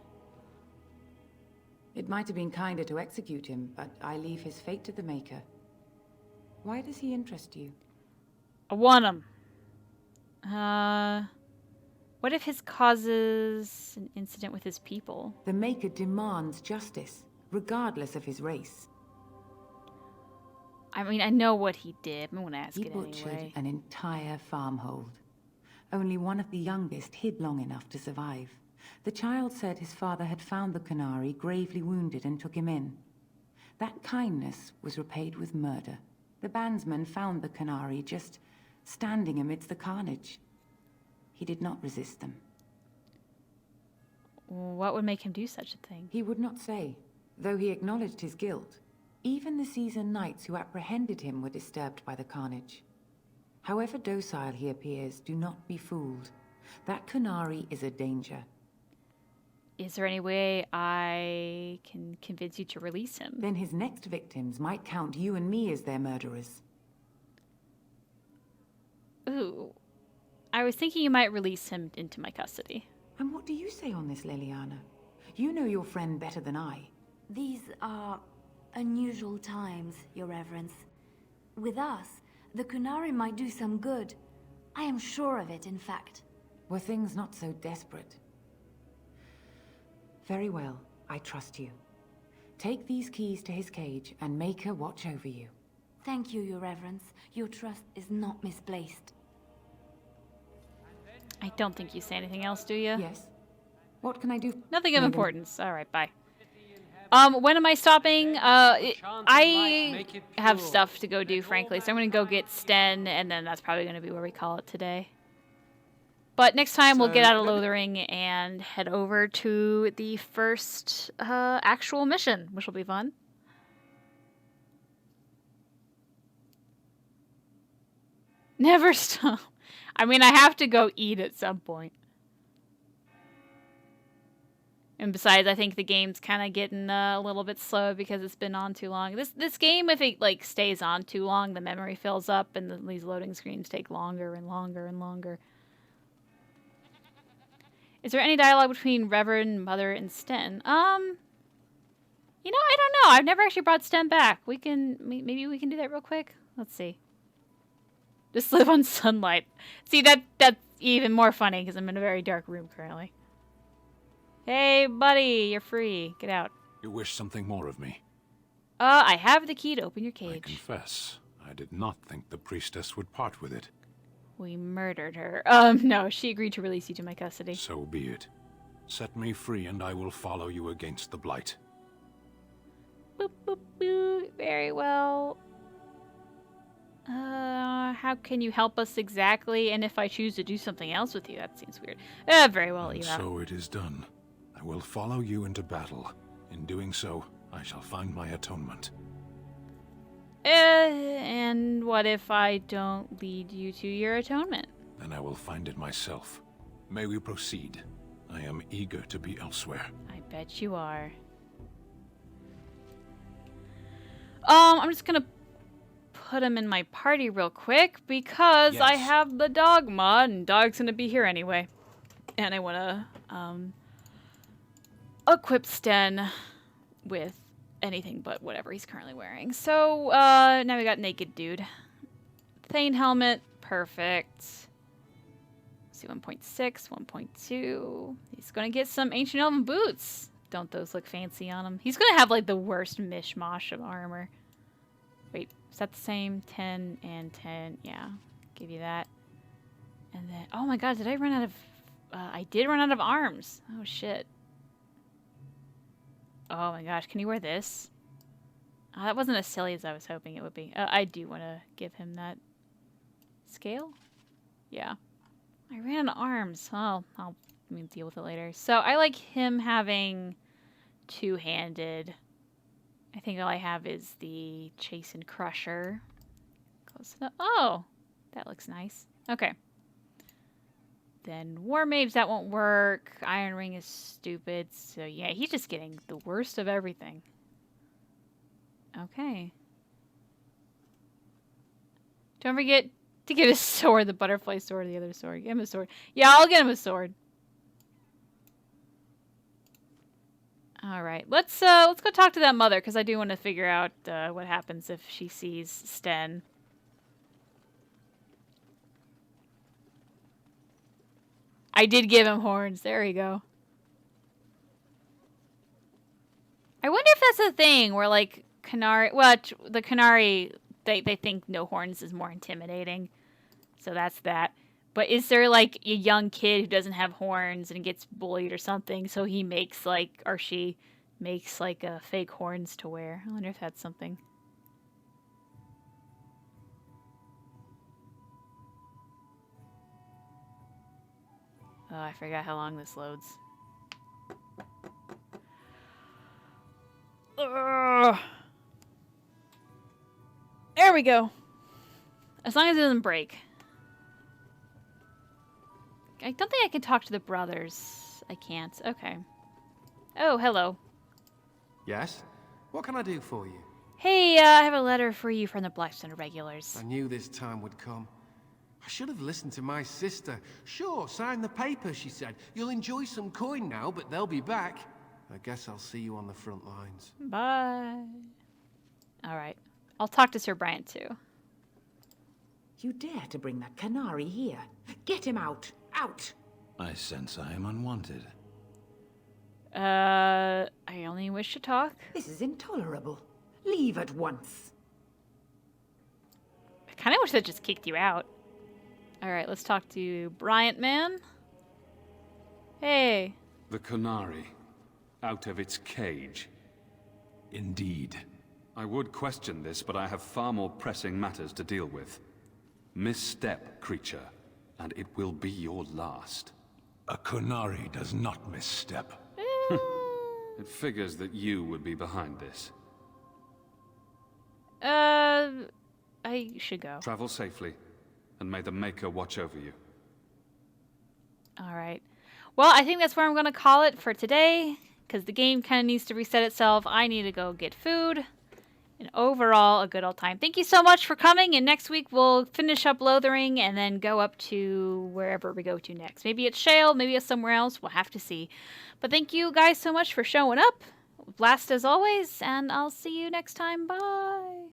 It might have been kinder to execute him, but I leave his fate to the Maker. Why does he interest you? I want him. What if his causes an incident with his people? The Maker demands justice, regardless of his race. I mean, I know what he did. I'm gonna ask He it butchered anyway. an entire farmhold. Only one of the youngest hid long enough to survive. The child said his father had found the canary gravely wounded and took him in. That kindness was repaid with murder. The bandsman found the canary just standing amidst the carnage. He did not resist them. What would make him do such a thing? He would not say, though he acknowledged his guilt. Even the seasoned knights who apprehended him were disturbed by the carnage. However docile he appears, do not be fooled. That canary is a danger. Is there any way I can convince you to release him? Then his next victims might count you and me as their murderers. Ooh. I was thinking you might release him into my custody. And what do you say on this, Liliana? You know your friend better than I. These are unusual times, Your Reverence. With us, the Kunari might do some good. I am sure of it, in fact. Were things not so desperate? Very well, I trust you. Take these keys to his cage and make her watch over you. Thank you, Your Reverence. Your trust is not misplaced. I don't think you say anything else, do you? Yes. What can I do? Nothing of importance. All right, bye. When am I stopping? I have stuff to go do, frankly, so I'm going to go get Sten, and then that's probably going to be where we call it today. But next time we'll get out of Lothering and head over to the first actual mission, which will be fun. Never stop. I mean, I have to go eat at some point. And besides, I think the game's kind of getting a little bit slow because it's been on too long. This game, if it like stays on too long, the memory fills up and these loading screens take longer and longer and longer. Is there any dialogue between Reverend, Mother, and Sten? You know, I don't know. I've never actually brought Sten back. Maybe we can do that real quick. Let's see. Just live on sunlight. See, that's even more funny because I'm in a very dark room currently. Hey, buddy, you're free. Get out. You wish something more of me? I have the key to open your I cage. confess, I did not think the priestess would part with it. We murdered her. No, she agreed to release you to my custody. So be it. Set me free and I will follow you against the Blight. Boop, boop, boop. Very well. How can you help us exactly? And if I choose to do something else with you, that seems weird. Very well, And so it is done. I will follow you into battle. In doing so, I shall find my atonement. And what if I don't lead you to your atonement? Then I will find it myself. May we proceed? I am eager to be elsewhere. I bet you are. I'm just gonna put him in my party real quick because I have the dog mod and dog's gonna be here anyway. And I wanna equip Sten with anything but whatever he's currently wearing. So now we got naked dude. Thane helmet, perfect. See 1.6, 1.2. He's gonna get some ancient elven boots. Don't those look fancy on him? He's gonna have like the worst mishmash of armor. Wait, is that the same? 10 and 10. Yeah, give you that. And then, oh my god, did I run out of... I did run out of arms. Oh shit. Oh my gosh, can you wear this? That wasn't as silly as I was hoping it would be. I do want to give him that scale. Yeah. I ran out of arms. Oh, I'll deal with it later. So I like him having two-handed. I think all I have is the Chase and Crusher. Close enough. Oh, that looks nice. Okay. Then War Mage, that won't work. Iron Ring is stupid. So yeah, he's just getting the worst of everything. Okay. Don't forget to get a sword, the butterfly sword, the other sword. Get him a sword. Yeah, I'll get him a sword. All right, let's go talk to that mother, because I do want to figure out what happens if she sees Sten. I did give him horns. There we go. I wonder if that's a thing where, like, Canary... Well, the Canary, they think no horns is more intimidating. So that's that. But is there, like, a young kid who doesn't have horns and gets bullied or something, so he makes, like... Or she makes, like, fake horns to wear? I wonder if that's something. Oh, I forgot how long this loads. Ugh. There we go. As long as it doesn't break. I don't think I can talk to the brothers. I can't. Okay. Oh, hello. Yes? What can I do for you? Hey, I have a letter for you from the Blackstone regulars. I knew this time would come. I should have listened to my sister. Sure, sign the paper, she said. You'll enjoy some coin now, but they'll be back. I guess I'll see you on the front lines. Bye. Alright. I'll talk to Sir Bryant, too. You dare to bring that Canary here? Get him out! Out! I sense I am unwanted. I only wish to talk. This is intolerable. Leave at once. I kind of wish that just kicked you out. Alright, let's talk to Bryant Man. Hey. The Canary. Out of its cage. Indeed. I would question this, but I have far more pressing matters to deal with. Misstep, creature, and it will be your last. A Canary does not misstep. It figures that you would be behind this. I should go. Travel safely, and may the Maker watch over you. Alright. Well, I think that's where I'm going to call it for today, because the game kind of needs to reset itself. I need to go get food. And overall, a good old time. Thank you so much for coming, and next week we'll finish up Lothering and then go up to wherever we go to next. Maybe it's Shale, maybe it's somewhere else. We'll have to see. But thank you guys so much for showing up. Blast as always, and I'll see you next time. Bye!